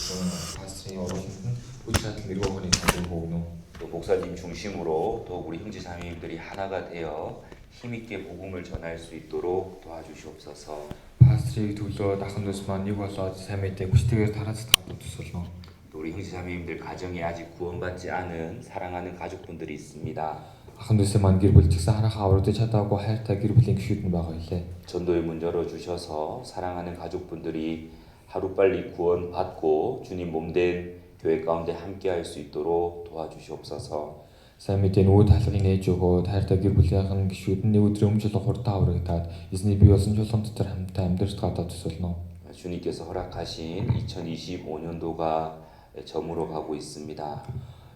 파스트리 어르신은 우리한테 밀고거니 자들고 또 목사님 중심으로 더욱 우리 형제 자매님들이 하나가 되어 힘있게 복음을 전할 수 있도록 도와주시옵소서. 파스트리 둘러 다한도스만 이거서 세메테 구시티게 달아서 다도 두서로 또 우리 형제 자매님들 가정에 아직 구원받지 않은 사랑하는 가족분들이 있습니다. 한도스만 길불 직사 하나 하루도 찾아고 할때 길불링 슈튼 바가일래 전도의 문 열어주셔서 사랑하는 가족분들이 하루빨리 구원받고 주님 몸된 교회 가운데 함께할 수 있도록 도와주시옵소서. 세메테 노 талхыг нээж өгөө тайртай гэр бүлийнхэн гишүүдний өдрийн өмнө хурдаа аврагдаад эзний бие болсон чулуун дотор хамтаа амьдарч гадаа төсөлнө. 주님께서 허락하신 2025년도가 저물어 가고 있습니다.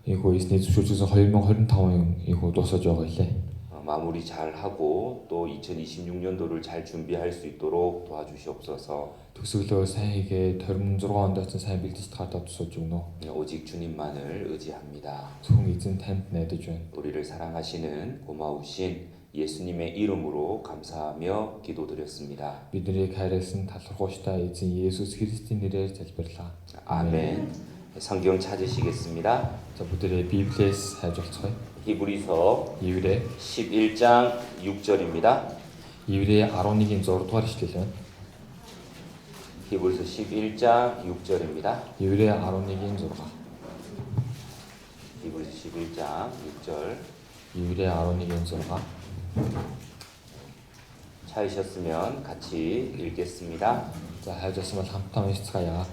이거 эзний зөвшөөрсөн 2025 이거 дуусаж байгаа илээ. 마무리 잘 하고 또 2026년도를 잘 준비할 수 있도록 도와주시옵소서. төсөглөө сайн хийгээ 26 онд очсон сайн бэлдэж гадаа төсөж өгнө. 오직 주님만을 의지합니다. зөвхөн эзэн танд найдаж байна. 우리를 사랑하시는 고마우신 예수님의 이름으로 감사하며 기도드렸습니다. Биднийг хайрласан талархууштай эзэн Есүс Христийн нэрээр залбирлаа. 아멘. 성경 찾으시겠습니다. За бүгдээ Библиэс хайж олцгоё. 히브리서 Еврей 11장 6절입니다. Еврей 11-ийн 6 дугаар ишлэл байна. 히브리서 11장 6절입니다. Еврей 11-ийн 6. 히브리서 11장 6절. Еврей 11-ийн 6. 찾으셨으면 같이 읽겠습니다. За хайж олсон бол хамтдаа уншицгаая.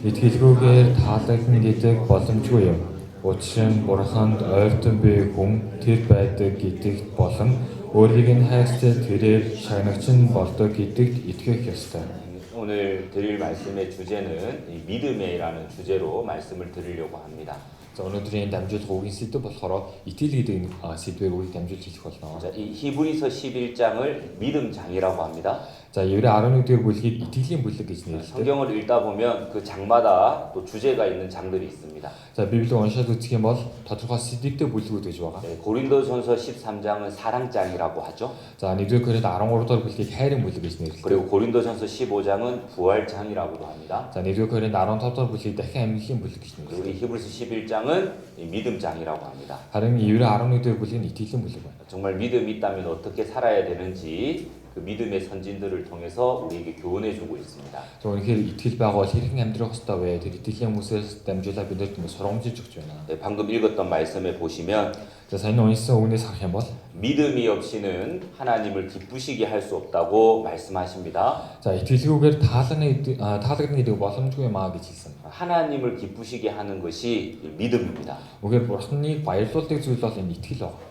Итгэлгүйгээр таалагдана гэдэг боломжгүй юм. Учир нь Бурханд ойртон буй хүн тэр байдаг гэдэгт болон өөрийг нь хайртай тэрээр шагнагч нь болдог гэдэгт итгэх ёстой. 오늘 드릴 말씀의 주제는 이 믿음이라는 주제로 말씀을 드리려고 합니다. За өнөөдрийн дамжуулах үгийн сэдв болохоор итгэл гэдэг сэдвээр үгийг дамжуулж хэлэх болно. 자, 이 히브리서 11장을 믿음장이라고 합니다. За Еврей 11-р бүлгийг итгэлийн бүлэг гэж нэрлэдэг. 성경을 읽다 보면 그 장마다 또 주제가 있는 장들이 있습니다. За Библийг уншаад үзэх юм бол тодорхой сэдвтэй бүлгүүд гэж байгаа. 네, 고린도전서 13장은 사랑장이라고 하죠. За 1-р Коринт 13-р бүлгийг хайрын бүлэг гэж нэрлэдэг. 그리고 고린도전서 15장은 부활장이라고도 합니다. За 1-р Коринт 15-р бүлгийг дахин амьдлын бүлэг гэж нэрлэдэг. 우리 히브리서 11장은 믿음장이라고 합니다. Харин Еврей 11-р бүлэг нь итгэлийн бүлэг байна. 정말 믿음이 있다면 어떻게 살아야 되는지 그 믿음의 선진들을 통해서 우리에게 교훈해 주고 있습니다. За үнэхээр итгэл байгаа бол хэрхэн амьдрах ёстой вэ? Тэр итгэлийн хүмүүсээс дамжуулаад бидэнд сургамжиж өгч байна. 네, 방금 읽었던 말씀에 보시면 За сайн уншсан үгнээс харах юм бол 믿음이 없이는 하나님을 기쁘시게 할 수 없다고 말씀하십니다. за итгэлгүйгээр таалагдана гэдэг боломжгүй юм аа гэж хэлсэн. 하나님을 기쁘시게 하는 것이 믿음입니다. Үгээр Бурханыг баярлуулдаг зүйл бол энэ итгэл байна.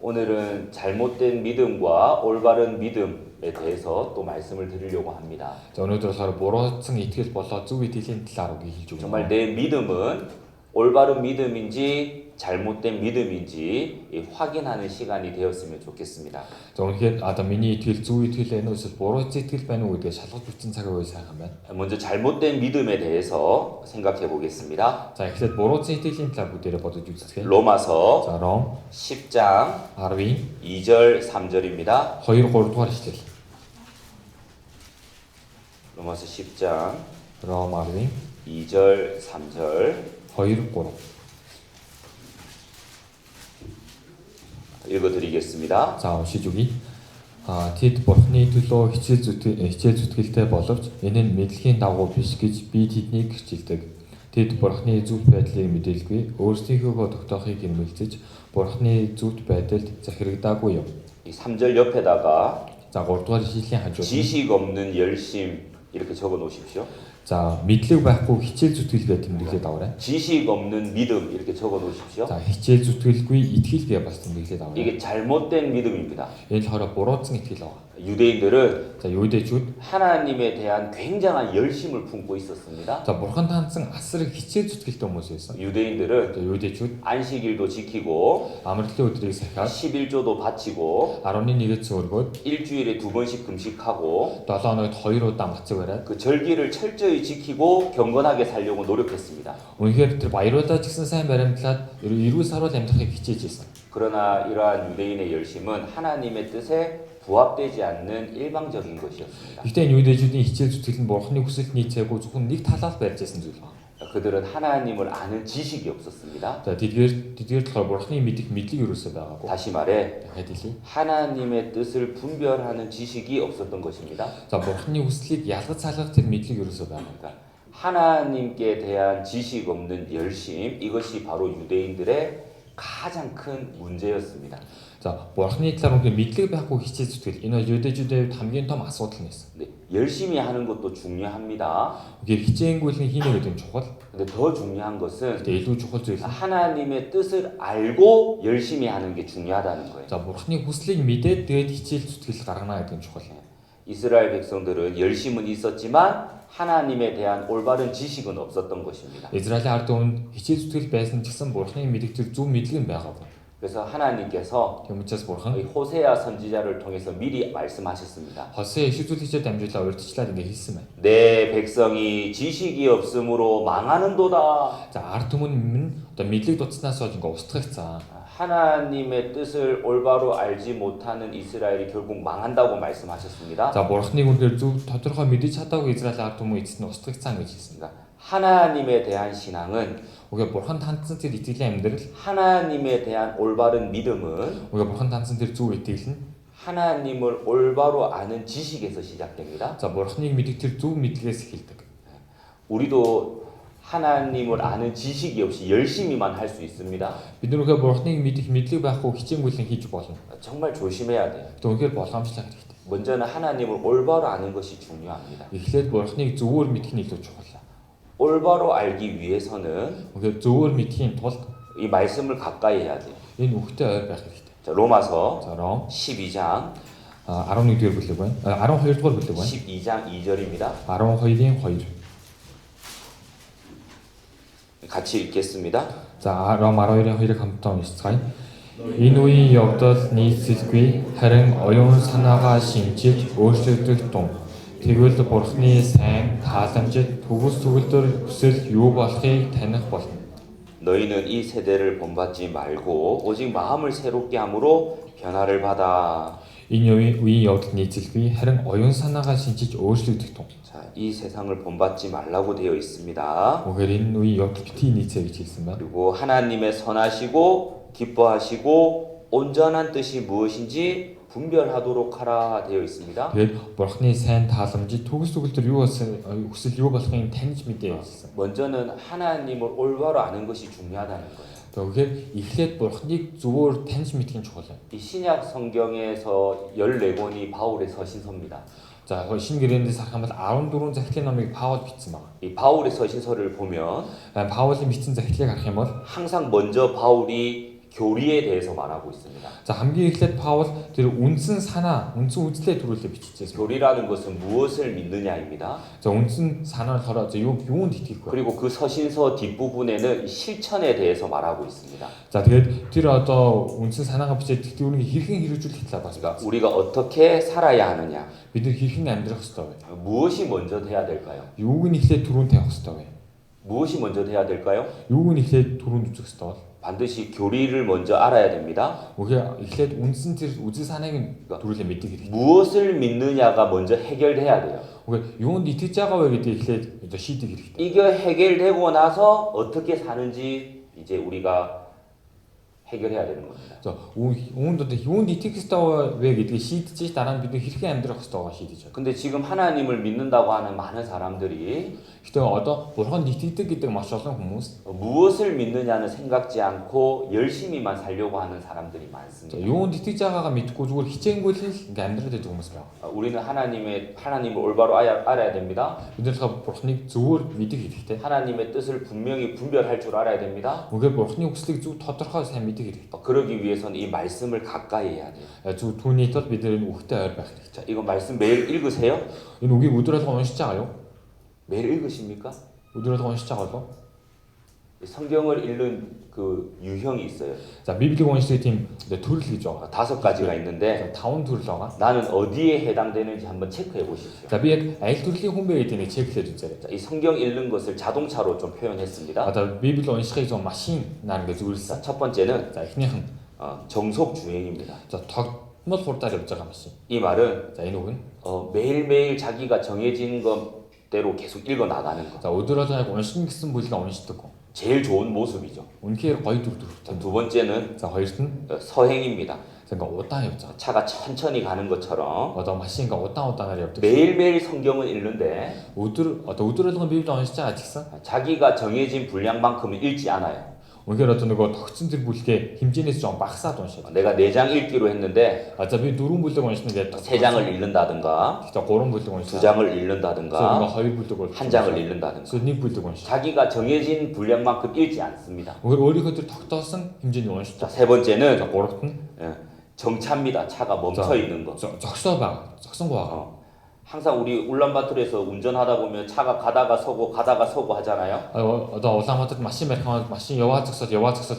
오늘은 잘못된 믿음과 올바른 믿음에 대해서 또 말씀을 드리려고 합니다. За өнөөдөр болохоор буруутсан итгэл болоод зөв итгэлийн талаар үг хэлж өгнө. 정말 내 믿음은 올바른 믿음인지 잘못된 믿음인지 확인하는 시간이 되었으면 좋겠습니다. За үнэхээр одоо миний итгэл зөв итгэл байна уу эсвэл буруутсан итгэл байна уу гэдгээ шалгаж бичсэн цаг үе сайхан байна. 먼저 잘못된 믿음에 대해서 생각해 보겠습니다. За эхлээд буруутсан итгэлийн талаар бүгдээрээ бодож үзье. 로마서 За Ром 10장 10-ийн 2절 3절입니다. 2-3 дугаар ишлэл. 로마서 10장 Ром 10-ийн 2절 3절 2-3. 읽어드리겠습니다. За уншиж өгье. Тэд Бурхны төлөө хичээл зүтгэлтэй боловч энэ нь мэдлэгийн дагуу биш гэж би тэднийг гэрчилдэг. Тэд Бурхны зөвхт байдлыг мэдээлгүй, өөрсдийнхөө тогтоохыг ирмэлцэж Бурхны зөвхт байдалд захирагдаагүй юм. 이 3절 옆에다가 За 3 дугаар ишлэлийн хажууд 지식 없는 열심 이렇게 적어 놓으십시오. за мэдлэг байхгүй хичээл зүтгэлгээ тэмдэглээд аваарай. 지식 없는 믿음 이렇게 적어 놓으십시오. За хичээл зүтгэлгүй итгэлгээ бас тэмдэглээд аваарай. 이게 잘못된 믿음입니다. Энэ болохоор буруутсан итгэл байна. 유대인들은 За юудэчүүд 하나님에 대한 굉장한 열심을 품고 있었습니다. за бурханд хандсан асар хичээл зүтгэлтэй хүмүүс байсан. 유대인들은 За юудэчүүд 안식일도 지키고 амралтын өдрийг сахиад 11조도 바치고 11-ээс өргөөд 일주일에 2번씩 금식하고 7 хоногт 2 удаа мацаг бариад 그 절기를 철저히 지키고 경건하게 살려고 노력했습니다. үнэхээр тэр баяруудаа ч гэсэн сайн баримтлаад эрүүл сарвал амьдрахыг хичээж байсан. 그러나 이러한 유대인의 열심은 하나님의 뜻에 부합되지 않는 일방적인 것이었습니다. Гэхдээ энэ 유대인들의 хичээл зүтгэл нь бурхны хүсэлд нийцээгүй зөвхөн нэг талаас барьж байсан зүйл байна. 그들은 하나님을 아는 지식이 없었습니다. За тэдгээр болохоор бурхны мэдих мэдлэг ерөөсөө байгаагүй. 다시 말해 дахиад хэлье. 하나님의 뜻을 분별하는 지식이 없었던 것입니다. За бурхны хүслийг ялгаж салгах тэр мэдлэг ерөөсөө байгаагүй. 그러니까 하나님께 대한 지식 없는 열심 이것이 바로 유대인들의 가장 큰 문제였습니다. За бурхны талаар үнэхээр мэдлэг байхгүй хичээл зүтгэл энэ бол юдэжүүдийн хамгийн том асуудал нь байсан. 네, 열심히 하는 것도 중요합니다. Үнэхээр хичээнгүйлэн хийнэ гэдэг нь чухал. 근데 더 중요한 것은 Гэтэ илүү чухал зүйл нь 하나님의 뜻을 알고 열심히 하는 게 중요하다는 거예요. за бурхны хүслийг мэдээд тэгээд хичээл зүтгэл гаргана гэдэг нь чухал. 이스라엘 백성들은 열심은 있었지만 하나님에 대한 올바른 지식은 없었던 것입니다. Израилийн ард түмэнд хичээл зүтгэл байсан ч гэсэн бурхны мэдих тэр зөв мэдлэг нь байгаагүй. 그래서 하나님께서 Тийм учраас бурхан 이 호세아 선지자를 통해서 미리 말씀하셨습니다. Хосе ишүүлэгчээр дамжуулаад урьдчилаад ингэ хэлсэн байна. 내 백성이 지식이 없으므로 망하는도다. За ард түмэн минь одоо мэдлэг дутснаас болж ингэ устгагцсан. 하나님의 뜻을 올바로 알지 못하는 이스라엘이 결국 망한다고 말씀하셨습니다. За бурхныг үнээр зөв тодорхой мэдэж чадаагүй Израиль ард түмэн эцэст нь устгагцсан гэж хэлсэн. 하나님에 대한 신앙은 Угээ бурхан тандсан тэр итгэлийн амьдрал, 하나님에 대한 올바른 믿음은 угээ бурхан тандсан тэр зөв итгэл нь 하나님을 올바로 아는 지식에서 시작됩니다. за бурхныг мэдих тэр зөв мэдлэгээс эхэлдэг. 우리도 하나님을 아는 지식이 없이 열심히만 할 수 있습니다. Бид нүрхэ бурхныг мэдих мэдлэг байхгүй хичээнгүйлэн хийж болно. 정말 조심해야 돼요. Тэгвэл болгоомжлох хэрэгтэй. 먼저는 하나님을 올바로 아는 것이 중요합니다. Эхлээд бурхныг зөвөр мэдэх нь илүү чухал. 올바로 알기 위해서는 Угээ зөвөр мэдхийн тулд 이 말씀을 가까이 해야 돼요. энэ үгтэй ойр байх хэрэгтэй. 자, 로마서 За Ром 12장 11-р бүлэг байна. 12-р бүлэг байна. 12장 2절입니다. 12-ийн 2. 같이 읽겠습니다. За Ром 12-ийн 2-ыг хамтдаа уншицгаая. Энэ үеийн явдал нийцэлгүй харин оюун санаагаа шинжилж өөрчлөгдөх тун. Тэгвэл бурхны сайн тааламжид төгс төгөлдөр хүсэл юу болохыг таних болно. 너희는 이 세대를 본받지 말고 오직 마음을 새롭게 함으로 변화를 받아. Энэ үеийн явдал нийцэлгүй харин оюун санаагаа шинжилж өөрчлөгдөх тун. 자, 이 세상을 본받지 말라고 되어 있습니다. Үгээр энэ үеийн явдал битгий нийцээ гэж хэлсэн байна. 그리고 하나님의 선하시고 기뻐하시고 온전한 뜻이 무엇인지 분별하도록 하라 되어 있습니다. Тэгээд бурхны сайн тааламжид төгс төгөлдөр юу хүсэл юу болохыг таньж мэдээ гэсэн. 먼저는 하나님을 올바로 아는 것이 중요하다는 거예요. Тэгэхээр эхлээд бурхныг зөвөр таньж мэдэх нь чухал. 이 신약 성경에서 14권이 바울의 서신서입니다. За шинэ гэрээнээс харах юм бол 14 захидлын номыг Паул бичсэн байна. 이 바울의 서신서를 보면 Паулын бичсэн захидлыг харах юм бол 항상 먼저 바울이 교리에 대해서 말하고 있습니다. за хамгийн эхлээд Паул тэр үндсэн санаа, үндсэн үзлээ төрүүлээ биччихсэн. 교리라는 것은 무엇을 믿느냐입니다. За үндсэн санаа болохоор юунд итгэх вэ? 그리고 그 서신서 뒷부분에는 실천에 대해서 말하고 있습니다. За тэгээд тэр одоо үндсэн санаагаа бичээд тэрүүнийг хэрхэн хэрэгжүүлэх талаар бас байна. 우리가 어떻게 살아야 하느냐, Бид нэр хэрхэн амьдрах ёстой вэ? 무엇이 먼저 돼야 될까요? Юуг нь эхлээд түрүүнд тавих ёстой вэ? 무엇이 먼저 돼야 될까요? Юуг нь эхлээд түрүүнд үзэх ёстой вэ? 반드시 교리를 먼저 알아야 됩니다. Үгүй эхлээд үндсэн тэр үзэл санааг нь төрүүлээ мэддэг хэрэгтэй. 무엇을 믿느냐가 먼저 해결돼야 돼요. Үгүй юунд итгэж байгаа вэ гэдгийг эхлээд одоо шийдэх хэрэгтэй. 이게 해결되고 나서 어떻게 사는지 이제 우리가 해결해야 되는 겁니다. За үүнд одоо юунд итгэх ёстой вэ гэдгийг шийдэж дараа нь бид хэрхэн амьдрах ёстойгоо шийдэж байна. 근데 지금 하나님을 믿는다고 하는 많은 사람들이 Гэхдээ одоо бурханд итгэдэг гэдэг маш олон хүмүүс 무엇을 믿느냐는 생각지 않고 열심히만 살려고 하는 사람들이 за 많습니다. юунд итгэж байгаагаа мэдгүй зүгээр хичээнгүйл л ингээ амьдраад байдаг хүмүүс байна. 우리는 하나님을 올바로 알아야 됩니다. Бид нар бурхныг зөвөр мэдэх хэрэгтэй. 하나님의 뜻을 분명히 분별할 줄 알아야 됩니다. Үгүй бурхны хүслийг зөв тодорхой сайн мэдэх хэрэгтэй. 그러기 위해서는 이 말씀을 가까이 해야 돼요. Зөв түүний тул бид нар энэ үгтэй ойр байх хэрэгтэй. 자, 이거 말씀 매일 읽으세요? Энэ үгийг өдөр алга уншиж байгаа юу? 매일 읽으십니까? өдөр алга уншиж байгаа болов? 성경을 읽는 그 유형이 있어요. За Библийг уншдаг тийм төрөл гэж байгаа. 5가지가 있는데 5 төрөл байгаа. 나는 어디에 해당되는지 한번 체크해 보십시오. За би яг аль төрлийн хүн бэ гэдгийг чеклээд үзээрэй. 자, 이 성경 읽는 것을 자동차로 좀 표현했습니다. Одоо Библи уншихыг зөв машин наар ингэ зөвлөсөн. 자, 첫 번째는 За эхнийх нь 정속 주행입니다. за тогтмол 뭐 포르타리 없자가마시. 이 말은 자, 이 녹은 매일매일 자기가 정해진 것대로 계속 읽어 나가는 것. 자, 오드라자고 오늘 신경 쓴 보지가 오늘 시듣고. 제일 좋은 모습이죠. 온케를 거의 두르르. 두 번째는 자, 거기서는 서행입니다. 그러니까 오따이 없자. 차가 천천히 가는 것처럼 어떤 마신가 오따날이 없듯이. 매일매일 성경을 읽는데 우드르던 비비도 오늘 진짜 아직서. 자기가 정해진 분량만큼은 읽지 않아요. 오늘 어떤 거 덕진들 볼게 힘진에서 좀 박사도 오셔. 내가 4장 읽기로 했는데 어차피 누름 볼때 오시는 게 3장을 읽는다든가 진짜 고런 볼때 오시죠. 2장을 읽는다든가 허위 볼때 고 1장을 읽는다든가 스님 볼때 오시죠. 자기가 정해진 분량만큼 읽지 않습니다. 우리 것들 덕덕선 힘진이 오시죠. 자, 세 번째는 자, 고렇든 정차입니다. 차가 멈춰 있는 거. 적서봐. 적성과 항상 우리 울란바토르에서 운전하다 보면 차가 가다가 서고 하잖아요. 어사마트 마신 여와 적서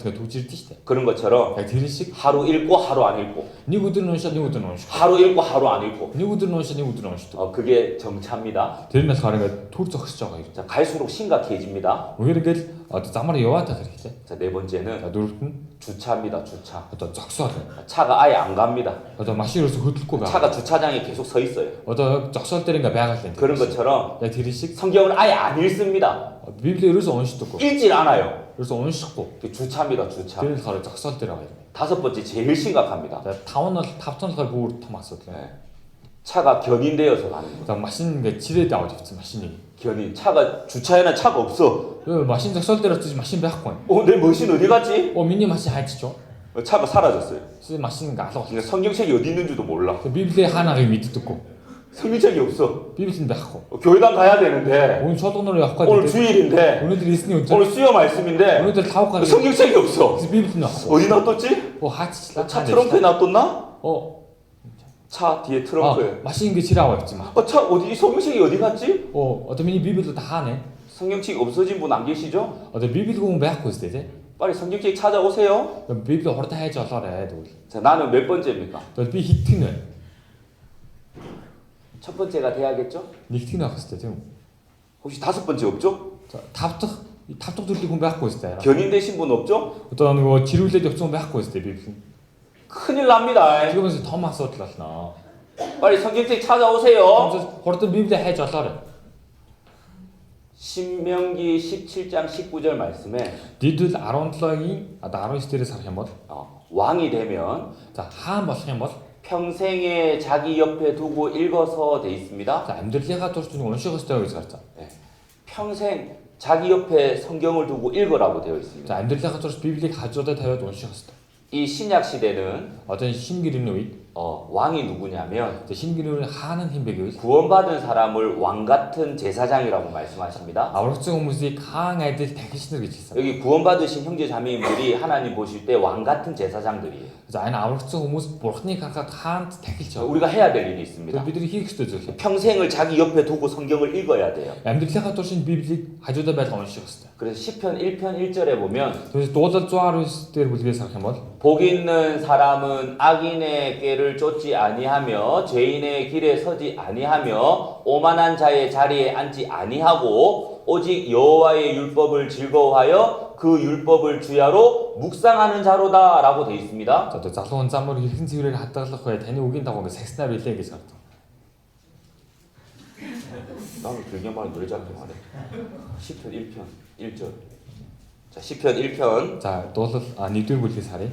그 도지를 띠시대. 그런 것처럼 들이식 하루 읽고 하루 안 읽고 니구들 노셔 니구들 노셔. 하루 읽고 하루 안 읽고 니구들 노셔 니구들 노셔. 그게 정차입니다. 들면서 가는 거 토르적 시작가 이거. 자, 갈수록 심각해집니다. 오히려 그 자마리 여와타 그렇게. 자, 네 번째는 노르튼 주차입니다. 주차. 적서하다. 차가 아예 안 갑니다. 마시로서 흩고 가. 차가 주차장에 계속 서 있어요. 적서 때린가 배가 때. 그런 것처럼 야 들이식 성경을 아예 안 읽습니다. 비빌리에서 온시도고. 읽질 않아요. 그래서 온시고. 주차입니다. 주차. 그래서 가로 적서 때려가. 다섯 번째 제일 심각합니다. 타원을 탑턴을 걸 보고 토마스. 차가 견인되어서 가는 거예요. 자, 맛있는 게 지레 나오지 맛있는 견인. 차가 주차에는 차가 없어. 맛있는 적 썰 때렸지 맛있는 배 학권. 내 머신 어디 갔지? 미니 맛이 하이치죠. 차가 사라졌어요. 맛있는 거 알아. 근데 성경책이 어디 있는지도 몰라. 비빌리 하나가 밑에 듣고. 성경책이 없어. 비빌린 배 학고. 교회당 가야 되는데. 오늘 초등으로 학과. 오늘 주일인데. 오늘들이 있으니 오늘 수요 말씀인데. 오늘들 타고까지. 성경책이 없어. 비빌린 학고. 어디 놔뒀지? 하이치. 차 트렁크에 놔뒀나? 차 뒤에 트렁크에. 맛있는 게 지라와 있지 마. 차 어디 성경책이 어디 갔지? 어떤 미니 비빌도 다 하네. 성경책이 없어진 분 안 계시죠? 비빌고 배 학고 있을 때. 빨리 성경책 찾아오세요. 비빌 허르다 해줘 서래. 자, 나는 몇 번째입니까? 비 히트네. 첫 번째가 돼야겠죠? 닉티나 갔을 때 지금. 혹시 다섯 번째 없죠? 자, 탑tok 들리고 배 학고 있을 때. 견인되신 분 없죠? 어떤 거 지루일 때 역종 배 학고 있을 때 비빌. 큰일 납니다. 지금에서 더 막서 틀었나. 빨리 성경책 찾아오세요. 허르다 비빌 해줘 서래. 신명기 17장 19절 말씀에 디들 아론tlag이 아론스테르스 한번 왕이 되면 자 한번 한번 평생에 자기 옆에 두고 읽어서 돼 있습니다. 자 암들리가 tortu는 원시가 되어 있었죠. 평생 자기 옆에 성경을 두고 읽으라고 되어 있습니다. 자 암들리가 tortu 비빌리 가져다 되어 원시가 이 신약 시대는 어떤 신기름의 왕이 누구냐면 신기름을 하는 힘백이 구원받은 사람을 왕 같은 제사장이라고 말씀하십니다. 아우르츠 무지 강아이들 대신들이 있어. 여기 구원받으신 형제 자매님들이 하나님 보실 때 왕 같은 제사장들이에요. 자 아니 아우르츠 무지 бурх니 각각 한 대기죠. 우리가 해야 될 일이 있습니다. 비들이 희익스도 평생을 자기 옆에 두고 성경을 읽어야 돼요. 암들리가 tortu 비빌리 가져다 배 원시가 그래서 시편 1편 1절에 보면 그래서 도저 쪼아르스 때를 위해서 한번 복 있는 사람은 악인의 꾀를 쫓지 아니하며 죄인의 길에 서지 아니하며 오만한 자의 자리에 앉지 아니하고 오직 여호와의 율법을 즐거워하여 그 율법을 주야로 묵상하는 자로다라고 되어 있습니다. 저도 자손 잠으로 큰 지위를 갖다가 거에 대니 오긴다고 그 섹스나를 얘기했어. 나는 길게 말해 노래 잘하게 말해. 시편 1편 1절. 자, 시편 1편. 자, 또서 니들 볼때 사례.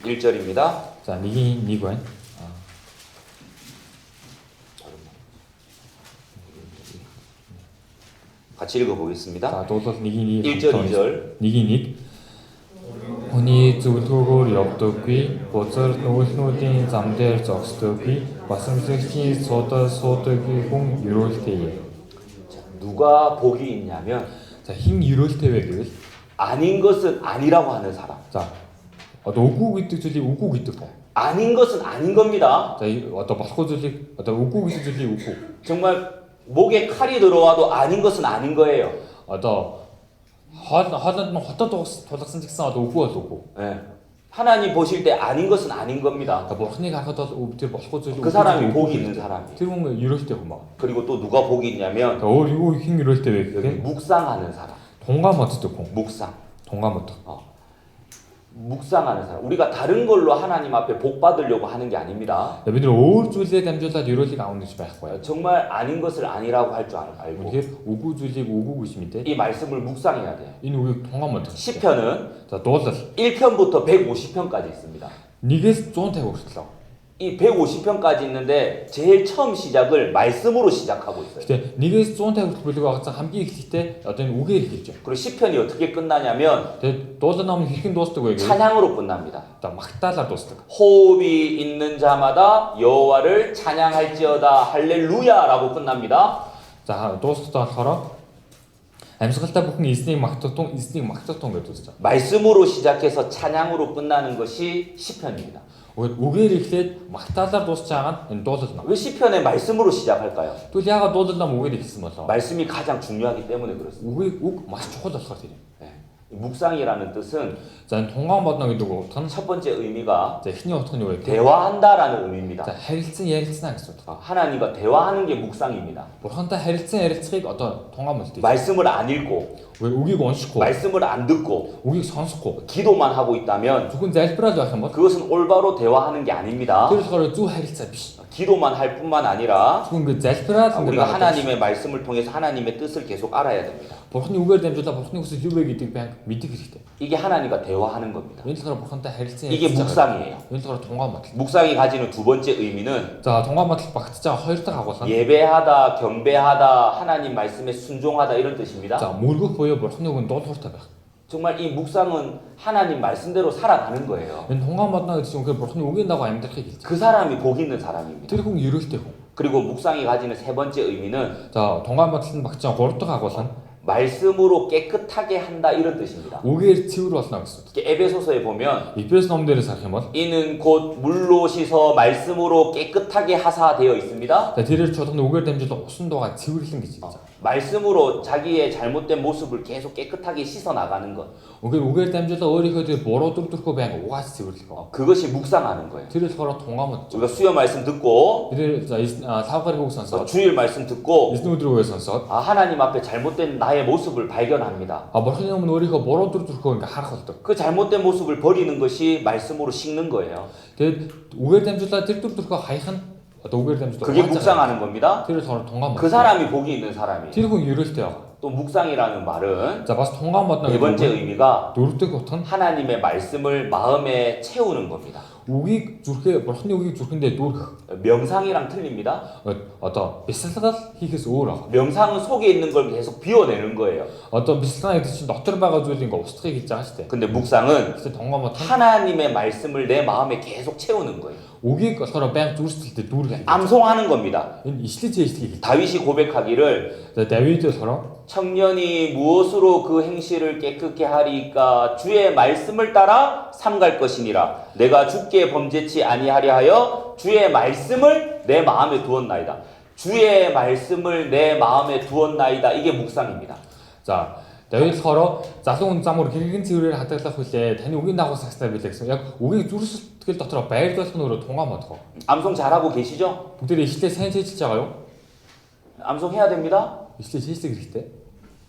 1절입니다. 자, 니건. 같이 읽어 보겠습니다. 자, 또서 니기 1절 2절. 니기 Хүний зөвлөгөөр явдаггүй, бузар нүүлнүүдийн зам дээр зогсдоггүй, басамсагчийн суудаг хүн 유롤테예. 누가 복이 있냐면 자, 힘 유롤테왜 гэвэл 아닌 것은 아니라고 하는 사람. 자, үгүй гэдэг зүйлийг үгүй гэдэг юм. 아닌 것은 아닌 겁니다. 자, болохгүй зүйлийг үгүй гэдэг зүйлийг үгүй. 정말 목에 칼이 들어와도 아닌 것은 아닌 거예요. хоолнд нь хотод тулгсан ч гэсэн үгүй бол үгүй. 예. 하나님 보실 때 아닌 것은 아닌 겁니다. бурхныг харахад бол тэр болохгүй зүйл 그 사람이 복이 있는 사람이에요. тэр хүн ерөөлтэй хүн байна. 그리고 또 누가 복이 있냐면 өөр юу хин ерөөлтэй вэ 여기 гэхээр 묵상하는 사람. тунгаа моддог хүн. 묵상. тунгаа мод. 묵상하는 사람. 우리가 다른 걸로 하나님 앞에 복 받으려고 하는 게 아닙니다. бид нар өөр зүйлээр дамжуулаад ёроолыг авах гэж байхгүй. 정말 아닌 것을 아니라고 할 줄 알고 үнэхээр үгүй зүйлийг үгүй гэж мэдээ. 이 말씀을 묵상해야 돼요. Энэ үгийг тунгаан бодох. 시편은 За дуулал 1편부터 150편까지 있습니다. 1-ээс 150 хүртэл. 이 150편까지 있는데 제일 처음 시작을 말씀으로 시작하고 있어요. Гэтэ 1-ээс 150 хүртэл бүлэг байгаа хамгийн эхлэлтэй одоо энэ үгээр хэлж байна. 그리고 시편이 어떻게 끝나냐면 Тэгээд дуулал ном хэрхэн дуустдаг вэ гэвэл 찬양으로 끝납니다. одоо магтаалаар дуустдаг. 호흡이 있는 자마다 여호와를 찬양할지어다 할렐루야라고 끝납니다. За дуустдаа болохоор амьсгалтай бүхэн эзнийг магтатун гэж дуустдаг. 말씀으로 시작해서 찬양으로 끝나는 것이 시편입니다. Үгээр эхлээд магтаалаар дуусч байгаа нь энэ дуулал ном. 왜 시편의 말씀으로 시작할까요? Тэгвэл яагаад дуулал ном үгээр эхэлсэн болоо? 말씀이 가장 중요하기 때문에 그렇습니다. үг маш чухал болохоор тийм. 네. 묵상이라는 뜻은 За энэ тунгаан бодно гэдэг утга нь 첫 번째 의미가 за эхний утга нь юу вэ? 대화한다라는 의미입니다. За харилцан ярилцсан гэсэн утга. 하나님과 대화하는 게 묵상입니다. Бурхантай харилцан ярилцахыг одоо тунгаан болдог. 말씀을 안 읽고 Үгийг уншихгүй, 말씀을 안 듣고 үгийг сонсохгүй, 기도만 하고 있다면 зөвхөн залбираад байх юм бол 그것은 올바로 대화하는 게 아닙니다. тэр болохоор зөв харилцаа биш. 기도만 할 뿐만 아니라 Зөвхөн ингэ залбираад 우리가 하나님의 말씀을 통해서 하나님의 뜻을 계속 알아야 됩니다. Бурханы үгээр дамжуулаад Бурханы хүсэл юу вэ гэдгийг байнга мэдэх хэрэгтэй. 이게 하나님과 대화하는 겁니다. Энэ болохоор Бурхантай харилцан 이게 ярилцаж байгаа. 묵상이에요. Энэ болохоор тунгаан бодол. 묵상이 가지는 두 번째 의미는 За тунгаан бодол багтж байгаа хоёр дахь агуулга нь 예배하다, 경배하다, 하나님 말씀에 순종하다 이런 뜻입니다. за мөргөх буюу Бурханы үгэнд дуулууртай байх. 정말 이 묵상은 하나님 말씀대로 살아가는 거예요. Энэ тунгаан бодно гэдэг чинь үнэхээр Бурханы үгийн дагуу амьдрахыг хэлж. 그 사람이 복 있는 사람입니다. Тэр хүн ерөөлтэй хүн. 그리고 묵상이 가지는 세 번째 의미는 За тунгаан бодол нь багтж байгаа гурав дахь агуулга нь 말씀으로 깨끗하게 한다 이런 뜻입니다. үгээр цэвэр болно гэсэн. 이렇게 에베소서에 보면 Эфес ном дээрээс харах юм бол 이는 곧 물로 씻어 말씀으로 깨끗하게 하사 되어 있습니다. за тэрээр чуулганы үгээр дамжуулан усан дуугаа цэвэрлэн гэж хэлж байгаа. 말씀으로 자기의 잘못된 모습을 계속 깨끗하게 씻어 나가는 것. Үгээр дамжуулан өөрийнхөө тэр буруу дүр төрхөө байнга угааж цэвэрлэх. 그것이 묵상하는 거예요. Тэр болохоор тунгаан бодож. 우리가 수요 말씀 듣고 Тэр за 5 гариг үг сонсоод 주일 말씀 듣고 эзэн өдрөө сонсоод 하나님 앞에 잘못된 나의 모습을 발견합니다. Бурханы өмнө өөрийнхөө буруу дүр төрхөө ингээ харах болдог. 그 잘못된 모습을 버리는 것이 말씀으로 씻는 거예요. Тэгээд үгээр дамжуулаад тэр дүр төрхөө хаях нь одоо үгээр дамжуулаад 그게 묵상하는 겁니다. Тэр болохоор тунгаан 그 бодож. 사람이 복이 있는 사람이. Тэр хүн ерөөлтэй байгаа. 또 묵상이라는 말은 За бас тунгаан бодно 네 번째 гэдэг 의미가 дөрөвдөг утга нь 하나님의 말씀을 마음에 채우는 겁니다. үгийг зүрхээ Бурханы үгийг зүрхэндээ дүүргэх. 명상이랑 틀립니다. Одоо бясалгал хийхээс өөр аа. 명상은 속에 있는 걸 계속 비워내는 거예요. Одоо бясалгал гэдэг чинь дотор байгаа зүйлийг ингээ устгахыг хийж байгаа шүү дээ. 근데 묵상은 Гэхдээ тунгаан бодох нь 하나님의 말씀을 내 마음에 계속 채우는 거예요. үгийг болохоор байнга зүрхсэлтэд дүүргэх. 암송하는 겁니다. Энэ ишлэл зээжлэгийг хэлдэг. 다윗이 고백하기를 За Давид болохоор 청년이 무엇으로 그 행실을 깨끗게 하리까 주의 말씀을 따라 삼갈 것이니라 내가 주께 범죄치 아니하려 하여 주의 말씀을 내 마음에 두었나이다. 주의 말씀을 내 마음에 두었나이다. 이게 묵상입니다. за Давид болохоор залуу хүн замуур гэргэн цэврээр хадгалах хүлээ. Таны үгийн дагуу сагснаа билээ гэсэн. Яг үгийн зүрхсэтгэл дотор байрлуулах нь өөрөө тунгаан бодгоо. 암송 잘하고 계시죠? Бүгд ишлээ сайн хийж байгаа юу? 암송해야 됩니다. Ишлээ хийх хэрэгтэй.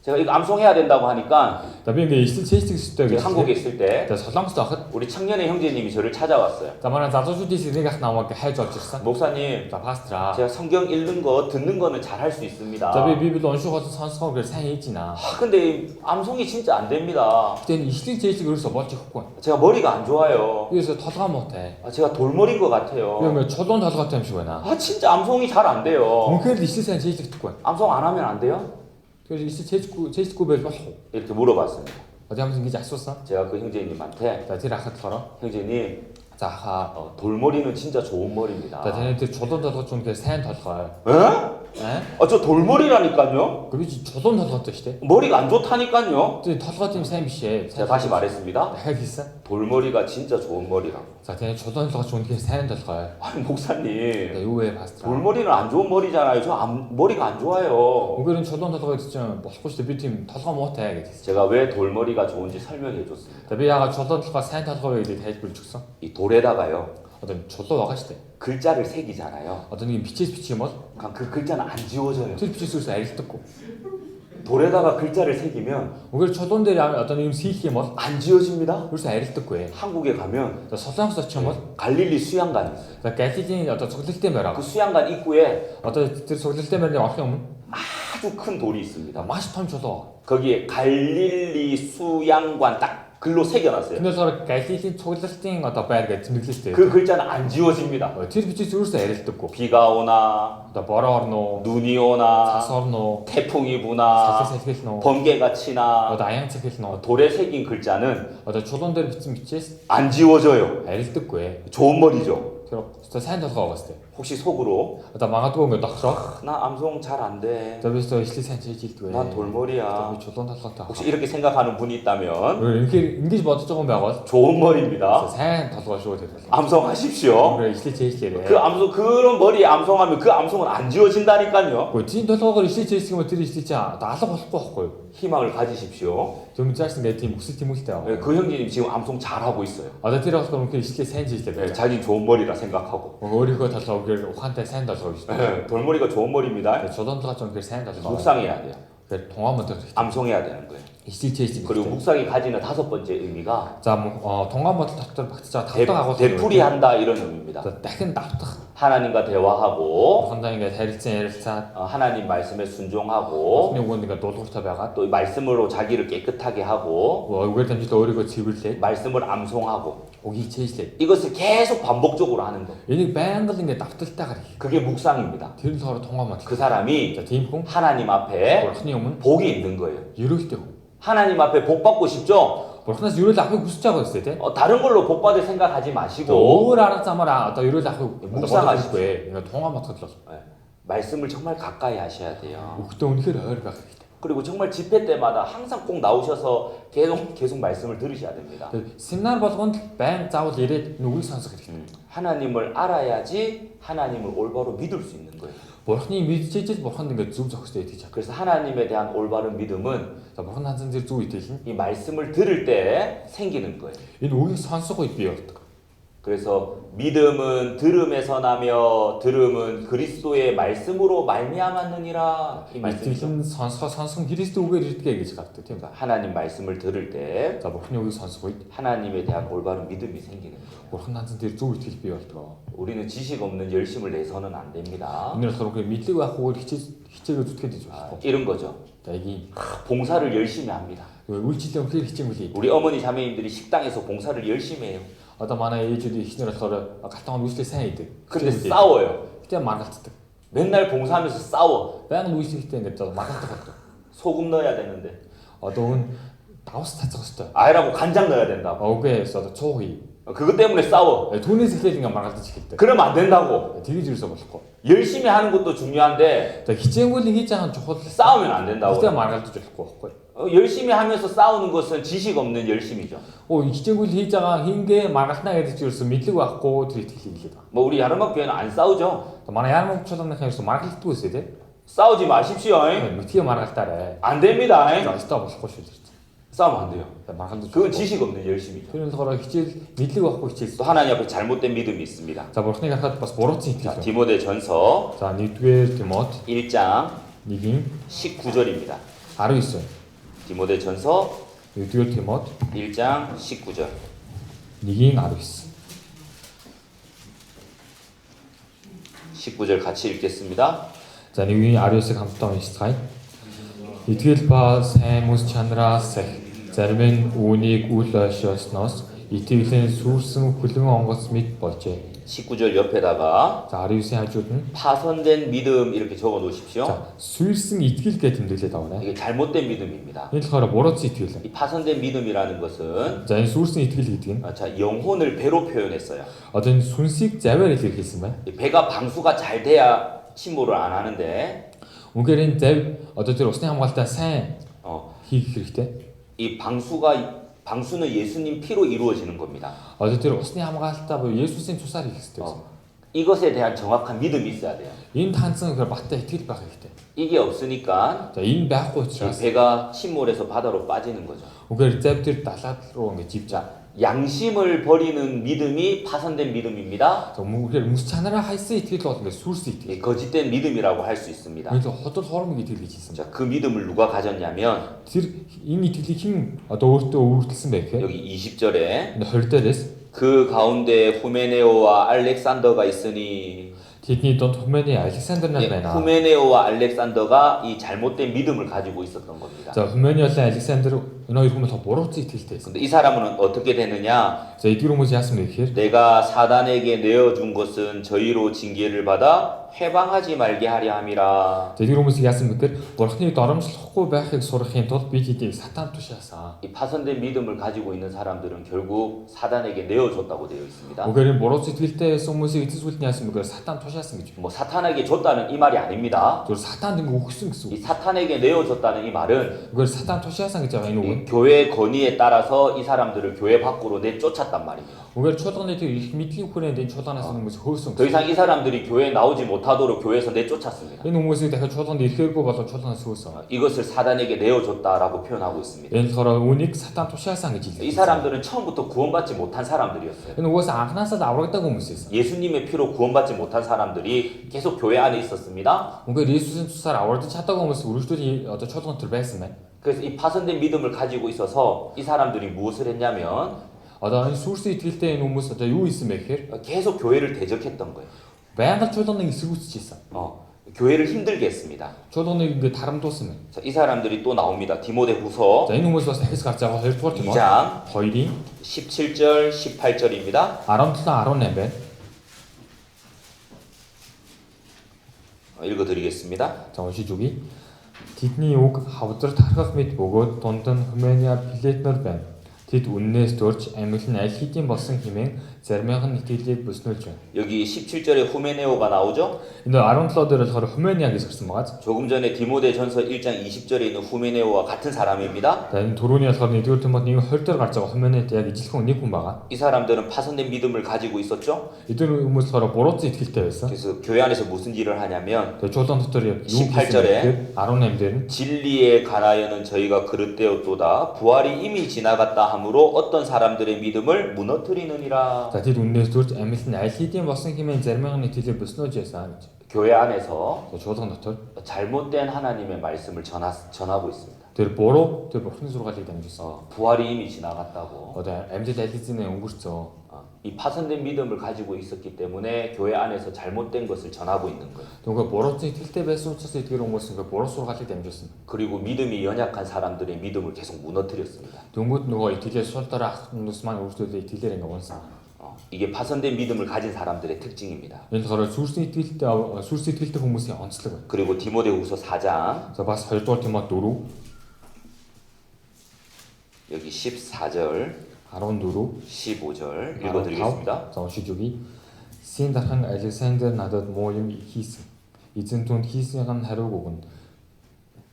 제가 이거 암송해야 된다고 하니까 За би ингээ ишлэл хийх хэрэгтэй гэж. 한국에 있을 때 За Солонгост байхад 우리 청년의 형제님이 저를 찾아왔어요. за манай залуучуудын сэргийг ах намайг хайж олж ирсэн. 목사님, За пастраа. 제가 성경 읽는 거 듣는 거는 잘 할 수 있습니다. За би Библийг унших болон сонсгоо гэж сайн хийж байна. 근데 이 암송이 진짜 안 됩니다. Гэтэ энэ ишлэл зээжлэг ерөөсө болж ихгүй. 제가 머리가 안 좋아요. Юусе толгой муутай. 제가 돌머리인 것 Би 같아요. ингээ чулуун толгойтой юм шиг байна. 진짜 암송이 잘 안 돼요. Үнэхээр л ишлэл сайн зээжлэгдэхгүй. 암송 안 하면 안 돼요? Тэгэхээр ишлэл зээжгүй байж болох уу? 이렇게 물어봤습니다. 어디 한번 ингэж асуусан. 제가 그 형제님한테 За тэр ахад болохоор 형제님 за хаа 돌머리는 진짜 좋은 머리입니다. за таны тэр чулуун толгойч үнэхээр сайн толгой. 에? 저 돌머리라니까요? Гэхдээ чи чулуун толгойтой шүү дээ. 머리가 안 좋다니까요? Тэр толгой тийм сайн биш ээ. 제가 다시 말했습니다. дахиад хэлсэн. 돌머리가 진짜 좋은 머리라고. За таны чулуун толгойч үнэхээр сайн толгой. 아니 목사님, юу вэ пастор? 돌머리는 안 좋은 머리잖아요. 머리가 안 좋아요. Үгээр энэ чулуун толгойд чинь болохгүй шүү дээ. Би тийм толгой муутай гэж хэлсэн. 제가 왜 돌머리가 좋은지 설명해 줬습니다. За би яагаад чулуун толгой сайн толгой вэ гэдгийг тайлбарлаж өгсөн. 이 돌에다가요. Одоо чулуу байгаа шүү дээ. 글자를 새기잖아요. Одоо нэг бичээс бичих юм бол 그럼 그 글자는 안 지워져요. тэр бичээс юус арилдаггүй. 돌에다가 글자를 새기면 우리가 초돈들이 어떤 이 시기에 뭐 안 지워집니다. 그래서 애를 듣고 해. 한국에 가면 서상서 처럼 갈릴리 수양관이 있어요. 갈리진 어떤 속들 때문에 그 수양관 입구에 어떤 속들 때문에 어떻게 하면 아주 큰 돌이 있습니다. 맛이 텀쳐서 거기에 갈릴리 수양관 딱 글로 새겨놨어요. 근데 서로 갈리진 속들 때문에 어떤 빨간 느낄 그 글자는 안 지워집니다. 뒤로 붙일 수 있어 애를 듣고 비가 오나 또 버러노 눈이 오나 사서노 태풍이 부나 사세세스노 번개가 치나 어떤 아양책에서 돌에 새긴 글자는 어떤 초돈들이 붙이 안 지워져요. 애를 듣고 해. 좋은 머리죠. 그리고 또 산다서 갔을 때 혹시 속으로 어떤 망아도 거 딱서 나 암송 잘 안 돼. 저기서 실산 제질도 해. 난 돌머리야. 초돈 탔었다. 혹시 이렇게 생각하는 분이 있다면 이렇게 인기지 뭐 조금 배워. 좋은 머리입니다. 산 탔어 가지고 돼. 암송하십시오. 그래 실제 제질에. 그 암송 그런 머리에 암송하면 그 암송은 안 지워진다니까요. 그 진도 거를 실제 지금 들이 진짜 나서 벗고 하고요. 희망을 가지십시오. 좀 짜증 내팀 목소리 팀 못해요. 네, 그 형제님 지금 암송 잘하고 있어요. 어디 들어가서 그렇게 실제 산지 네, 때. 자기 좋은 머리라 생각하고. 우리 거 다서 그 한테 산다 저 있어. 네, 돌머리가 좋은 머리입니다. 저던도 좀그 산다 저. 묵상해야 돼요. 그 동화문도 암송해야 되는 거예요. 실제 지. 그리고 묵상이 가지는 다섯 번째 의미가 자뭐 동화문 탁들 박자 답답하고 되풀이한다 이런 의미입니다. 딱은 답답. 하나님과 대화하고 선장이가 대리증을 사 하나님 말씀에 순종하고 근데 오니까 도도부터 배가 또 말씀으로 자기를 깨끗하게 하고 뭐 얼굴 던지도 어리고 집을 때 말씀을 암송하고 오기 제일 이것을 계속 반복적으로 하는 거. 얘는 뺑 같은 게 답답다가리 그게 묵상입니다. 뒤로 서로 통화만 그 사람이 자 팀콩 하나님 앞에 흔히 오면 복이 있는 거예요. 유로 때 하나님 앞에 복 받고 싶죠? 벌써 유로 앞에 구수자가 있을 때 다른 걸로 복 받을 생각하지 마시고 뭘 알았자마라 또 유로 앞에 묵상하실 거에 이거 통화만 터졌어 네, 말씀을 정말 가까이 하셔야 돼요. 그때 오니까 어리가 그리고 정말 집회 때마다 항상 꼭 나오셔서 계속 말씀을 들으셔야 됩니다. 신날 버전 뺑 짜고 이래 누구 선수 그렇게 하나님을 알아야지 하나님을 올바로 믿을 수 있는 거예요. 벌χν이 믿지 벌χν는 게 좀 적을 때 되죠 그래서 하나님에 대한 올바른 믿음은 자 벌χν 한 선지 좀 있듯이 이 말씀을 들을 때 생기는 거예요. 이 우리 선수가 있대요 그래서 믿음은 들음에서 나며 들음은 그리스도의 말씀으로 말미암았느니라 이 말씀이죠. 이팀 선수 그리스도가 이렇게 얘기지 같아 그러니까 하나님 말씀을 들을 때 자 벌χν이 우리 선수가 있 하나님에 대한 올바른 믿음이 생기는 거예요. 벌χν 한 선지 좀 있듯이 배웠어 우리는 지식 없는 열심을 내서는 안 됩니다. 오늘 서로 그 믿고 하고 희재가 좋게 되죠 이런 거죠. 자 이게 봉사를 열심히 합니다. 우리 집도 그 희재물이 우리 어머니 자매님들이 식당에서 봉사를 열심히 해요. 어떤 만에 예주도 희재를 서로 갔다 온 우리 생이 돼 근데 싸워요. 그때 말았을 맨날 봉사하면서 싸워. 뺑 우리 때 냈다 말았을 때 소금 넣어야 되는데 어떤 나우스 타쳤을 때 아이라고 간장 넣어야 된다고. 어그에서 초이 그것 때문에 싸워. 돈이 스케줄인가 말할 때 지킬 그러면 안 된다고. 때 되게 줄서 버렸고 열심히 하는 것도 중요한데 자 희재물이 희재한 좋고 싸우면 안 된다고. 희재 말할 때 좋고 열심히 하면서 싸우는 것은 지식 없는 열심이죠. 희재물이 희재가 흰게 말할 때 해야 줄수 믿고 갖고 들이키기다 뭐 우리 야르막 교회는 안 싸우죠. 만에 야목 초등학교 해서 말할 때 있어야 돼 싸우지 마십시오. 밑에 말할 때래 안 됩니다. 자 있다 버렸고 싶지 싸우면 안 돼요. 말할 때 그건 지식 없는 열심이죠. 그래서 서로 희재 믿고 갖고 희재 또 하나님 앞에 잘못된 믿음이 있습니다. 자 벌χν이가 갖다 봐서 버렸지 자, 디모데전서 자 니트웨 디모트 1장 니긴 19절입니다. 알고 있어요 디모데전서 니트웨 디모트 1장 19절. 니긴 알고 있어 19절 같이 읽겠습니다. За нэгний Ариусыг хамтдаа уншицгаая. Итгэл ба сайн мэс чанараас сах зарим нь үүнийг үл ойшоосноос итгэлийн сүрсэн хүлэн онгоц мэд болжээ. 19절 옆에다가 За Ариусийн хажууд нь 파손된 믿음 이렇게 적어 놓으십시오. за сүрсэн итгэл гэж тэмдэглээд байгаа нэ. 이게 잘못된 믿음입니다. Энэ болохоор бурууц итгэл. 이 파손된 믿음이라는 것은 За энэ сүрсэн итгэл гэдэг нь 자, 영혼을 배로 표현했어요. одоо энэ сүнсийг завьар илэрхийлсэн байна. 이 배가 방수가 잘 돼야 침몰을 안 하는데 Үнээр энэ завь одоо тэр усны хамгаалалтаа сайн хийх хэрэгтэй. 이 방수는 예수님 피로 이루어지는 겁니다. Одоо тэр усны хамгаалалтаа буюу Есүсийн цусаар хийх хэрэгтэй гэсэн. 이것에 대한 정확한 믿음이 있어야 돼요. Энд танцсан гэхээр баттай итгэл байх хэрэгтэй. 이게 없으니까 За энэ байхгүй 이 учраас 배가 침몰해서 바다로 빠지는 거죠. үгээр завь тэр далаад руу ингэж ивж 자, 양심을 버리는 믿음이 파손된 믿음입니다. За мөнгөөр өмс чанараа хайсан итгэл бол ингээд сүрс итгэл. 이 거짓된 믿음이라고 할 수 있습니다. 그래서 헛돌 хоромыг итгэл гэж хэлсэн. 자, 그 믿음을 누가 가졌냐면 Тэр энэ итгэлийг хэн одоо өөртөө өөрчлөсөн бэ гэхээр 여기 20절에 20 дээрээс 그 가운데 후메네오와 알렉산더가 있으니 тэдний донд Хүмэний Александр нар 예, байна. 후메네오와 알렉산더가 이 잘못된 믿음을 가지고 있었던 겁니다. За Хүмэний болон Александр энэ хоёр хүмүүс бурууцсан итгэлтэй байсан. 근데 이 사람은 어떻게 되느냐? За эдгээр хүмүүс яасан бэ гэхээр 내가 사단에게 내어준 것은 저희로 징계를 받아 해방하지 말게 하려 함이라. за эдгээр хүмүүс яасан бэ гэхээр бурхныг доромжлохгүй байхыг сурахын тулд би тэдийг сатан тушаасан. 이 파손된 믿음을 가지고 있는 사람들은 결국 사단에게 내어줬다고 되어 있습니다. Угээр бурууц итгэлтэй байсан хүмүүсийг эцэс үлдэн яасан бэ гэхээр сатан тушаасан гэж. 뭐 사탄에게 줬다는 이 말이 아닙니다. зөв сатанд ингэ өгсөн гэсэн 이 үг. 사탄에게 내어줬다는 이 말은 Угээр сатан тушаасан гэж байгаа энэ үг. 이 교회 건의에 따라서 이 사람들을 교회 밖으로 내쫓았단 말입니다. Угээр чуулганы тэр их мэдлийн хүрээнд энэ чуулганаас хүмүүс хөөсөн. 더 이상 이 사람들이 교회에 나오지 못하도록 교회에서 내쫓았습니다. Энэ хүмүүсийг дахиад чуулганд ирэхээргүй болоод чуулганаас хөөсөн. 이것을 사단에게 내어줬다라고 표현하고 있습니다. Энэ болохоор үнийг сатан тушаасан гэж 이 хэлсэн. 사람들은 처음부터 구원받지 못한 사람들이었어요. Энэ угаас анханасаа аврагдаг хүмүүсээс. 예수님의 피로 구원받지 못한 사람들이 계속 교회 안에 있었습니다. Угээр Иесусийн цусаар аврагдаж чадаагүй хүмүүс үргэлжлүүлэн одоо чуулган төр байсан байна. 그래서 이 파손된 믿음을 가지고 있어서 이 사람들이 무엇을 했냐면 Одоо энэ сүрсэн итгэлтэй энэ хүмүүс одоо юу хийсэн бэ гэхээр 계속 교회를 대적했던 거예요. байнга чуулганыг эсэргүүцчихсэн. 교회를 힘들게 했습니다. чуулганыг ингээд тарамдуулсан байна. 자, 이 사람들이 또 나옵니다. 디모데후서 За энэ хүмүүс бас дахиж гарч байгаа 2 дугаар Тимот 2장 2-ийн 17절 18절입니다. 17 18 байна. 읽어드리겠습니다. За уншиж өгье. Тэдний үг хавдар тархах мэт бөгөөд дунд нь Хүмэния Пилетнер байна. Тэд үннээс дурж амьд нь аль хэдийн болсон хэмээн заримынх нь итгэлийг бүснүүлж байна. 여기 17절에 후메네오가 나오죠. Энэ 17 дээр болохоор Хүмэния гэж гарсан байгаа. 조금 전에 디모데전서 1장 20절에 있는 후메네오와 같은 사람입니다. За энэ түрүүний болохоор 1-р Тимот 1:20 дээр гарч байгаа Хүмэниэд яг ижилхэн нэг хүн байгаа. 이 사람들은 파손된 믿음을 가지고 있었죠. Эдгээр хүмүүс болохоор бурууцсан итгэлтэй байсан. 그래서 교회 안에서 무슨 일을 하냐면 Тэгээ чуулган дотор яг юу 18 хийсэн 절에 бэ? 18 дээр нь 진리에 관하여는 저희가 그릇되었도다. 부활이 이미 지나갔다 하므로 어떤 사람들의 믿음을 무너뜨리느니라. за тэд үннээс дурж амьд нь аль хэдийн болсон хэмээн заримынх нь итгэлийг бүснөөж байсан гэж. 교회 안에서 За чуулган дотор 잘못된 하나님의 말씀을 전하고 있습니다. тэр буруу тэр бурхны сургаалыг дамжуулсан. 부활이 이미 지나갔다고. Одоо амьд аль хэзээ өнгөрцөө. 이 파손된 믿음을 가지고 있었기 때문에 교회 안에서 잘못된 것을 전하고 있는 거예요. Donc бурууцсан итгэлтэй байсан учраас эдгээр хүмүүс ингээ буруу сургаалыг дамжуулсан. 그리고 믿음이 연약한 사람들의 믿음을 계속 무너뜨렸습니다. Дөнгөд нөгөө итгэлээ сул дараа ах хүмүүс маань өөрсдөө итгэлээр ингээ унсан. 이게 파손된 믿음을 가진 사람들의 특징입니다. Энэ болохоор сүрсэн итгэлтэй хүмүүсийн онцлог байна. 그리고 디모데후서 4장 За бас 2 дугаар Тимот 4 여기 14절 14 15절 읽어드리겠습니다. За уншиж өгье. Син дархан Александр надад муу юм хийсэн. Эзэн түнд хийснийг нь хариуг өгнө.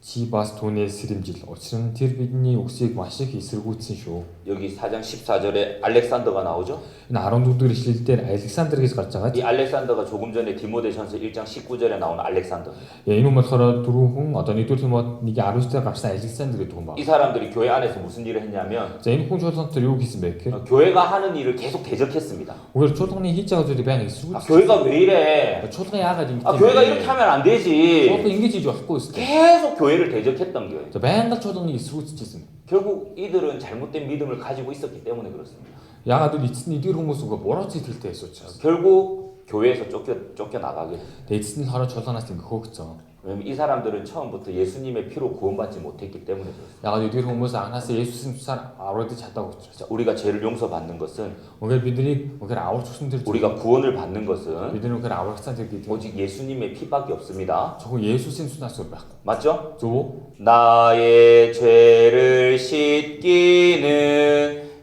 Чи бас түүнээс сэрэмжил. Учир нь тэр бидний үгсийг маш их эсэргүүцсэн шүү. 여기 4장 14절에 알렉산더가 나오죠. Энэ 14 дугаар ишлэлдэр Александр гэж гарч байгаа. 이 알렉산더가 조금 전에 디모데전서 1장 19절에 나온 알렉산더. Энэ хүн болохоор дөрвөн хүн одоо 1-р Тимот 1:19 дээр гарсан Александр гэдэг хүн 이 байна. 사람들이 교회 안에서 무슨 일을 했냐면 За энэ хүн чуулган дотор юу хийсэн бэ гэхээр 교회가 하는 일을 계속 대적했습니다. үгээр чуулганы хийж байгаа зүйлийг байнга эсэргүүцсэн. 교회가 왜 이래? чуулган яагаад ингэж 교회가 이렇게 하면 안 되지. чуулган ингэж хийж болохгүй өстэй. 계속 교회를 대적했던 거예요. За байнга чуулганыг эсэргүүцчихсэн. 결국 이들은 잘못된 믿음을 가지고 있었기 때문에 그렇습니다. Яагаад гэвэл эцэст нь эдгээр хүмүүс үгүй буруу зэтгэлтэй байсан учраас. 결국 교회에서 쫓겨나가게 돼요. Тэгээ эцэст нь хороо чуулганаас ингэ хөөгцөө. 왜냐면 이 사람들은 처음부터 예수님의 피로 구원받지 못했기 때문에 그렇습니다. Яагаад эдгээр хүмүүс анхаасаа Есүсийн цусаар аврагдаж чадаагүй учраас. 자, 우리가 죄를 용서받는 것은 Үнэхээр бидний үнэхээр аварч өгсөн тэр 우리가 구원을 받는 것은 бидний үнэхээр аврагцсан тэр гэдэг. 오직 예수님의 피밖에 없습니다. зөвхөн Есүсийн цуснаас өөр байхгүй. 맞죠? Зөв үү? 나의 죄를 씻기는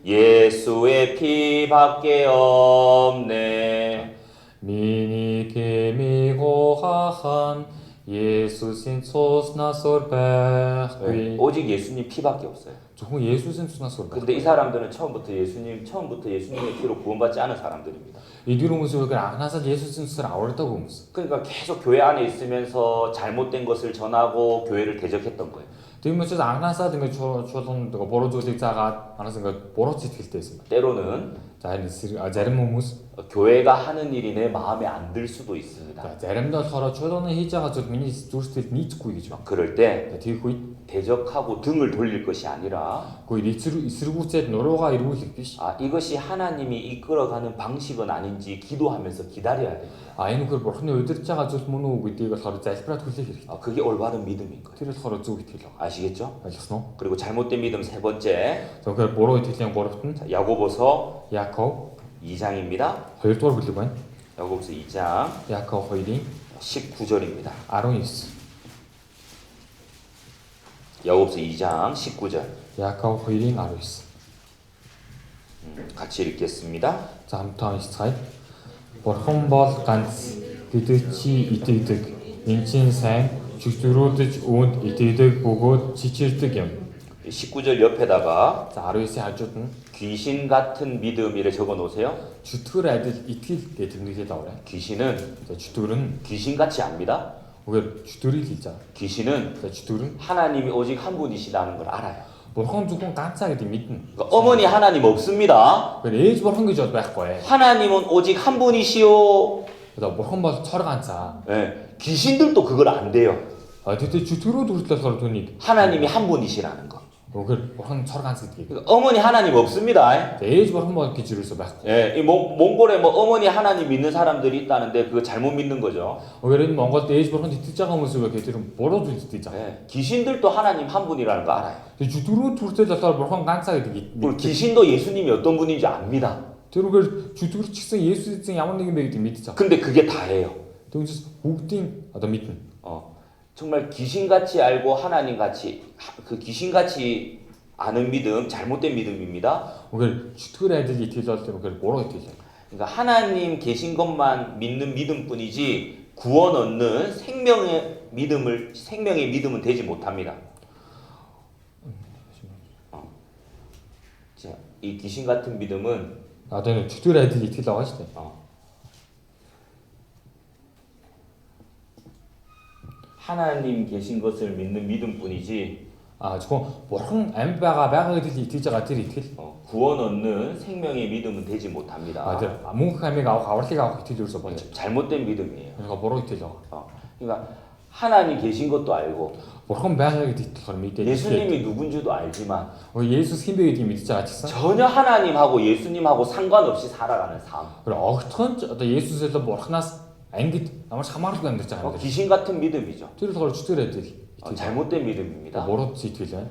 예수의 피밖에 없네. Миний кеми гохан 예수신 소스나솔 네, 베 오직 예수님 피밖에 없어요. 조금 예수신 소스나솔 베 근데 이 사람들은 처음부터 예수님의 피로 구원받지 않은 사람들입니다. 이뒤로 무슨 그 아나사 예수신 소스를 아울렀다고 무슨 그러니까 계속 교회 안에 있으면서 잘못된 것을 전하고 교회를 대적했던 거예요. 뒤면서 아나사 등의 초던 그 보로조직 자가 아나사 그 보로치 될 때있습니다. 때로는 자르모 무스 교회가 하는 일이 내 마음에 안 들 수도 있습니다. 자르모도 서로 초던의 희자가 저 미니 주스트 니츠고이죠. 그럴 때 뒤고 대적하고 등을 돌릴 것이 아니라 거의 이스루구째 노로가 이루고 있듯이 이것이 하나님이 이끌어가는 방식은 아닌지 기도하면서 기다려야 돼요. 아이는 그 뭐하는 의들자가 저 모노고 이때가 서로 자스프라 돌리기 그게 올바른 믿음인 거예요. 뒤를 서로 쪼기 틀려 아시겠죠? 알겠어? 그리고 잘못된 믿음 세 번째, 저 그 보로 틀리는 보로는 야고보서 야코 2장입니다. 헐토르 불리고 야고보서 2장 야코 허이링 19절입니다. 아로니스 야고보서 2장 19절 야코 허이링 아로니스 같이 읽겠습니다. За хамтаа ицгай. Бурхан бол ганц гэдэг чи итгэдэг. Энд чинь сайн чөтгөрөөдөж үүнд итгэдэг бөгөөд чичирдэг юм. 19절 옆에다가 За 19-ийн хажууд нь 귀신 같은 믿음이래 적어 놓으세요. чөтгөр адил итгэл гэж тэмдэглээд аваарай. 귀신은 За чөтгөр нь 귀신같이 압니다. үгээр чөтгөрийг хэлж байгаа. 귀신은 За чөтгөр нь 하나님이 오직 한 분이시라는 걸 알아요. Бурхан зөвхөн ганцаа гэдэг мэднэ. 그러니까 어머니 하나님 없습니다. үгээр ээж бурхан гэж бод байхгүй. 하나님은 오직 한 분이시오. Одоо бурхан бол цор ганцаа. 네, 귀신들도 그걸 안 돼요. тэгтээ чөтгөрүүд хүртэл болохоор түүнийг 하나님이 한 분이시라는 거. үгээр бурхан цор ганц гэдгийг. 그러니까 어머니 하나님 없습니다. ээж бурхан бол гэж юусоо байхгүй. 예, 이 몽골에 뭐 어머니 하나님 믿는 사람들이 있다는데 그거 잘못 믿는 거죠. үгээр энэ Монголд ээж бурхан итгэж байгаа хүмүүс үү гэхээр тэр буруу зүйл итгэж байгаа. 예, 귀신들도 하나님 한 분이라는 거 알아요. тэг чөтгөрүүд хүртэл болохоор бурхан ганцаа гэдэг 그리고 귀신도 예수님이 어떤 분인지 압니다. тэрүүгээр чөтгөр ч гэсэн Есүс эзэн ямар нэгэн бэ гэдэг мэдчихэж байгаа. 근데 그게 다예요. тэгвэл бүгдийн одоо мэднэ. 정말 귀신같이 알고 하나님같이 그 귀신같이 아는 믿음 잘못된 믿음입니다. үгээр чөтгөр адил итгэл бол тэр буруу итгэл. 그러니까 하나님 계신 것만 믿는 믿음뿐이지 구원 얻는 생명의 믿음은 되지 못합니다. 이 귀신 같은 믿음은 Одоо энэ чөтгөр адил итгэл байгаа шүү дээ. 하나님 계신 것을 믿는 믿음뿐이지 зөвхөн бурхан амьд байгаа гэдэгт итгэж байгаа тэр итгэл. 구원 얻는 생명의 믿음은 되지 못합니다. тэр мөнх амийг авах авралыг авах итгэл ерөөсөө болж байна. 잘못된 믿음이에요. 그러니까 буруу итгэл байгаа. 그러니까 하나님 계신 것도 알고 бурхан байгаа гэдэгт болохоор мэдээж. 예수님이 누군지도 알지만 예수스 хэн бэ гэдгийг мэдж байгаа ч гэсэн 전혀 하나님하고 예수님하고 상관없이 살아가는 삶. 그리고 огтхон ч одоо Есүсээс бурхнаас ангид ямар ч хамааралгүй амьдарч байгаа юм. 귀신 같은 믿음이죠. тэр болохоор чөтгөр адил 잘못된 믿음입니다. буруу итгэл байна.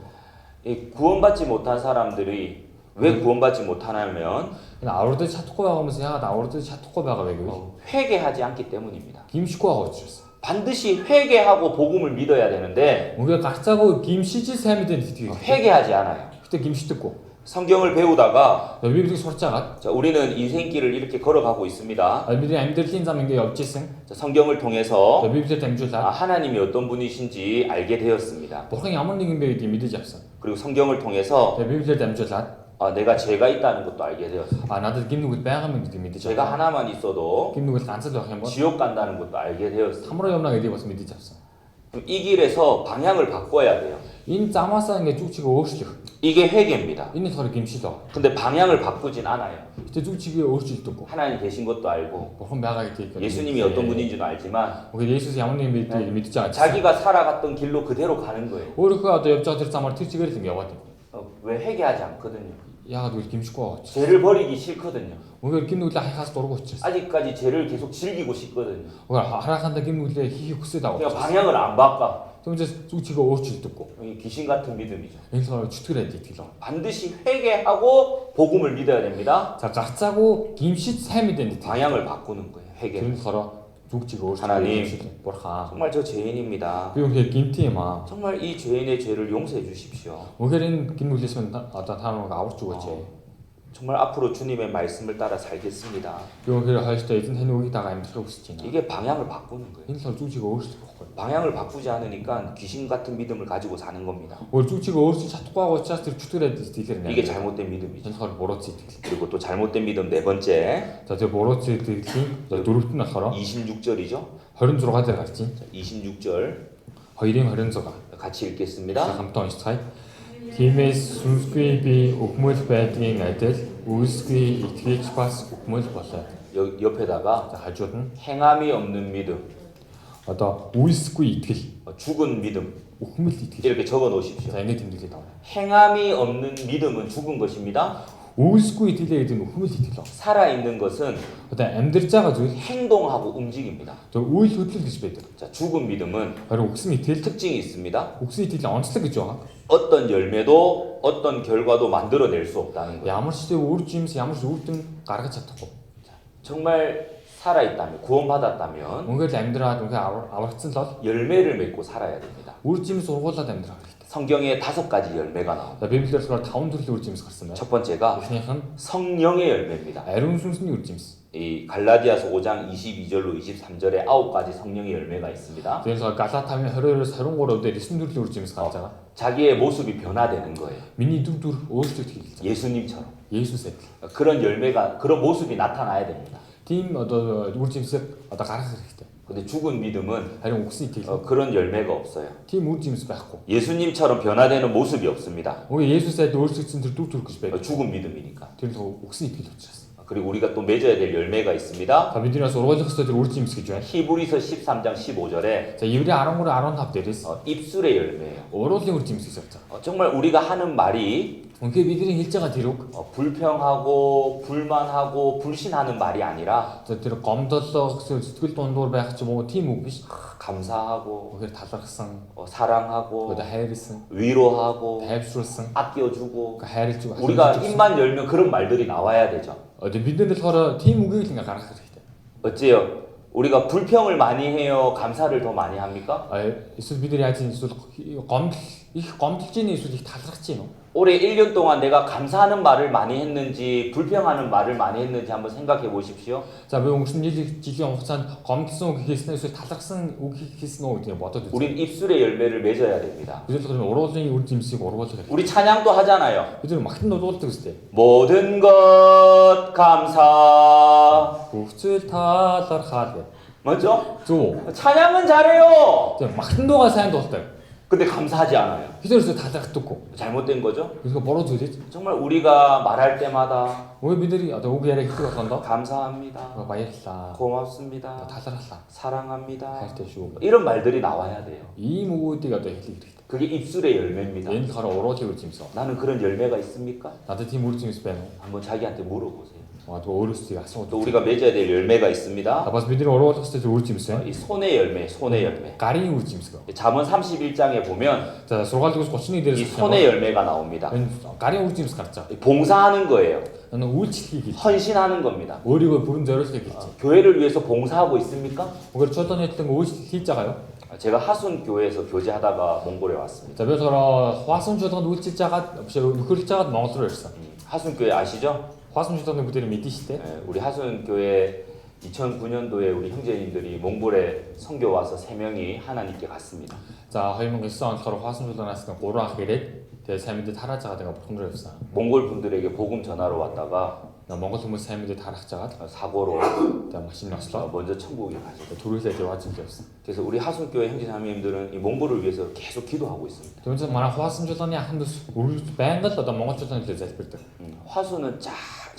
구원받지 못한 사람들이 왜 구원받지 못하냐면 аврагдаж чадахгүй байгаа хүмүүс яагаад аврагдаж чадахгүй байгаа вэ гэвэл 회개하지 않기 때문입니다. гимшихгүй байгаа учраас. 반드시 회개하고 복음을 믿어야 되는데 우리가 гарцаагүй гимшиж сайн мэдэн итгэдэг. 회개하지 않아요. 그때 гимшдэггүй. 성경을 배우다가 비블ийг сурч агаад 자, 우리는 인생길을 이렇게 걸어가고 있습니다. бидний амьдралын зам ингээ явж исэн. 자, 성경을 통해서 비блиэр дамжуулаад 하나님이 어떤 분이신지 알게 되었습니다. бурхан ямар нэгэн бэ гэдгийг мэдэж авсан. 그리고 성경을 통해서 비блиэр дамжуулаад 내가 죄가 있다는 것도 알게 되었습니다. надад гим нүгэл байгаа юм гэдгийг мэдэж 죄가 авсан. 하나만 있어도 гим нүгэл ганц л байх юм бол 지옥 간다는 것도 알게 되었습니다. хамраа юмна гэдгийг бас мэдэж авсан. 그럼 이 길에서 방향을 바꿔야 돼요. Энэ замаасаа ингээ зүг чигээ өөрчлөх. 이게 회개입니다. Энэ болохоор гимшил байгаа. 근데 방향을 바꾸진 않아요. Гэтэ зүг чигээ өөрчилдөггүй. 하나님 계신 것도 알고 бурхан байгаа гэдгийг 예수님이 어떤 분인지는 알지만 우리 예수스 ямар нэгэн бэ гэдгийг мэдэж байгаа. 자기가 살아갔던 길로 그대로 가는 거예요. өөрийнхөө одоо явж байгаа тэр замаар тэр чигээр л ингээ яваад байна. 왜 회개하지 않거든요. яагаад гэвэл гимшихгүй байгаа учраас. 죄를 버리기 싫거든요. 우리가 гим нүглээ хайхаас дургүй учраас. 아직까지 죄를 계속 즐기고 싶거든요. 우리가 харахандаа гим нүглээ хийх хүсэж байгаа 그러니까 учраас. 방향을 안 바꿔. 그래서 зүг чигээ өөрчилдөггүй. 이 귀신 같은 믿음이죠. Энэ болохоор чөтгөр адил итгэл байгаа. 반드시 회개하고 복음을 믿어야 됩니다. За гарцаагүй гимшиж сайн мэдэн итгэл. 방향을 바꾸는 거예요. 회개. Тэр нь болохоор зүг чигээ 하나님. өөрчилдөг. бурхан. 정말 저 죄인입니다. Би үнэхээр гимтэй юм аа. 정말 이 죄인의 죄를 용서해 주십시오. Үнэхээр энэ гим нүглээс минь одоо та намайг аварч өгөөч. 정말 앞으로 주님의 말씀을 따라 살겠습니다. Юу гэхээр хойштой эзэн таны үгийтэйгээ амьдрахыг хүсэж байна. 이게 방향을 바꾸는 거예요. Энэ л зүүжийг өөрчлөх байхгүй. 방향을 바꾸지 않으니까 귀신 같은 믿음을 가지고 사는 겁니다. Өөр зүүжийг өөрчилж чадахгүй байгаа учраас тэр чөтгөрөд сэтгэлээр 이게 нэ. 잘못된 믿음이죠. Энэ болохоор буруу сэтгэл. 그리고 또 잘못된 믿음 네 번째 За тэр буруу сэтгэлийн дөрөвт нь болохоор 26절이죠. 26 дээр гарч байна. 26절 2:26. 같이 За 읽겠습니다. хамтаа уншицгаая. Тиймээс сүнсгүй би өхмөл байдгийн адил үйлсгүй итгэж бас өхмөл болоо. 옆에다가 За хажууд нь 행함이 없는 믿음, одоо үйлсгүй итгэл, 죽은 믿음 өхмөл итгэл. 이렇게 적어 놓으십시오. За ингэ тэмдэглээд байна. 행함이 없는 믿음은 죽은 것입니다. Үйлсгүй итгэлээ гэдэг нь өхмөл итгэл. 살아 있는 것은 Одоо амьдарч байгаа зүйл 행동하고 움직입니다. зөв үйл хөдлөл гэж байдаг. 자, 죽은 믿음은 харин өгсөн итгэл, 특징이 있습니다. өгсөн итгэлийн онцлог гэж байгаа. 어떤 열매도 어떤 결과도 만들어낼 수 없다는 거예요. Ямар ч тийм үр жимс, ямар ч үр дүн гаргаж чадахгүй. 정말 살아있다면, 구원받았다면 Үнэхээр л амьдраад үнэхээр аврагдсан л бол 열매를 맺고 살아야 됩니다. үр жимс ургуулад амьдрах хэрэгтэй. 성경에 5가지 열매가 나옵니다. За Библиэр болохоор 5 төрлийн үр жимс гарсан байна. 첫 번째가 Эхнийх нь 성령의 열매입니다. ариун сүнсний үр жимс. 이 갈라디아서 5장 22절로 23절에 9가지 성령의 열매가 있습니다. 그래서 Галат 5-ын 22-оос 23 дээр 9 төрлийн үр жимс гарч байгаа. 자기의 모습이 변화되는 거예요. Миний дүр төрх өөрчлөгдөх хэлж байгаа. 예수님처럼. Есүс адил. 그런 열매가, 그런 모습이 나타나야 됩니다. Тийм одоо үр жимсийг одоо гаргах хэрэгтэй. 근데 죽은 믿음은 харин өгсөн итгэл 그런 열매가 없어요. тийм үр жимс байхгүй. 예수님처럼 변화되는 모습이 없습니다. Үгүй Есүс адил өөрчлөгдсөн тэр дүр төрх гэж байдаг. 죽은 믿음이니까. Тэр л өгсөн итгэл учраас. 그리고 우리가 또 맺어야 될 열매가 있습니다. За бидний бас ургуулах ёстой тэр үр жимс гэж байна. 히브리서 13장 15절에 За Еврей 13 15 дээрээс 입술의 열매예요. уруулын үр жимс гэж явж байгаа. 정말 우리가 하는 말이 Үнэхээр бидний хэлж байгаа тэр үг 불평하고 불만하고 불신하는 말이 아니라 за тэр гомдолоо гэсэн сэтгэл дундуур байх ч юм уу тийм үг биш. 감사하고 Үнэхээр талархсан, 사랑하고 одоо хайрлсан, 위로하고 тайвшруулсан, 아껴주고 хайрлж өгөх. 우리가 입만 열면 그런 말들이 나와야 되죠. Одоо бид нар болохоор тийм үгийг л ингээ гаргах хэрэгтэй. 어째요? 우리가 불평을 많이 해요? 감사를 더 많이 합니까? Эсвэл бид нар яаж юм эсвэл их гомдолж ийн эсвэл их талархаж ийн үү? 올해 1년 동안 내가 감사하는 말을 많이 했는지 불평하는 말을 많이 했는지 한번 생각해 보십시오. За би өнгөрсөн жилийн хугацаанд гомдсон үг хэлсэн эсвэл талархсан үг хэлсэн үү гэдэг бодоод үзье. 우린 입술의 열매를 맺어야 됩니다. бид нар уруулын үр жимсийг ургуулах хэрэгтэй. 우리 찬양도 하잖아요. бид нар магтанд дуулдаг үстэй. 모든 것 감사. Бүгцэл талархаад гэх. 맞죠? Зөв. 찬양은 잘해요. Тэгээ магтандуугаа сайн дуулдаг. 근데 감사하지 않아요. бид нар талархдаггүй. 잘못된 거죠? 그래서 буруу зүйлээ. 정말 우리가 말할 때마다 Өө бид нар одоо үг яриа хэлдэг болгондоо 감사합니다. баярлалаа. 고맙습니다. талархлаа. 사랑합니다. хайртай шүү. 이런 말들이 나와야 돼요. ийм үгүүдийг одоо хэлэх хэрэгтэй. 그게 입술의 열매입니다. Энэ болохоор уруулын үр жимс. 나는 그런 열매가 있습니까? надад тийм үр жимс байна уу? 한번 자기한테 물어보세요. Магадгүй өөрөөсөө асууад. 또 우리가 맺어야 될 열매가 있습니다. бас бидний уруулах ёстой үр жимс байна. 이 손의 열매, 손의 열매. Гарын үр жимс гэх. 잠언 31장에 보면 За сургаалгаас 31 이 дээрээс 손의 열매가 나옵니다. энэ гарын үр жимс гарч байгаа. 봉사하는 거예요. Энэ үйлчлэгийг хэлж. 헌신하는 겁니다. өөрийгөө бүрэн зориулахыг хэлж. 교회를 위해서 봉사하고 있습니까? Угаар чулууны төлөө үйлчлэл хийж байгаа юу? 제가 하순 교회에서 교제하다가 몽골에 왔습니다. За би болохоор хуасан чуулганд үйлчилж байгаад биш нөхөрлөж байгаад Монгол руу ирсэн. 하순 교회 아시죠? хуасан чуулганы бүдээр мэдэн штэ. 우리 하순 교회 2009년도에 우리 형제님들이 몽골에 선교 와서 3명이 하나님께 갔습니다. За 2009 онд болохоор хуасан чуулганаас 3 ах ирээд тэгээ сайн мэдээ тарааж байгаа тэгээ бурхан руу явсан. 몽골 분들에게 복음 전하러 왔다가 Монгол хүмүүс сайн мэдээ тарааж байгаад 사고로 тэгээ машин ослоо. 먼저 천국에 가셨어요. төрүүлээ яваад явсан. 그래서 우리 하순교회 형제자매님들은 이 몽골을 위해서 계속 기도하고 있습니다. Тэгвэл манай хуасан чуулганы ахын дэс байнга л одоо Монгол чуулганы төлөө залбирдаг. 화수는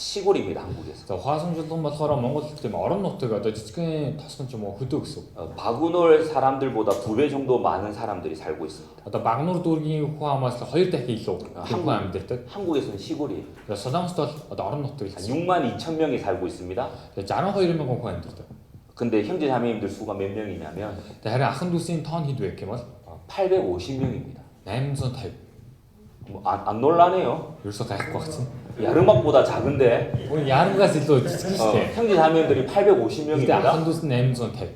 시골입니다, 한국에서. За хуасан чуулган болохоор Монгол тийм орон нутаг одоо жижигхэн тосгон ч юм уу хөдөө гэсэн. 바구놀 사람들보다 2배 정도 많은 사람들이 살고 있습니다. Одоо Багнуур дүүргийн хүн амаас 2 дахин илүү хүн амьдардаг. 한국에서는 시골이에요. Солонгост бол одоо орон нутаг л. 6만 2천 명이 살고 있습니다. Тэгээ 62 мянган хүн амьдардаг. 근데 형제 자매님들 수가 몇 명이냐면 Тэгээ харин ахын дүүсийн тоон хэд вэ гэх юм бол 850명입니다. 850. 안 놀라네요. ерөөсөө гайхгүй багцсан. 야르막보다 작은데 Уг яарангаас илүү жижиг шүү дээ. 형제 자매님들이 Гэхдээ 850명입니다. ахын дүүс нь 850.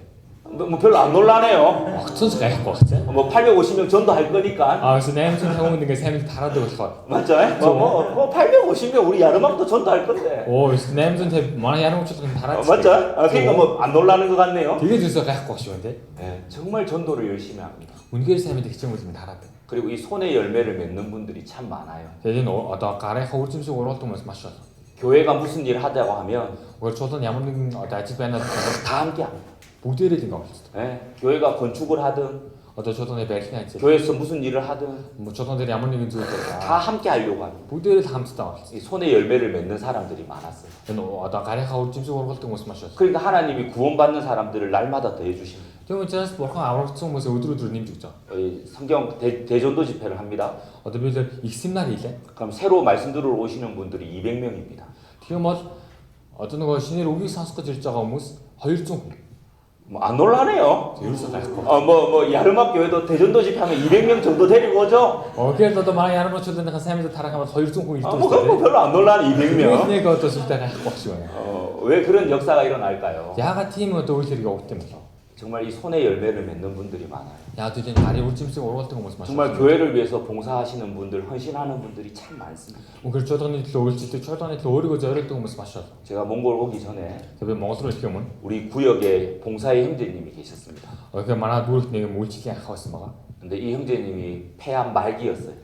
뭐 별로 안 놀라네요. огцон ч гайхгүй багцаа. 뭐 850명 전도할 거니까. 그래서 850 ингээ сайн тараад болохоор. 맞죠? 뭐 850명 우리 야르막도 전도할 건데. Оо 850 манай ярамчууд тараад. 맞죠? 그러니까 뭐 안 놀라는 것 같네요. Тэгээд юусоо гайхгүй шүү дээ. 네, 정말 전도를 열심히 합니다. үнэхээр сайн мэдээ хичээн үзмэн тараад. 그리고 이 손의 열매를 맺는 분들이 참 많아요. Тэгээд энэ одоо гарынхаа үр жимсийг уруулдаг хүмүүс маш байна. 교회가 무슨 일 하자고 하면 우리 저도 ямар нэгэн одоо ажил байна гэдэг 다 함께 합니다. бүгдээрээ л ингээ оролцдог. 네, 교회가 건축을 하든 Одоо 저도ны барилгын ажил. 교회에서 무슨 일을 하든 뭐 저도 дээр ямар нэгэн зүйл 다 байгаа. 함께 하려고 합니다. бүгдээрээ л хамтдаа оролцдог. 이 손의 열매를 맺는 사람들이 많았어요. Энэ одоо гарынхаа үр жимсийг уруулдаг хүмүүс маш байна. 그러니까 하나님이 구원받는 사람들을 날마다 더해 주십니다. Тийм учраас бурхан аврагдсан хүмүүсээ өдөр өдөр нэмж өгч байгаа. 성경 대전도 집회를 합니다. Одоо бид их семинар хийлээ. 그럼 새로 말씀 들으러 오시는 분들이 200명입니다. Тийм бол одоо нөгөө шинээр үгийг сонсох гэж ирж байгаа хүмүүс 200 хүн. 뭐 안 놀라네요. ерөөсөө гайхгүй. 뭐 야르막 교회도 대전도 집회하면 200명 정도 데리고 오죠. Тэгэхээр одоо манай ярамчуудынхаа сайн мэдээ тарахад 200 хүн 뭐 ирдэг 그거 шүү дээ. 별로 안 놀라는 200명. нэг одоо сүлтэй гайхгүй багш байна. 왜 그런 역사가 일어날까요? Яагаад тийм одоо үйл хэрэг явагдсан юм бэ? 정말 이 손의 열매를 맺는 분들이 많아요. Яг тийм гарийн үр жимсийг уруулдаг хүмүүс маш 정말 байна. 교회를 위해서 봉사하시는 분들, 헌신하는 분들이 참 많습니다. Өнгөр чуулганы төлөө үйлчлдэг, чуулганы төлөө өөрийгөө зориулдаг хүмүүс маш байна. 제가 몽골 오기 전에 Тэгээд Монгол руу ирэх юм. 우리 구역에 봉사의 형제님이 계셨습니다. Тэгэхээр манай дүүрт нэг үйлчлэлийн ах байсан байгаа. 근데 이 형제님이 폐암 말기였어요.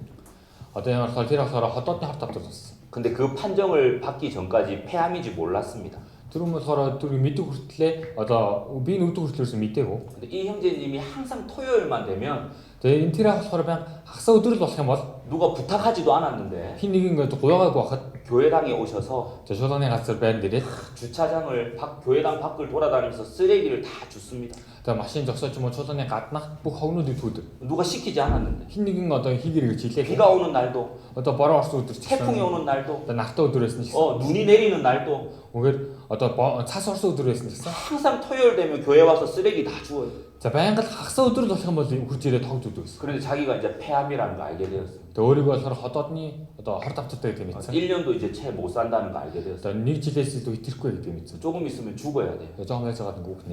Одоо ямар болохоор тэр болохоор хотоодны хорт авторсан. 근데 그 판정을 받기 전까지 폐암인지 몰랐습니다. Тэр юм болохоор тэр мэддэг хүртлээ одоо би нүгдэг хүртлээс мэдээгүй. 근데 이 형제님이 항상 토요일만 되면 Тэгээд энэ тэр ах болохоор баян хагасаа өдөр л болох юм бол 누가 부탁하지도 않았는데 хин нэг ингээд гуйгаагүй байхад 교회당에 오셔서 저 чуулганы газар байна дээрээ 주차장을 교회당 밖을 돌아다니면서 쓰레기를 다 줍습니다. тэгээд машин зогсоож юм уу чуулганы гаднах бүх хогнуудыг түүдэг. 누가 시키지 않았는데 Хин нэгэн одоо хийгэрэг жилээ. 비가 오는 날도 Одоо бороо орсон өдөр ч 태풍이 오는 날도 одоо нартай өдөр байсан ч гэсэн. 눈이 내리는 날도 Үгээр одоо цас орсон өдөр байсан ч гэсэн. 항상 토요일 되면 교회 와서 쓰레기 다 주워요. За байнга л хагасаа өдөр л болох юм бол хурж ирээд тогд өгдөг гэсэн. 그런데 자기가 이제 폐암이라는 걸 알게 되었어요. Тэгээ өөрийгөө болохоор хотоодны одоо хорт автортай гэдэг мэдсэн. 1년도 이제 채 못 산다는 거 알게 되었어요. Одоо нэг жилээс илүү итерхгүй гэдэг мэдсэн. 조금 있으면 죽어야 돼. Жохон байж байгаа нэг үхнэ.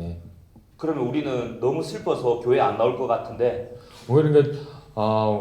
그러면 우리는 너무 슬퍼서 교회 안 나올 것 같은데 Үгээр ингээд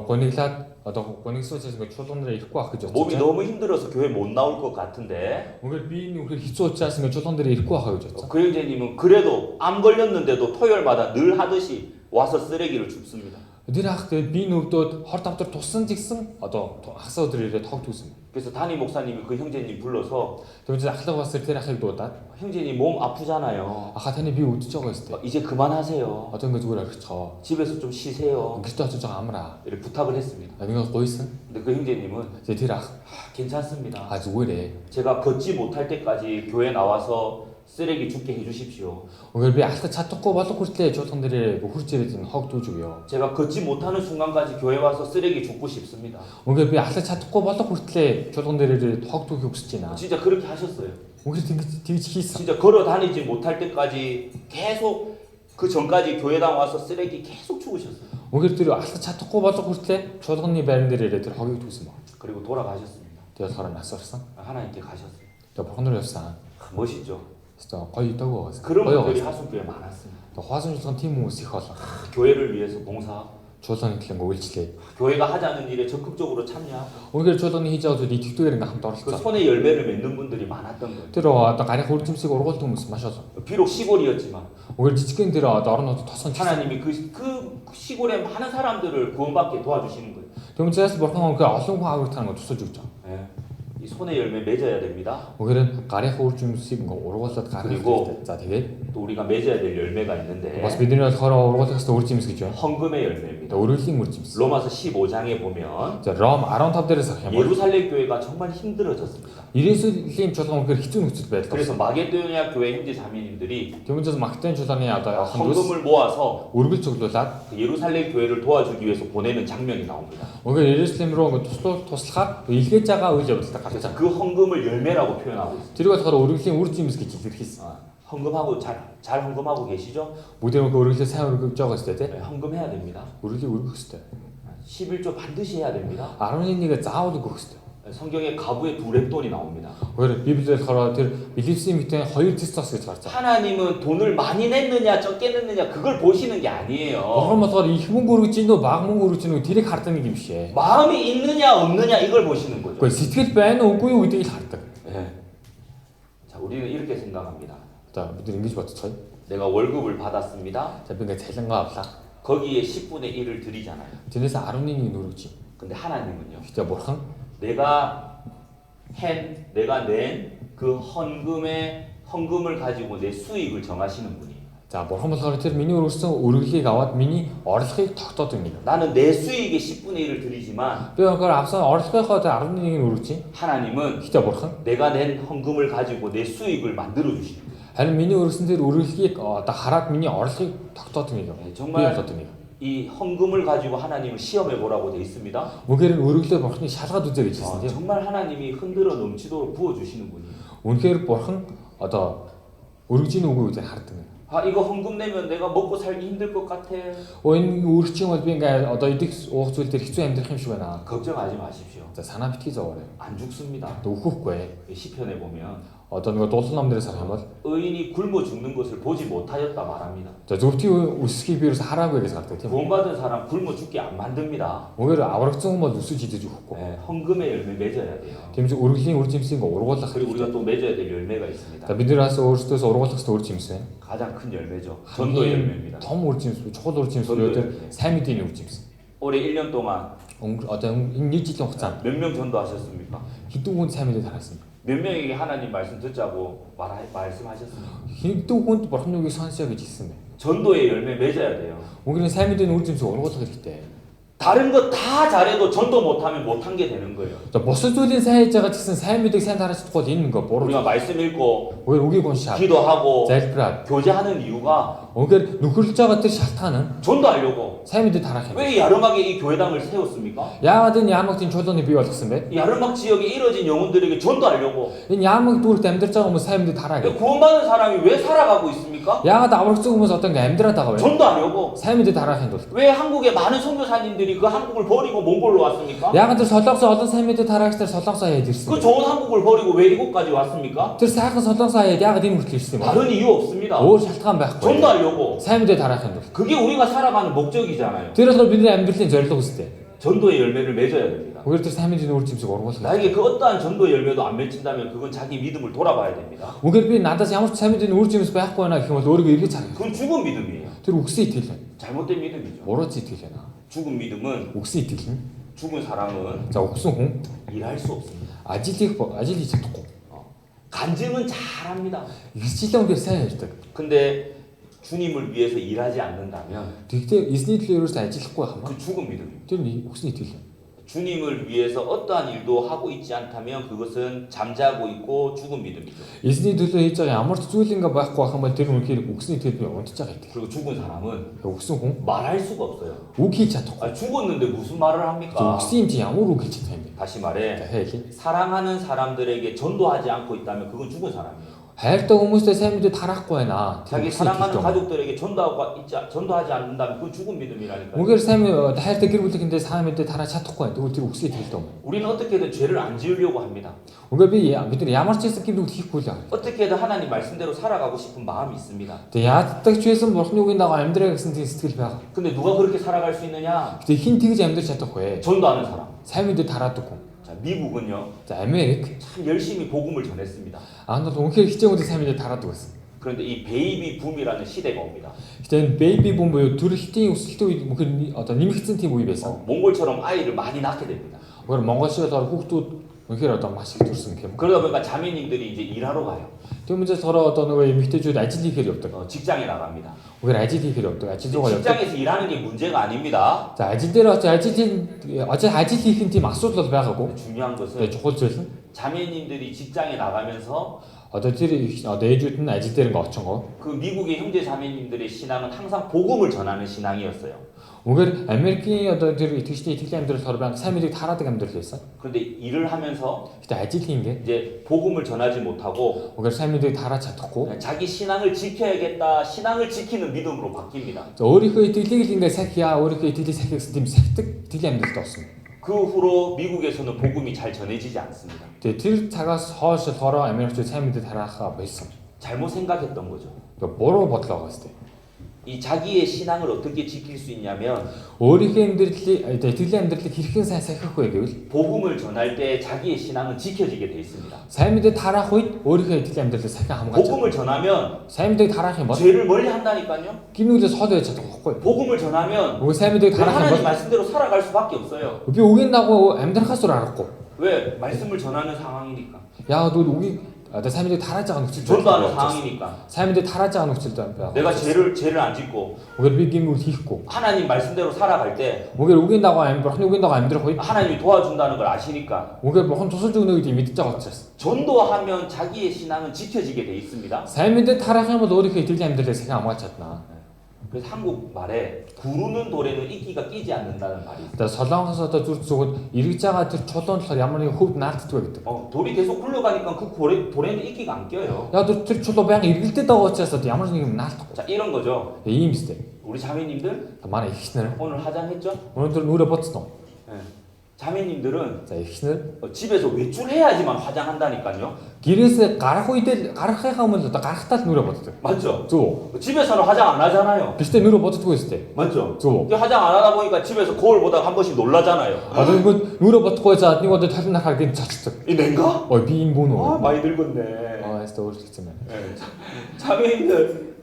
гониглаад одоо гонигсууч ингээд чуулганаар ирэхгүй байх гэж 몸이 бодчих. 너무 힘들어서 교회 못 나올 것 같은데 Үгээр би энэ үхээр хэцүү учраас ингээд чуулган дээр ирэхгүй байх гэж бодсон. 그 형제님은 그래도 암 걸렸는데도 토요일마다 늘 하듯이 와서 쓰레기를 줍습니다. Тэр ах тэгээд би нүгдөөд хорт автор туссан гэсэн одоо хагасаа өдөр ирээд тогд үүсэн. 그래서 담임 목사님이 그 형제님 불러서 Тэгээд ахлах бас тэр ахыг дуудаад 형제님 몸 아프잖아요. аха таны би үдчихэж байгаа юм 이제 그만하세요. одоо ингээд зүгээр орчихоо. 집에서 좀 쉬세요. Гэртээ очиж байгаа амраа. 이렇게 부탁을 했습니다. Ингээд гуйсан. 근데 그 형제님은 Тэгээд тэр ах 괜찮습니다. зүгээрээ. 제가 걷지 못할 때까지 교회 나와서 쓰레기 줍게 해주십시오. Үгээр би ахлах чадахгүй болох хүртлээр чуулган дээр хурж ирээд энэ хог дүүж өгөө. 제가 걷지 못하는 순간까지 교회 와서 쓰레기 줍고 싶습니다. Үгээр би ахлах чадахгүй болох хүртлээр чуулган дээр ирээд хог дүүхийг хүсэж байна. 진짜 그렇게 하셨어요. Үгээр тэгж хийсэн. 진짜 걸어 다니지 못할 때까지 계속 그 전까지 교회당 와서 쓰레기 계속 주우셨어요. Үгээр тэр ахлах чадахгүй болох хүртлээр чуулганы байран дээр ирээд тэр хогийг түүсэн баг. 그리고 돌아가셨습니다. Тэгээд хараа нас орсон. 하나님께 가셨어요. Тэгээд бурхан руу явсан. 멋있죠. 진짜 гоё идэв. 그런 분들이 하수교에 많았습니다. 화순 чуулган тийм хүмүүс их болоо. 교회를 위해서 봉사하고 Чуулганы төлөө үйлчлээ. 교회가 하자는 일에 적극적으로 참여하고 Үгээр чуулганы хийж байгаа зүйл идэвхтэйгээр ингээм хамт 그 оролцоо. 손에 열매를 맺는 분들이 많았던 거예요. Тэр одоо гарих үр жимсийг ургуулдаг хүмүүс маш олон. 비록 시골이었지만 Үгээр жижигхэн тэр одоо орнууд тосгон чана. 하나님이 그 시골의 많은 사람들을 구원받게 도와주시는 거예요. Тэгмээс бурхан өнгө олон хүн аврагдахыг тусалж өгч байгаа. 예. 이 손에 열매 맺어야 됩니다. Үгээр гарих үр жимсийг ингээ ургуулад гаргах 그리고 хэрэгтэй. За тэгээд 또 우리가 맺어야 될 열매가 있는데 бас бидний болохоор ургуулах хэрэгтэй үр жимс гэж байна. 헌금의 열매입니다. Одоо өргөлийн үр жимс. 로마서 15장에 보면 За Ром 15 дээрээс авах юм бол 예루살렘 교회가 정말 힘들어졌습니다. Ерөөсөлийн чуулган үгээр хэцүү нөхцөл байдал. 그래서 마게도니아 교회 형제 자매님들이 Тэгмээс Магдалины чуулганы одоо ахын дүүс 헌금을 모아서 өргөл цуглуулад 그 예루살렘 교회를 도와주기 위해서 보내는 장면이 나옵니다. үгээр Ерүслэм рүү ингээ туслахад илгээж байгаа үйл явдалтай гарч 그래서 байгаа. 그 헌금을 열매라고 표현하고 있습니다. Тэр болохоор өргөлийн үр жимс гэж илэрхийлсэн. 헌금하고 잘 헌금하고 계시죠? Бүгд нэг өргөлөө сайн өргөж байгаа хэвчээ тий. 네, 헌금해야 됩니다. Өргөлийг өргөх хэвчээ. 11조 반드시 해야 됩니다. 11-ийг заавал өгөх хэвчээ. 성경에 가부의 두 랩돈이 나옵니다. 오히려 비블리에 болохоор тэр билевсийн 밑에 хоёр тестос гэж гарч байгаа. 하나님은 돈을 많이 냈느냐 적게 냈느냐 그걸 보시는 게 아니에요. Бурхан болохоор их мөнгө өргөж ийн үү бага мөнгө өргөж ийн үү тэрийг хардаг нэг юм шээ. 마음이 있느냐 없느냐 이걸 보시는 거죠. Гэхдээ сэтгэл байна уу үгүй юу гэдгийг л хардаг. 네. 자, 우리는 이렇게 생각합니다. За бид нар ингэж бодцгоё. 내가 월급을 받았습니다. За би ингээд цалингаа авлаа. 거기에 10분의 1을 드리잖아요. Тэрнээс 11-ийг өргөж ийн. 근데 하나님은요. Гэхдээ бурхан 내가 낸 그 헌금을 가지고 내 수익을 정하시는 분이에요. за бурхан болохоор тэр миний өргөсөн өргөлийг аваад миний орлогыг тогтоодог юм. 나는 내 수익의 10분의 1을 드리지만 Би өнөөр авсан орлогынхоо 11-ийг өргөж ийн. 하나님은 Гэхдээ бурхан 내가 낸 헌금을 가지고 내 수익을 만들어 주시는 거예요. харин миний өргөсөн тэр өргөлийг одоо хараад миний орлогыг тогтоодог юм. 정말 тогтоодог юм. 이 헌금을 가지고 하나님을 시험해 보라고 돼 있습니다. Үнэхээр өргөлөө бурханыг шалгаад үзээ гэж хэлсэн тийм. 정말 하나님이 흔들어 넘치도록 부어 주시는 분이에요. Үнэхээр бурхан одоо өргөж ийн үгүй гэж хардаг. 아 이거 헌금 내면 내가 먹고 살기 힘들 것 같아. Энэ өргөж ийн бол би ингээ одоо идэх уух зүйл дээр хэцүү амьдрах юм шиг байна. 걱정하지 마십시오. За санаа битгий зовоорой. 안 죽습니다. Өгөхгүй. 시편에 보면 Одоо нөгөө дуулал номдоос харах юм бол 의인이 굶어 죽는 것을 보지 못하였다 말합니다. за зөвхөн өсөхийг би ерөөс хараагүй гэж гардаг тийм. 구원받은 사람 굶어 죽게 안 만듭니다. Мөгээр аврагдсан хүн бол өсөж идэж өгөхгүй. 네, 헌금의 열매 맺어야 돼요. Тийм ч өргөлийн үр жимсийг ургуулах. 그리고 우리가 또 맺어야 될 열매가 있습니다. За бид нээс өөрсдөөс ургуулах хэрэгтэй үр жимс байна. 가장 큰 열매죠. 전도의 열매입니다. том үр жимс, чухал үр жимс буюу тэр сайн мэдээний үр жимс. 올해 1년 동안 Одоо энэ нэг жилийн хугацаанд 몇 명 전도하셨습니까? хэдэн хүн сайн мэдээ тараасан. 몇 명에게 하나님 말씀 듣자고 말씀하셨습니까? Хэдэн хүнд бурхны үгийг сонсё гэж хэлсэн бэ. 전도의 열매 맺어야 돼요. Унгэрийн сайн мэдээний үр жимсийг ургуулах хэрэгтэй. 다른 거 다 잘해도 전도 못하면 못한 게 되는 거예요. За бусад зүйлийн сайн хийж байгаа гэсэн сайн мэдээг сайн тарааж чадахгүй бол энэ ингээ буруу. 우리가 말씀 읽고 Өөр үгийг уншаад 기도하고 залбираад 교제하는 이유가 унгэр нөхөрлөж байгаа тэр шалтгаан нь 전도하려고. сайн мэдээ тараах юм. 왜 야르막에 이 교회당을 세웠습니까? Яагаад энэ яамагтын чуулганы бий болгосон бэ? 야르막 지역에 이뤄진 영혼들에게 전도하려고. Энэ яамаг дүүрт амьдарч байгаа хүмүүс сайн мэдээ тараа гэх. 구원받은 사람이 왜 살아가고 있습니까? Яагаад аврагдсан хүмүүс одоо ингээ амьдраад байгаа вэ? 전도하려고. сайн мэдээ тараахын тулд. 왜 한국에 많은 선교사님들이 그 한국을 버리고 몽골로 왔습니까? Яагаад тэр солонгосоо олон сайн мэдээ тараагч нар солонгосоо хаяад ирсэн 그 бэ? 좋은 한국을 버리고 왜 이곳까지 왔습니까? Тэр сайхан солонгосоо хаяад яагаад энэ хүртэл ирсэн юм бэ? 다른 이유 없습니다. өөр шалтгаан байхгүй. 전도하려고. сайн мэдээ тараахын тулд. 그게 우리가 살아가는 목적이잖아요. Тэр болохоор бидний амьдралын зорилго үстэй. 전도의 열매를 맺어야 됩니다. Угээр тэр сайн мэдээний үр жимсийг ургуулах. 나에게 그 어떠한 전도의 열매도 안 맺힌다면 그건 자기 믿음을 돌아봐야 됩니다. Угээр би надаас ямар ч сайн мэдээний үр жимс байхгүй байна гэх юм бол өөрийгөө эргэж харах. 그건 죽은 믿음이에요. Тэр үгсэн итгэл байна. 잘못된 믿음이죠. Буруу итгэл байна. 죽은 믿음은 Үгсэн итгэл нь. 죽은 사람은 За үгсэн хүн 일할 수 없습니다. ажил хийж чадахгүй. 간증은 잘합니다. Ирчлэн үнээр сайн ярьдаг. 근데 주님을 위해서 일하지 않는다면 Тэгвэл эзний төлөө ерөөсөө ажиллахгүй байх юм ба. 그 죽은 믿음입니다. Тэр нь үгсэн итгэл байна. 주님을 위해서 어떠한 일도 하고 있지 않다면 그것은 잠자고 있고 죽은 믿음이죠. Эзний төлөө хийж байгаа ямар ч зүйл ингээ байхгүй байх юм бол тэр үнээр үгсэн итгэл би унтж байгаа итгэл. 그리고 죽은 사람은 Үгсэн хүн 말할 수가 없어요. үг хийж чадахгүй. 죽었는데 무슨 말을 합니까? Үгсэн юм чи ямар үг хийж чадах юм бэ? 다시 말해 За хэлээ. 사랑하는 사람들에게 전도하지 않고 있다면 그건 죽은 사람이에요. хайртай хүмүүстэй сайн мэдээ тараахгүй байна. 자기 사랑하는 가족들에게 전도하지 않는다면 그건 죽은 믿음이라니까요. Үгээр сайн хайртай гэр бүлийнхэндээ сайн мэдээ тарааж чадахгүй байна. тэгвэл тэр үгсээ хэлдэг юм. 우리는 어떻게든 죄를 안 지으려고 합니다. Үгээр бид нар ямар ч хэсэг гэр бүл хийхгүй л байна. 어떻게든 하나님 말씀대로 살아가고 싶은 마음이 있습니다. Тэгээ яаддаг ч байсан бурхны үгийн дагуу амьдраа гэсэн тийм сэтгэл байгаа. 근데 누가 그렇게 살아갈 수 있느냐? Тэгээ хин тэгж амьдрч чадах вэ? 전도하는 사람. сайн мэдээ тараадаг хүн. 자, 미국은요. За Америк 참 열심히 복음을 전했습니다. анх бол үнэхээр хичээгүүдээ сайн мэдээ тараадаг байсан. 그런데 이 베이비 붐이라는 시대가 옵니다. Гэтэ энэ baby boom буюу төрөлхтийн өсөлтийн үед мөхөр одоо нэмэгдсэн тийм үе байсан. 몽골처럼 아이를 많이 낳게 됩니다. Үгээр Монгол шиг болохоор хүүхдүүд үнэхээр одоо маш их төрсөн гэх юм. 그러다 보니까 자매님들이 이제 일하러 가요. Тэгмээс болохоор одоо нөгөө эмэгтэйчүүд ажил хийхээр явдаг. 직장에 나갑니다. Үгээр ажил хийхээр явдаг. ажил руугаа явдаг. 직장에서 일하는 게 문제가 아닙니다. За ажил дээр очиж ажил хийх нь тийм асуудал бол байгаагүй. 중요한 것은 Тэгээ чухал зүйл нь 자매님들이 직장에 나가면서 одоо тэр одоо ээжүүд нь ажил дээр ингээ очингоо 그 미국의 형제 자매님들의 신앙은 항상 복음을 전하는 신앙이었어요. үгээр Америкийн одоо тэр итгэжтэй итгэлийн амьдрал болохоор байнга сайн мэдээ тараадаг амьдрал байсан. 그런데 일을 하면서 Гэтэ ажил хийнгээ 이제 복음을 전하지 못하고 үгээр сайн мэдээ тарааж чадахгүй. 자기 신앙을 지켜야겠다, 신앙을 지키는 믿음으로 바뀝니다. За өөрийнхөө итгэлийг л ингээ сахиа, өөрийнхөө итгэлийг сахих гэсэн тийм сахидаг итгэлийн амьдралд орсон. 그 후로 미국에서는 복음이 잘 전해지지 않습니다. Тэгээ тэр цагаас хойш болохоор Америкч сайн мэдээ тараахаа болсон. 잘못 생각했던 거죠. Тэгээ буруу бодлоо байгаа сте. 이 자기의 신앙을 어떻게 지킬 수 있냐면 Өөрийнхөө амьдралыг итгэлийн амьдралыг хэрхэн сайн сахих вэ гэвэл 복음을 전할 때 자기의 신앙은 지켜지게 돼 있습니다. сайн мэдээ тараах үед өөрийнхөө итгэлийн амьдралыг сахин хамгаалж 복음을 전하면 сайн мэдээг тараах юм бол 죄를 멀리 한다니까요. гинүглээс хол байж чадах байхгүй. 복음을 전하면 Үгүй сайн мэдээг тараах юм 하나님 бол 말씀대로 살아갈 수밖에 없어요. би үгийн дагуу амьдрахаас өөр аргагүй. 왜? 말씀을 전하는 상황이니까. Яагаад гэвэл үгийг одоо сайн мэдээ тарааж байгаа нөхцөл 전도하는 상황이니까. сайн мэдээ тарааж байгаа нөхцөлд байна. 내가 죄를 안 짓고 Үгээр би гинүгэл хийхгүй. 하나님 말씀대로 살아갈 때 Үгээр үгийн дагуу бурхны үгийн дагуу амьдрах үед 하나님이 도와준다는 걸 아시니까 үгээр бурхан тусалж өгнө гэдгийг мэдж байгаа учраас 전도하면 자기의 신앙은 지켜지게 돼 있습니다. сайн мэдээ тараах юм бол өөрийнхөө итгэлийн амьдралыг сахин хамгаалж чадна. 그래서 한국 말에 구르는 돌에는 이끼가 끼지 않는다는 말이 있어요. Тэгээ солонгос одоо зүрх зүгт эргэж байгаа тэр чулуун болохоор ямар нэгэн хөвд наалддаг гэдэг. 돌이 계속 굴러가니까 그 돌에는 이끼가 안 껴요. Яг тэр чулуу байнга эргэлдээд байгаа учраас одоо ямар нэгэн наалдахгүй. 자, 이런 거죠. Ийм сте. 우리 자매님들 Манай ихснэр 오늘 화장했죠? өнөөдөр нүрэ боцсон. 네. 자매님들은 За ихснэр 집에서 외출해야지만 화장한다니까요. гэрээсээ гарах үедээ гарахынхаа өмнө одоо гарахтаа л нүрэ боддог. 맞죠? Зөв. 집에서는 화장 안 하잖아요. Гэхдээ нүрэ боддоггүй сте. 맞죠? зөв. 이게 화장 안 하다 보니까 집에서 거울 보다가 한 번씩 놀라잖아요. Одоо 이거 нүрэ бодохгүй за нэг удаа талын нахаар гин цацдаг. 이 내가? Ой би энэ бүүн үү. 많이 늙었네. Яста өөрчлөгдсөн байна. 네. 자매님들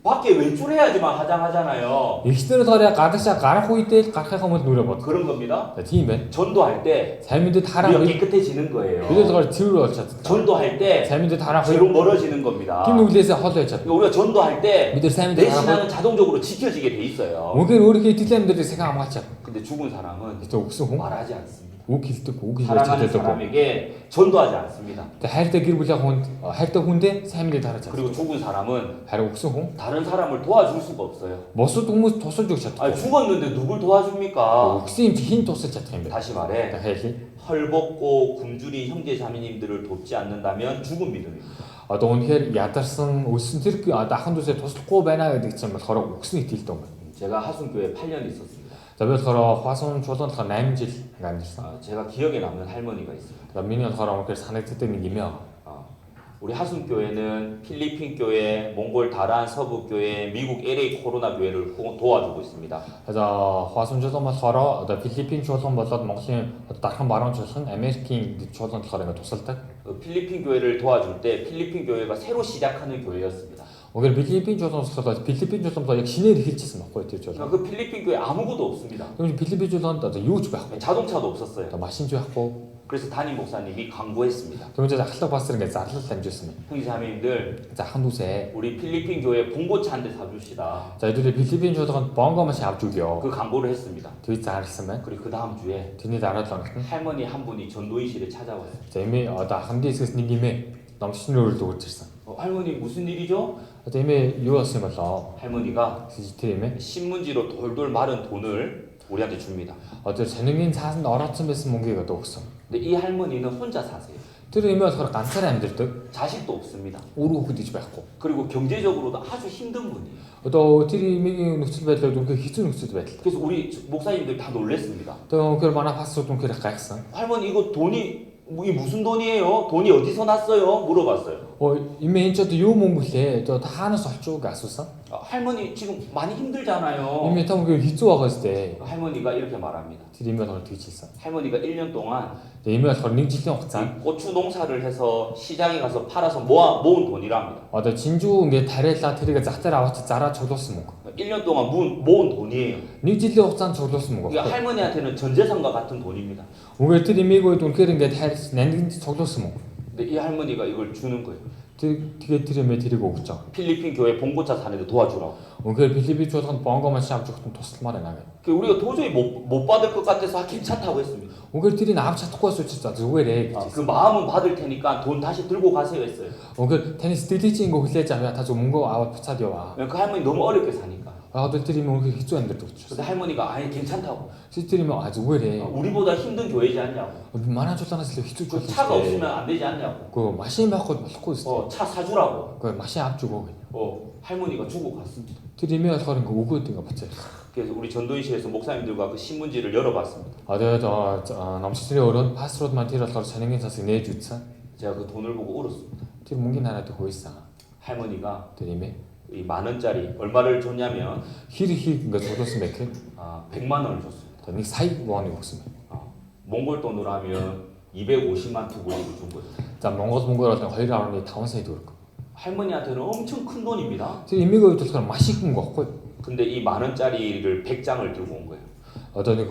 밖에 외출해야지만 화장하잖아요. Ихснэр болохоор гадаашаа гарах үедээ л гарахынхаа өмнө нүрэ бод. 그런 겁니다. За тийм байна. 전도할 때 сайн мэдээ тараах 우리가 үед 깨끗해지는 거예요. бид болохоор цэвэр болж чаддаг. 전도할 때 сайн мэдээ тараах 죄로 үед 멀어지는 겁니다. гин нүглээсээ хол байж чаддаг. 그러니까 우리가 전도할 때 бид нар сайн 내 мэдээ тараах 신앙은 자동적으로 지켜지게 돼 있어요. үнээр өөрийнхөө итгэлийн амьдралыг сахин хамгаалж чадна. 근데 죽은 사람은 Гэтэ өгсөн хүн 말하지 않습니다. үг хэлдэг, үг хэлж 사랑하는 чаддаг. 사람에게 전도하지 않습니다. Тэгээ хайртай гэр бүлийн хүнд хайртай хүндээ сайн мэдээ тарааж 그리고 чаддаг. 죽은 사람은 Харин өгсөн хүн 다른 사람을 도와줄 수가 없어요. бусад хүмүүс тусалж өгч чаддаг. 아니 죽었는데 누굴 도와줍니까? Өгсөн юм чи хэн тусалж чадах юм бэ? 다시 말해 Хэлий. 헐벗고 굶주린 형제 자매님들을 돕지 않는다면 죽은 믿음입니다. Одоо үнэхээр ядарсан өссөн тэр ахын дүүсээ туслахгүй байна гэдэг чинь болохоор өгсөн итгэлтэй юм байна. 제가 하순교회 8년 있었습니다. За би болохоор 화성 чулуун болохоор 8 жил амьдсан. 제가 기억에 남는 할머니가 있습니다. За миний болохоор үнэхээр санагддаг нэг юм яа. 우리 하순교회는 필리핀 교회, 몽골 다란 서부 교회, 미국 LA 코로나 교회를 도와주고 있습니다. За 화성 чулуун болохоор одоо Филиппин чулуун болоод Монголын дархан баруун чулуун, Америкийн чулуун болохоор ингэ тусалдаг. 필리핀 교회를 도와줄 때 필리핀 교회가 새로 시작하는 교회였습니다. Үнэхээр Филиппин чулуун болохоор Филиппин чулуун яг шинээр эхэлчихсэн байхгүй тэр чулуун. 그 필리핀 교회 아무것도 없습니다. 그럼 Филиппин чулуунд одоо юу ч байхгүй. 자동차도 없었어요. Одоо машин ч байхгүй. 그래서 담임 목사님이 광고했습니다. Тэгвэл ахлах пастор ингэ зарлал дамжуулсан юм. 형제 자매님들, За ахын дүүсээ. 우리 필리핀 교회 봉고차 한 대 사줍시다. За хэдүүлээ Филиппин чуулганд бонго маш авч өгөө. 그 광고를 했습니다. Тэг зарласан байна. 그리고 그 다음 주에 Тэрний дараа 7 хоногт нь 할머니 한 분이 전도인실에 찾아왔어요. за эмээ одоо ахмадын хэсгээс нэг эмээ номчнөр өрөлд өгч ирсэн. 할머니 무슨 일이죠? Одоо эмээ юу болсон юм болоо? 할머니가 Тэр эмээ 신문지로 돌돌 마른 돈을 우리한테 줍니다. одоо сонингийн цаасанд ороодсон байсан мөнгийг одоо өгсөн. 근데 이 할머니는 혼자 사세요. Тэр эмээ болохоор ганцаар амьдардаг. 자식도 없습니다. Өөр хүүхэд иж байхгүй. 그리고 경제적으로도 아주 힘든 분이에요. Одоо тэр эмээгийн нөхцөл байдал үнэхээр хэцүү нөхцөл байдал. 그래서 우리 목사님들 다 놀랬습니다. Одоо үнэхээр манай пасторууд үнэхээр гайхсан. 할머니 이거 돈이 이 무슨 돈이에요? 돈이 어디서 났어요? 물어봤어요. Эмээ энэ ч одоо юу мөнгө лээ? Одоо та хаанаас олчих уу гэж асуусан. 할머니 지금 많이 힘들잖아요. Эмээ та үнэхээр хэцүү байгаа сте. 할머니가 이렇게 말합니다. Тэр эмээ болохоор тэгж хэлсэн. 할머니가 1년 동안 Тэгээ эмээ болохоор 1 жилийн хугацаанд 고추 농사를 해서 시장에 가서 팔아서 모은 돈이랍니다. одоо 진주 ингээд тариалаа тэрийг зах дээр аваад зараа цуглуулсан мөнгө. 1년 동안 모은 돈이에요. 1 жилийн хугацаанд цуглуулсан 이게 мөнгө. 할머니한테는 전재산과 같은 돈입니다. Үнэхээр тэр эмээг үед үнэхээр ингээд хайрлаж нандинд цуглуулсан мөнгө. 근데 이 할머니가 이걸 주는 거예요. Тэгээд тэр эмээ тэрийг өгч байгаа. 필리핀 교회 봉고차 사는데 도와주라고. Үнэхээр Филиппин чуулганд бонго машин авч өгөх нь тусламаар байна гэх. 우리가 도저히 못 받을 것 같아서 괜찮다고 했습니다. Үнэхээр тэрийг авч чадахгүй байсан учраас зүгээрээ гэж. 그 마음은 받을 테니까 돈 다시 들고 가세요 했어요. Үнэхээр таны сэтгэлийн чинь ингээ хүлээж авъя та зөв мөнгө аваад буцаад яваа. 그 할머니 너무 어렵게 사니까. Одоо тэр эмээ үнэхээр хэцүү амьдардаг учраас. 근데 할머니가 아니 괜찮다고. Тэр эмээ зүгээрээ. 우리보다 힘든 교회지 않냐고. Манай чуулганаас л хэцүү 그 чуулган. 차가 없으면 안 되지 않냐고. Гэхдээ машин байхгүй болохгүй шүү. 차 사주라고. Гэхдээ машин авч өгөө гэх. 할머니가 주고 갔습니다. Тэр эмээ болохоор ингээ өгөөд ингээ буцаад. 그래서 우리 전도인실에서 목사님들과 그 신문지를 열어봤습니다. Тэгээд номчлолын өрөөнд пасторууд маань тэр болохоор сонингийн цасыг нээж үзсэн. 제가 그 돈을 보고 울었습니다. Тэр мөнгөний хараад хөөсөн. 할머니가 Тэр имээ 이 10,000원짜리 얼마를 줬냐면 хэр ихийг ингээд цуглуулсан байх гэхээр 100만 원을 줬습니다. тэр 1 сая воныг өгсөн байна. 몽골 돈으로 하면 250만 투구리를 준 거예요. За Монгол мөнгөөр бол 2.5 сая төгрөг. 할머니한테는 엄청 큰 돈입니다. Тэр имээгийн хувьд болохоор маш их мөнгө байхгүй. 근데 이 10,000원짜리를 100장을 들고 온 거예요. Одоо нэг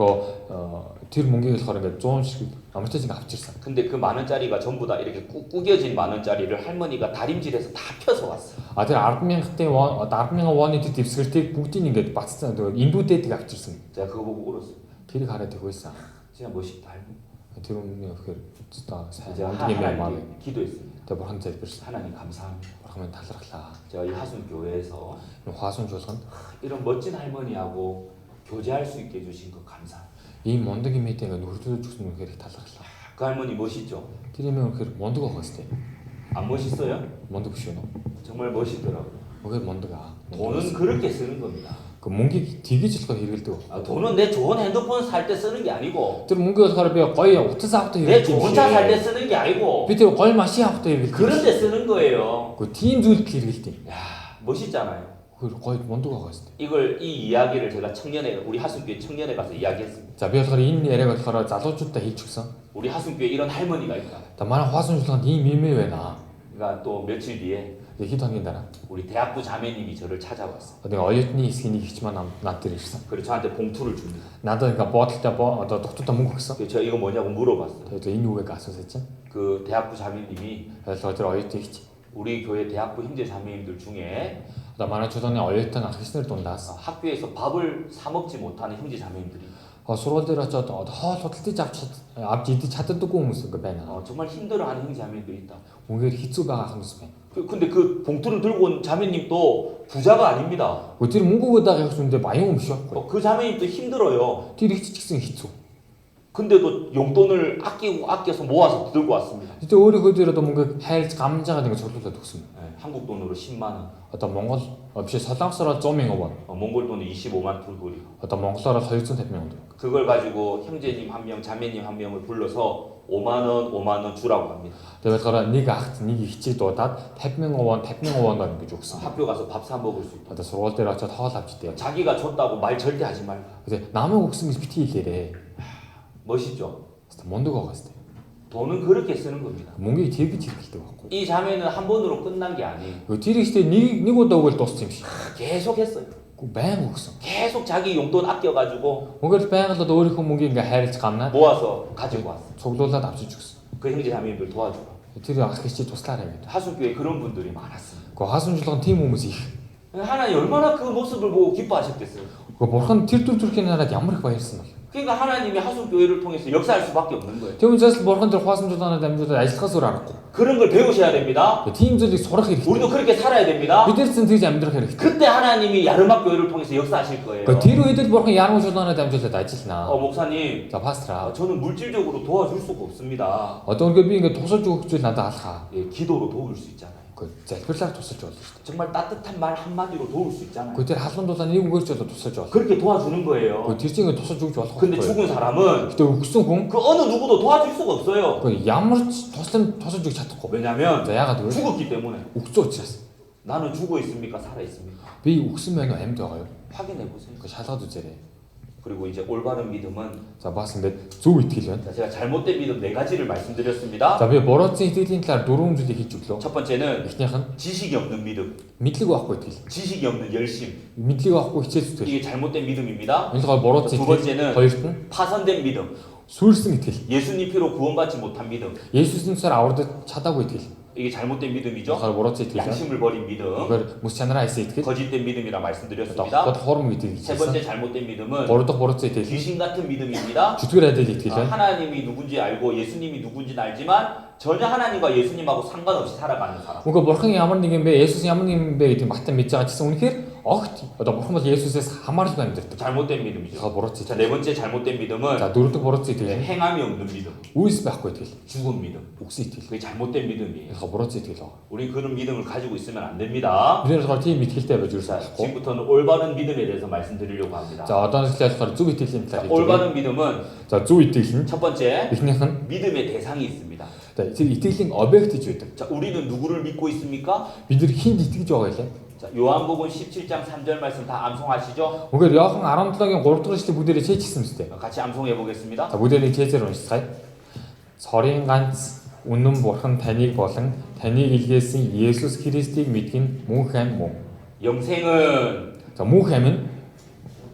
тэр мөнгийг болохоор ингээд 100 шиг амтаж ингээд авчирсан. 근데 그 10,000원짜리가 전부 다 이렇게 구겨진 10,000원짜리를 할머니가 다림질해서 다 펴서 왔어요. Тэр 10,000-ын вон одоо 10,000 вонны тэр дэвсгэртийг бүгдийг ингээд бацсан. Тэгээд индүүдээд авчирсан. 제가 그거 보고 울었어요. тэрийг хараад хөөсөн. 진짜 멋있다 할머니. Тэр өмнө өгөхөр зөвхөн сайн 제가 мөнгөний маа. 하나님께 기도했습니다. Тэгээд бурхан залбирсан. 하나님 감사합니다. бурхан минь талархлаа. 제가 이 하순 교회에서 화순 жуулганд 이런 멋진 할머니하고 교제할 수 있게 해주신 거 감사합니다. ийм мундаг имээтэй ингээд нөхөрлөж өгсөн үнэхээр их талархлаа. 그 할머니 멋있죠? Тэр имээ үнэхээр мундаг байгаа хэвчээ. 안 멋있어요? мундаг биш үү? 정말 멋있더라고요. үнэхээр мундаг аа. 돈은 그렇게 쓰는 겁니다. 그 мөнгийг тгийж болохоо хэрэгэлдэг. 돈은 내 좋은 핸드폰 살 때 쓰는 게 아니고 тэр мөнгөө болохоор би гоё утас авахтай 내 хэрэгэлдэг. 좋은 차 살 때 쓰는 게 아니고 би тэр гоё машин авахтай хэрэгэлдэг. 그런 데 쓰는 거예요. 그 тийм зүйлд хэрэгэлдэг. 야, 멋있잖아요. 그 гоё мундаг байгаа хэвчээ. 이걸 이 이야기를 제가 청년회 우리 하순교회 청년회 가서 이야기했습니다. За би болохоор энэ яриаг болохоор залуучуудтай хэлж өгсөн. 우리 하순교회 이런 할머니가 있다. За манай 화순 жуулганд ийм имээ байна. 그러니까 또 며칠 뒤에 хэд хоногийн дараа 우리 대학부 자매님이 저를 찾아왔어요. нэг оюутны хэсгийн нэг ихч маань над дээр ирсэн. 그리고 저한테 봉투를 줍니다. Надад ингээ боодолтой одоо дутуутай мөнгө өгсөн. 그래서 제가 이거 뭐냐고 물어봤어요. Тэгээд энэ юу вэ гэж асуусаж чинь. 그 대학부 자매님이 ойлгоо тэр оюутны ихч. 우리 교회 대학부 형제 자매님들 중에 Одоо манай чуулганы оюутан ах ихснэр дундаас 학교에서 밥을 사 먹지 못하는 형제 자매님들이 сургууль дээр очиод одоо хоол худалдаж авч идэж чаддаггүй хүмүүс ингээ байна. 정말 힘들어하는 형제 자매님들이 있다. Үнээр хэцүү байгаа хүмүүс байна. 근데 그 봉투를 들고 온 자매님도 부자가 아닙니다. Тэр мөнгө өгöd байгаа хүмүүсдээ баян юм биш байхгүй. 그 자매님도 힘들어요. Тэр ихч ч гэсэн хэцүү. 근데도 용돈을 아껴서 모아서 들고 왔습니다. Гэтэ өөрийнхөө дээр одоо мөнгө хайрлж гамж байгаа нэг цуглуулад өгсөн. 한국 돈으로 10만 원, Одоо Монгол биш солонгосоор 100,000 вон. 몽골 돈은 25만 불고리. Одоо монголоор 250,000 төгрөг. 그걸 가지고 형제님 한 명, 자매님 한 명을 불러서 5만 원 주라고 합니다. Тэгээд болохоор нэг ахт нэг ихчийг дуудаад 50,000 вон 50,000 воноор ингэж өгсөн. 학교 가서 밥 사 먹을 수 있다. Одоо сургууль дээр очиод хоол авч идэ. 자기가 줬다고 말 절대 하지 말고. Тэгээд намайг өгсөн гэж битгий хэлээрээ. 멋있죠? Хэвээ мундаг байгаа хэвээ. 돈은 그렇게 쓰는 겁니다. Мөнгийг тэгж хэрэглэдэг байхгүй. 이 자매는 한 번으로 끝난 게 아니에요. Тэр ихтэй нэг удаа өгөл дууссан юм шиг. 계속 했어요. Баян өгсөн. 계속 자기 용돈 아껴가지고 Мөнгөөр байнга л өөрийнхөө мөнгийг ингээ хайрлаж гамнаад 모아서 가지고 왔어요. цуглуулад авчиж өгсөн. 그 형제 자매님들 도와주고. Тэр ах ихчид туслаарай гэдэг. 하순교회 그런 분들이 많았습니다. Гэхдээ хаасан жуулган тийм хүмүүс их. 하나님 얼마나 그 모습을 보고 기뻐하셨겠어요. Гэхдээ бурхан тэр төр төрхийн хараад ямар их баярсан бэ? 그러니까 하나님이 하순교회를 통해서 역사할 수밖에 없는 거예요. Тийм учраас бурхан тэр хаасан жуулганаар дамжуулаад ажиллахаас өөр аргагүй. 그런 걸 배우셔야 됩니다. Тийм зүйлийг сурах хэрэгтэй. 우리도 그렇게 살아야 됩니다. Бид нар ч тэгж амьдрах хэрэгтэй. 그때 하나님이 야르막 교회를 통해서 역사하실 거예요. Гэхдээ тэр үед л бурхан ярмуу жуулганаар дамжуулаад ажиллана. 목사님, За пастраа. 저는 물질적으로 도와줄 수가 없습니다. Одоо үнэхээр би ингээ тусалж өгөх зүйл надад алхаа. 예, 기도로 도울 수 있잖아요. Гэхдээ залбирлаар тусалж болно шүү дээ. 정말 따뜻한 말 한마디로 도울 수 있잖아요. Гэхдээ тэр халуун дулаан нэг үгээр ч болоо тусалж болно. 그렇게 도와주는 거예요. Гэхдээ тэр чинь ингээ тусалж өгч болох 근데 байхгүй. 죽은 사람은 Гэхдээ өгсөн хүн 그 어느 누구도 도와줄 수가 없어요. гэхдээ ямар ч тусалж өгч чадахгүй. 왜냐면 За яагаад гэвэл 죽었기 때문에. өгсөн учраас. 나는 죽어 있습니까? 살아 있습니까? Би өгсөн байна уу амьд байгаа юу? 확인해 보세요. Гэхдээ шалгаад үзээрэй. 그리고 이제 올바른 믿음은 За бас ингээд зөв итгэл байна. 제가 잘못된 믿음 네 가지를 말씀드렸습니다. За би бурууцсан итгэлийн талаар дөрвөн зүйлийг хэлж өглөө. 첫 번째는 Эхнийх нь 지식이 없는 믿음, мэдлэг байхгүй итгэл. 지식이 없는 열심. Мэдлэг байхгүй хичээл зүтгэл. 이게 잘못된 믿음입니다. Энэ л бурууцсан 두 итгэл. 번째는 Хоёрт нь 파선된 믿음, сүрсэн итгэл. 예수님 피로 구원받지 못한 믿음. Есүсийн цаар аврагдаж чадаагүй итгэл. 이게 잘못된 믿음이죠. Тэгэхээр бурууцсан итгэл. 양심을 버린 믿음, Тэгэхээр мөс чанараа хайсан итгэл. 거짓된 믿음이라 Одоо 말씀드렸습니다. хорм итгэл 세 번째 гэсэн. 잘못된 믿음은 Гурав дахь бурууцсан итгэл. 귀신 같은 믿음입니다. Чөтгөр айдал итгэл байна. 하나님이 누군지 알고 예수님이 누군지는 알지만 전혀 하나님과 예수님하고 상관없이 살아가는 사람. Үгүй бурхан ямар нэг юм бэ? Есүс ямар нэг юм бэ гэдэг батан мэдж байгаа гэсэн үнэхээр огт одоо бурхан бол Есүсээс хамааралгүй амьдардаг. 잘못된 믿음이죠. 자 бурууц 자, итгэл. 네 번째 잘못된 믿음은 За дөрөвдөг бурууц итгэл. 행함이 없는 믿음, Үйлс байхгүй итгэл. 죽은 믿음. Үгсэн итгэл. 그게 잘못된 믿음이에요. Яг бурууц итгэл байгаа. 우리 그런 믿음을 가지고 있으면 안 됩니다. Бид нэр тийм итгэлтэй байж 자, юусэн байхгүй. 지금부터는 올바른 믿음에 대해서 말씀드리려고 합니다. За одооноос эхлээд зөв итгэлийн 자, талаар хэлж. 올바른 믿음은 За зөв итгэл нь 첫 번째 эхнийх нь 믿음의 대상이 있습니다. за итгэлийн объект гэж байдаг. 자, 우리는 누구를 믿고 있습니까? Бид нэр хинд итгэж байгаа юм. 자, 요한복음 17장 3절 말씀 다 암송하시죠? Үгээр Иохан 17-гийн 3 дугаар эшлэг бүгдээрээ чийчихсэн мэт. 같이 암송해 보겠습니다. За бүгдээрээ чийзээр уншицгаая. Цорын ганц үнэн бурхан таныг болон таныг илгээсэн Есүс Христийг мэдэх нь мөнх ам мөн. 영생은 За мөнх ам нь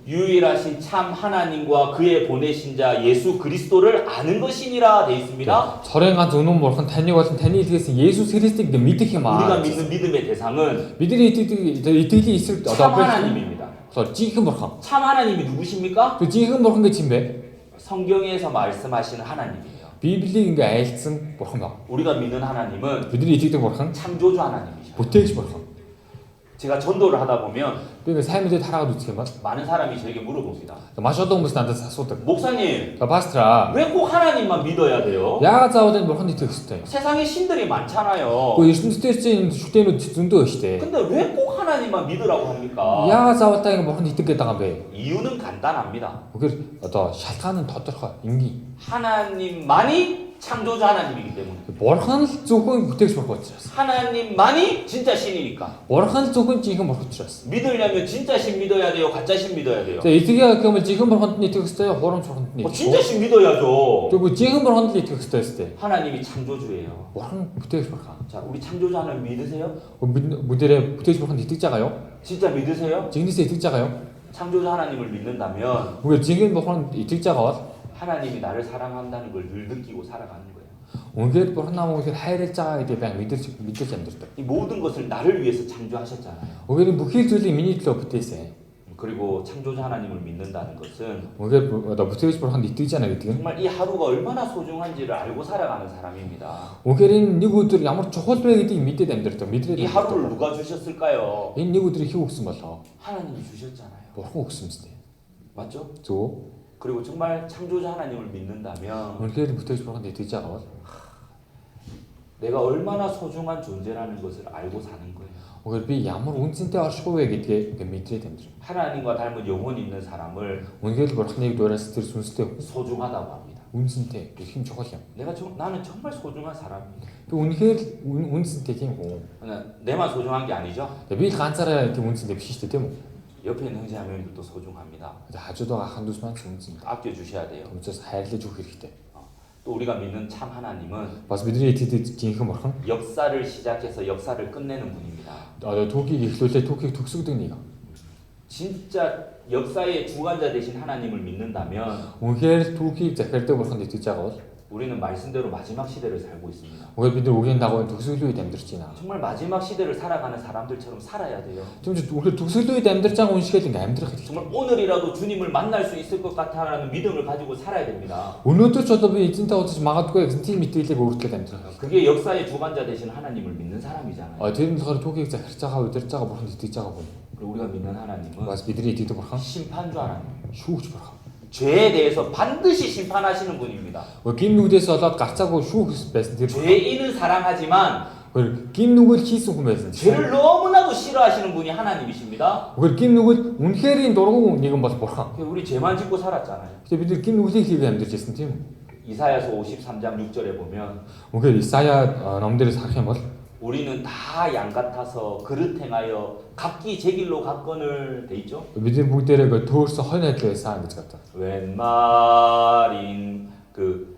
유일하신 참 하나님과 그의 보내신 자 예수 그리스도를 아는 것이니라 돼 있습니다. цорын ганц үнэн бурхан таныг болон таныг илгээсэн Есүс Христийг мэдэх юм 우리가 аа. 믿는 믿음의 대상은 Бидний итгэлийн эсрэг 참 одоо 하나님입니다. жинхэнэ бурхан. 참 하나님이 누구십니까? 그 жинхэнэ бурхан гэж юм бэ? 성경에서 말씀하시는 하나님이에요. Библийг ингээ айлцсан бурхан байна. 우리가 믿는 하나님은 Бидний итгэдэг бурхан 창조주 하나님이죠. бүтээгч бурхан. 제가 전도를 하다 보면 Би ингээ сайн мэдээд хараад үзэх юм бол 많은 사람이 저에게 물어봅니다. маш олон хүмүүс надаас асуудаг. 목사님, За пастраа 왜 꼭 하나님만 믿어야 돼요? яагаад заавал энэ бурханд итгэх ёстой юм? 세상에 신들이 많잖아요. Гэхдээ ертөнцийн чинь энэ шүтэнүүд зөндөө шүү дээ. 근데 왜 꼭 하나님만 믿으라고 합니까? Яагаад заавал та ингэ бурханд итгэх гээд байгаа юм бэ? 이유는 간단합니다. Үгээр одоо шалтгаан нь тодорхой. Энгийн. 하나님만이 창조주 하나님이기 때문에. Бурхан л зөвхөн бүтээгч бурхан учраас. 하나님만이 진짜 신이니까. Бурхан л зөвхөн жинхэнэ бурхан учраас. 믿으려면 진짜 신 믿어야 돼요? 가짜 신 믿어야 돼요? За итгэх юм бол жинхэнэ бурханд нь итгэх ёстой, хурамч бурханд нь итгэх. 진짜 신 믿어야죠. Тэгвэл жинхэнэ бурханд л итгэх ёстой өстэй. 하나님이 창조주예요. Бурхан бүтээгч бурхан. 자, 우리 창조주 하나님 믿으세요? Бүгдээрээ бүтээгч бурханд итгэж байгаа юу? 진짜 믿으세요? Жигнэсээ итгэж байгаа юу? 창조주 하나님을 믿는다면 Үгээр жинхэнэ бурханд итгэж байгаа бол 하나님이 나를 사랑한다는 걸 늘 느끼고 살아가는 거예요. үнгээд бурхан намайг үнэхээр хайрлаж байгаа гэдэг баян мэдэрч амьдэрдэг. 이 모든 것을 나를 위해서 창조하셨잖아요. Үгээр бүхий зүйлийг миний төлөө бүтээсэн. 그리고 창조주 하나님을 믿는다는 것은 Үгээр одоо бүтээгч бурханд итгэж яана гэдэг нь 정말 이 하루가 얼마나 소중한지를 알고 살아가는 사람입니다. үнэхээр энэ нэг өдөр ямар чухал бэ гэдгийг мэдээд амьдэрдэг. 이 мэдрээд 하루를 амьдэрдэг. 누가 주셨을까요? Энэ нэг өдрийг хэн өгсөн болоо? 하나님이 주셨잖아요. Бурхан өгсөн мэт. 맞죠? Зөв. 그리고 정말 창조주 하나님을 믿는다면 Үнэхээр бүтээгч бурханд итгэж байгаа бол 내가 얼마나 소중한 존재라는 것을 알고 사는 거예요. үгээр би ямар үнцэнтэй оршихуй вэ гэдгээ ингээ мэдрээд амьдэрдэг. 하나님과 닮은 영혼 있는 사람을 Үнэхээр бурханыг дуурайс тэр сүнстэй 소중하다고 합니다. үнцэнтэй их юм чухал юм. 나는 정말 소중한 사람이에요. Би үнэхээр үнцэнтэй тийм хүн. 내만 소중한 게 아니죠. Би л ганцаараа тийм үнцэнтэй биш шүү дээ тийм үү? 옆에 있는 형제자매님들도 소중합니다. Хажууд байгаа хан дүүс маань үнцэнтэй. 아껴 주셔야 돼요. Түүнээс хайрлаж өгөх хэрэгтэй. 또 우리가 믿는 참 하나님은 Бас бидний итгэдэг жинхэнэ бурхан 역사를 시작해서 역사를 끝내는 분입니다. одоо түүхийг эхлүүлээ түүхийг төгсгдөг нэг. 진짜 역사의 주관자 되신 하나님을 믿는다면 Үнэхээр түүхийг захирдаг бурханд итгэж байгаа бол 우리는 말씀대로 마지막 시대를 살고 있습니다. үгээр бид нар үгийн дагуу төгсгөл үед амьдарч байна. 정말 마지막 시대를 살아가는 사람들처럼 살아야 돼요. Тэгмж үнэхээр төгсгөл үед амьдарч байгаа хүн шиг л ингээ амьдрах хэрэгтэй. 정말 오늘이라도 주님을 만날 수 있을 것 같다라는 믿음을 가지고 살아야 됩니다. Өнөөдөр ч одоо би эзэнтэй уулзаж магадгүй гэсэн тийм итгэлийг өөрчлөж амьдрах. 그게 역사의 주관자 되신 하나님을 믿는 사람이잖아요. Тэр нь болохоор түүхийг захирч байгаа удирж байгаа бурханд итгэж байгаа хүн. 그리고 우리가 믿는 하나님은 Бас бидний итгэдэг бурхан 심판주 하나님. шүүгч бурхан. 죄에 대해서 반드시 심판하시는 분입니다. Гим нүгдээс болоод гарцаагүй шүүх байсан тэр 죄인은 사랑하지만 үгээр гим нүгэл хийсэн хүн байсан. 죄를 너무나도 싫어하시는 분이 하나님이십니다. үгээр гим нүгэл үнэхэрийн дургуун нэгэн бол бурхан. 우리 죄만 짓고 살았잖아요. Тэгээ бид нар гим нүглийг хийгээ амьдарч байсан тийм үү? 이사야서 53장 6절에 보면 Үнэхээр Исая номдэрээс харах юм бол 우리는 다 양 같아서 그릇 행하여 각기 제 길로 갔거늘 돼 있죠. бид нар бүгдээрээ төөрсөн хонь адил байсан гэж гадаа. 웬 말인 그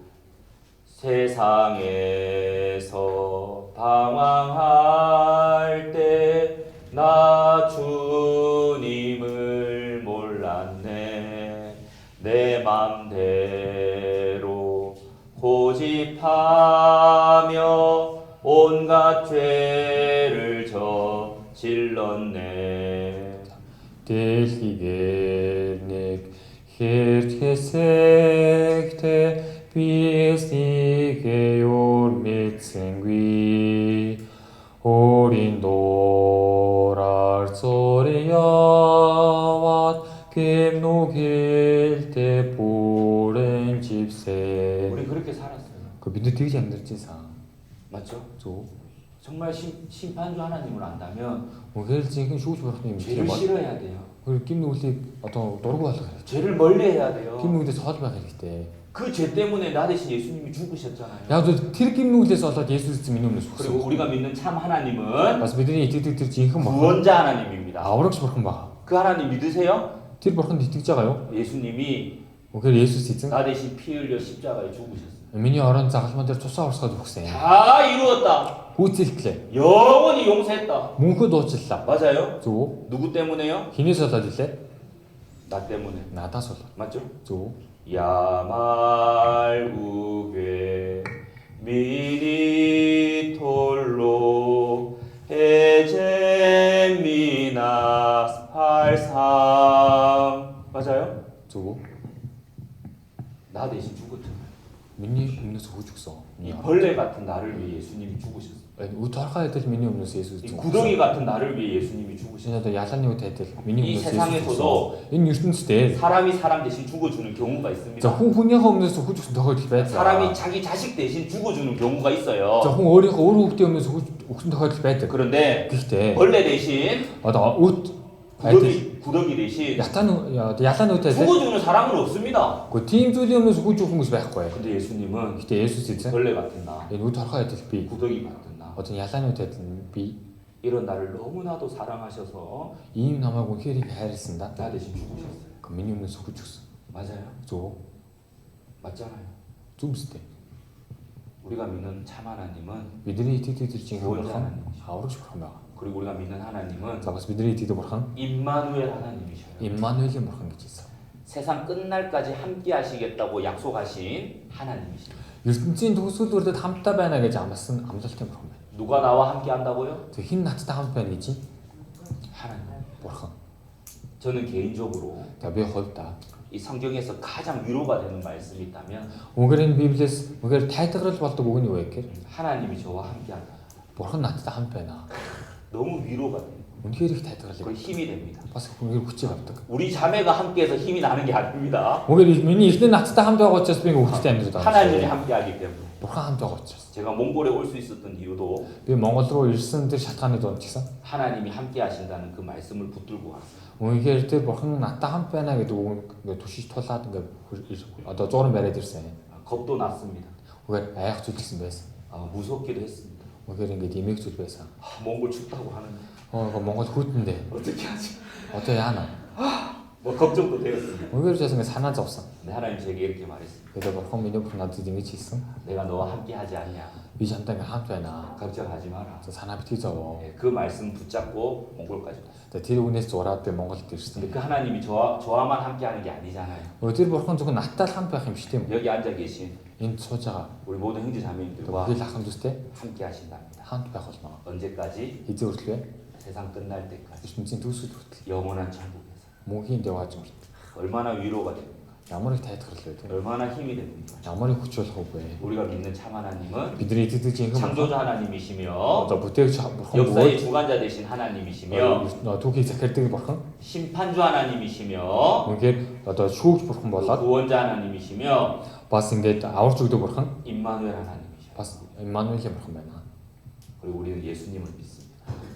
세상에서 방황할 때 나 주님을 몰랐네. 내 맘대로 고집하며 온갖 죄를 저질렀네. Дэлхийгээр нэг хэрэг хэсэгтээ биеснигээ өрмэцэнгүй өөрийн дураар зуряа 그렇게 살았어요. 그 믿음 되게 힘들지사. 맞죠? 저 정말 심판주 하나님을 안다면 오늘 지금 쇼츠 버럭님 죄를 싫어해야 돼요. 그 김누리 어떤 돌고 가서 그래. 죄를 멀리해야 돼요. 김누리 서하지 마 그때. 그 죄 때문에 나 대신 예수님이 죽으셨잖아요. 야도 티 김누리에서 어떤 예수 믿는 거 그리고 우리가 믿는 참 하나님은 맞아 믿으니 이들 지금 막 구원자 하나님입니다. 아우럭시 버럭 막. 그 하나님 믿으세요? 티 버럭 뒤쪽자가요? 예수님이 오늘 예수 시즌. 나 대신 피 흘려 십자가에 죽으셨어요. 미니 어른 자가시만들 쫓아올서 혹세. 다 이루었다. 고치클레. 영원히 용서했다. 문구 놓쳤다. 맞아요? 저 누구 때문에요? 힘에서 다질래? 나 때문에. 나다서. 맞죠? 저 야말 우괴 미니 톨로 해제미나 팔삼 맞아요? 저 나 대신 죽었잖아요. 미니 없는서 후죽서. 이 벌레 같은 나를 위해 예수님이 죽으셨어요. 우리 돌아가야 될 미니 없는서 예수. 이 구덩이 같은 나를 위해 예수님이 죽으셨어요. 진짜 야산이 대들 미니 이 없는서 세상에서도 인 뉴스인스 대. 사람이 사람 대신 죽어주는 경우가 자 있습니다. 홍훈이가 없는서 후죽서 너가 디베트. 사람이 자기 자식 대신 죽어주는 경우가 자 있어요. 홍어리가 오르국대 없는서 후죽서 너가 디베트. 그런데 그때 벌레 대신 아나옷 구더기 대신 야산이 대들. 죽어주는 사람은 없습니다. 그 팀 조리 없는서 후죽서 무슨 백 거야. 근데 예수님은 그때 예수 진짜. 벌레 같은 나, 우리 돌아가야 될 비. 구더기 같은 나, 어떤 야산이 대들 비. 이런 나를 너무나도 사랑하셔서 이 남하고 혈이 해했습니다. 나 대신 죽으셨어요. 그 미니 없는서 후죽서. 맞아요? 저 맞잖아요. 좀 있을 때. 우리가 믿는 참 하나님은 믿으리 티티들 지금 구원자 한 하나님이시죠. 아우르시 버한 그리고 우리가 믿는 하나님은 잡아서 믿으리 티도 버한 임마누엘 하나님이셔요. 임마누엘이 버한 게 있어. 세상 끝날까지 함께 하시겠다고 약속하신 하나님이십니다. 율진 도수들도 함따배나게 잠았은 암살 때 버한. 누가 나와 함께 한다고요? 그흰 나트다 함빼니지 하나님. 버한. 저는 개인적으로 대비 헐다. 이 성경에서 가장 위로가 되는 말씀이 있다면 오그린 비블레스 오그 타이틀을 봤다 보니 왜 이렇게 하나님이 저와 함께 한다. 버한 나트다 함빼나. 너무 위로가 돼요. 언제 이렇게 타이틀을 그 힘이 됩니다. 봤어 오그 굳이 갔다. 우리 자매가 함께해서 힘이 나는 게 아닙니다. 오그 미니 이때 나트다 함빼고 어째서 빙고 굳이 안 되다. 하나님이 함께하기 때문에. 버한 함빼고 어째서. 제가 몽골에 올 수 있었던 이유도 비 몽골로 일선들 샤탄에도 얹히서. 하나님이 함께 하신다는 그 말씀을 붙들고 왔어요. 오이게 이때 버한 나타 함빼나게도 도시 토사든 거 어떤 쪼른 메레들세. 겁도 났습니다. 오그 아약 줄기스 메스. 무섭기도 했습니다. 오그 이게 디믹 줄베서. 몽골 춥다고 하는데 그 몽골 굿인데 어떻게 하지? 어떻게 하나? 뭐 걱정도 되었습니다. 오히려 저승에 산한 적 없어. 근데 하나님 제게 이렇게 말했습니다. 그래도 뭐 홈미디어 나도 디믹이 있어. 내가 너와 함께 하지 않냐. 위장당에 함께나. 걱정하지 마라. 저 산업이 뒤져. 네, 그 말씀 붙잡고 몽골까지 갔어요. 저 뒤로 운에서 졸았대 몽골 뒤rs어. 근데 그 하나님이 저와만 함께 하는 게 아니잖아요. 어디 버한 저거 나타 함께 힘시대. 여기 앉아 계신 인 소자가 우리 모든 형제 또 자매님들과 거기 낙함 줬을 때 함께 하신답니다. 함께 하거든. 언제까지? 이제 우리 세상 끝날 때까지. 진짜 두수 좋대. 영원한 천국에서. 목이 인데와 좀. 얼마나 위로가 됩니까? 야머리 타이틀을 돼. 얼마나 힘이 됩니까? 야머리 구출 하고 해. 우리가 믿는 참 하나님은 비들이 드드지 창조자 하나님이시며 저 부터 역사의 주관자 되신 하나님이시며 너 도기 자켓 뜨기 버한. 심판주 하나님이시며 이게 너 추억 버한 몰라. 구원자 하나님이시며 봤은 게 아홉 줄도 버한. 임마누엘 하나님이시며 봤 임마누엘이 버한 말나. 그리고 우리는 예수님을 믿습니다.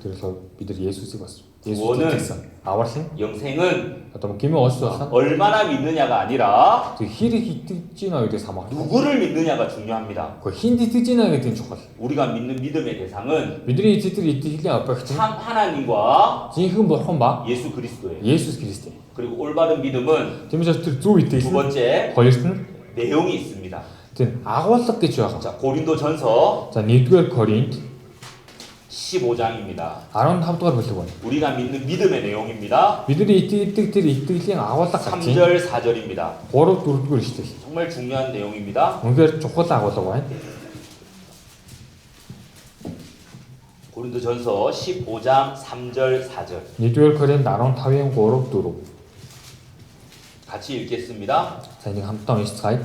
그래서 비들이 예수 찍었어. 예수 구원은 찍었어. 아월신? 영생은 어떤 김이 어디서 얼마나 믿느냐가 아니라 그 힐이 뜨지나게 돼 사막. 누구를 믿느냐가 중요합니다. 그 힌디 뜨지나게 된 족할. 우리가 믿는 믿음의 대상은 비들이 지들이 힐이 아빠 같은. 참 하나님과 지금 버한 봐. 예수 그리스도예요. 예수 그리스도. 그리고 올바른 믿음은 지금 저 조이 두 번째 걸리스는 내용이 있습니다. 된 아월석게 주야가. 자, 고린도전서 자, 니두엘 거린트 15장입니다. 아론 함도가 벌써 우리가 믿는 믿음의 내용입니다. 미들이 이뜨 아월딱 같이 3절 4절입니다. 고로 두르고 있어. 정말 중요한 내용입니다. 뭔가 조금 아월딱 와. 고린도전서 15장 3절 4절 니두엘 거린 아론 타위엔 고로 두르. 같이 읽겠습니다. 자, 이제 함께 있어요.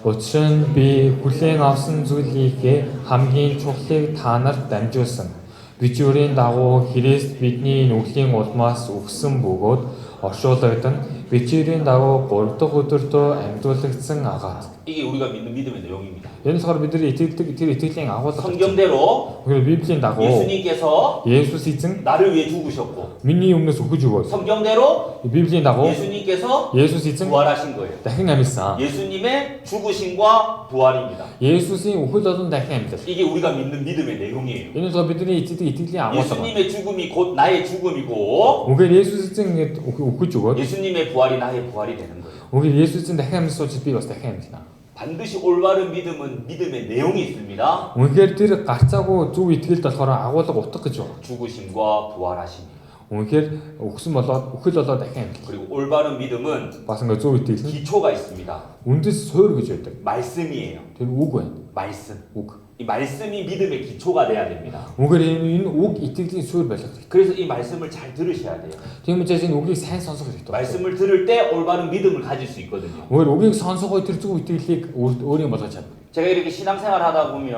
어쩐 비 굴생 앞선 줄리게 함긴 촉색 단을 던졌음. 비주린 다고 히리스 빛니 녹생 옷마스 옥슴 보고 어쇼더던 Бичээрийн дагуу 3 дахь өдөртөө амьдуулагдсан агаад. 이게 우리가 믿는 믿음의 내용입니다. Энэ болохоор бидний итгэдэг тэр итгэлийн агуулга. 성경대로 그리고 Bibлийн дагуу 예수님께서 Есүс эзэн 나를 위해 죽으셨고 миний өмнөөс өгөж өгөөд. 성경대로 Bibлийн дагуу 예수님께서 Есүс эзэн 부활하신 거예요. дахин амьсан. 예수님의 죽으심과 부활입니다. Есүсийн үхэл болон дахин амьлал. 이게 우리가 믿는 믿음의 내용이에요. Энэ бол бидний итгэдэг итгэлийн агуулга. 예수님의 죽음이 곧 나의 죽음이고 Үгээр Есүс эзэн өгөж өгөөд. 예수님의 부활이 나의 부활이 되는 거예요. Үгээр Есүс эзэн дахин амьсан учраас би бас дахин амьлна. 반드시 올바른 믿음은 믿음의 내용이 있습니다. Үнэхээр тэр гарцаагүй зөв итгэлд болохоор агуулга утга гэж байна. 죽으심과 부활하심. Үнэхээр өгсөн болоод үхэл болоод дахин амьлал. 그리고 올바른 믿음은 Бас ингээ зөв итгэл нь 기초가 있습니다. үндэс суурь гэж байдаг. 말씀이에요. Тэр үг байна. 말씀. Үг. 이 말씀이 믿음의 기초가 돼야 됩니다. Үнэхээр энэ үг итгэлийн суурь байх хэрэгтэй. 그래서 이 말씀을 잘 들으셔야 돼요. Тийм учраас энэ үгийг сайн сонсох хэрэгтэй. 말씀을 들을 때 올바른 믿음을 가질 수 있거든요. Үнэхээр үгийг сонсохоо тэр зөв итгэлийг өөрийн болгож чадна. 제가 이렇게 신앙생활 하다 보면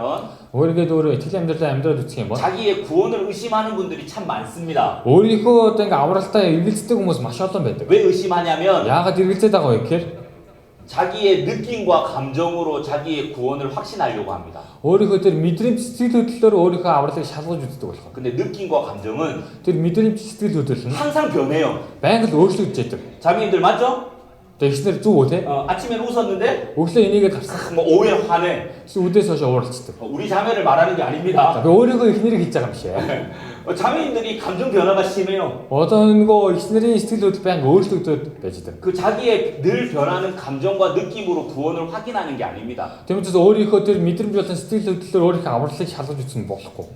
өөрийгөө өөрөө итгэлийн амьдралаа амьдраад үзэх юм бол 자기의 구원을 의심하는 분들이 참 많습니다. өөрийнхөө одоо ингээ авралтай эргэлздэг хүмүүс маш олон байдаг. 왜 의심하냐면 Яагаад эргэлзээд байгаа вэ гэхээр 자기의 느낌과 감정으로 자기의 구원을 확신하려고 합니다. өөрийнхөө тэр мэдрэмж сэтгэл хөдлөлөөр өөрийнхөө авралыг шалгаж үздэг болохоор. 근데 느낌과 감정은 Тэр мэдрэмж сэтгэл хөдлөл нь 항상 변해요. байнга л өөрчлөгдөж байдаг. 자매님들 맞죠? Тэгснэр зүг үү те? 아침에는 웃었는데 Өглөө энийгээ гарсан. 뭐 오후에 화내. Эсвэл үдээс хойш ууралцдаг. 우리 자매를 말하는 게 아닙니다. Би өөрийнхөө эхнэрийг хийж байгаа юм шиг. 자매님들이 감정 변화가 심해요. Одоо нөгөө эхнэрийн сэтгэл хөдлөл байнга өөрчлөгдөж байж байгаа. 그 자기의 늘 변하는 감정과 느낌으로 구원을 확인하는 게 아닙니다. Тэгмээс өөрийнхөө тэр мэдрэмж болон сэтгэл хөдлөлөөр өөрийнхөө авралыг шалгаж үзэх нь болохгүй.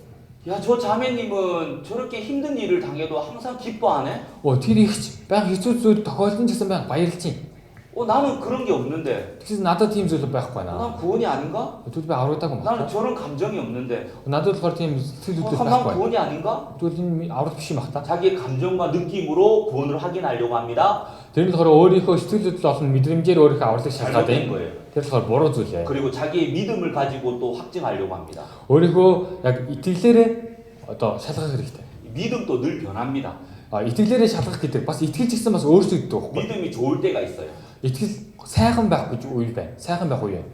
야, 저 자매님은 저렇게 힘든 일을 당해도 항상 기뻐하네? Тэр ихч байнга хэцүү зүйл тохиолдсон ч гэсэн байнга баярлж байна. 나는 그런 게 없는데. Тэгсэн надад тийм зүйл байхгүй байна. 난 구원이 아닌가? Тэгвэл би аврагдаагүй 나는 байна. 저런 감정이 없는데. Надад болохоор тийм сэтгэл хөдлөл 난 байхгүй. 구원이 아닌가? Тэгвэл энэ аврал биш юм бах та. 자기의 감정과 느낌으로 구원을 확인하려고 합니다. Тэр нь болохоор өөрийнхөө сэтгэл хөдлөл олон мэдрэмжээр өөрийнхөө авралыг шалгаад 잘못된 байна. 거예요. Тэр болохоор буруу зүйлээ. 그리고 자기의 믿음을 가지고 또 확증하려고 합니다. өөрийнхөө яг итгэлээрээ одоо шалгах хэрэгтэй. 믿음도 늘 변합니다. Итгэлээрээ шалгах гэдэг бас итгэж гисэн бас өөрчлөгддөг байхгүй. 믿음이 좋을 때가 있어요. Итгэл сайхан байх гэж үйл байна. Сайхан байх үе.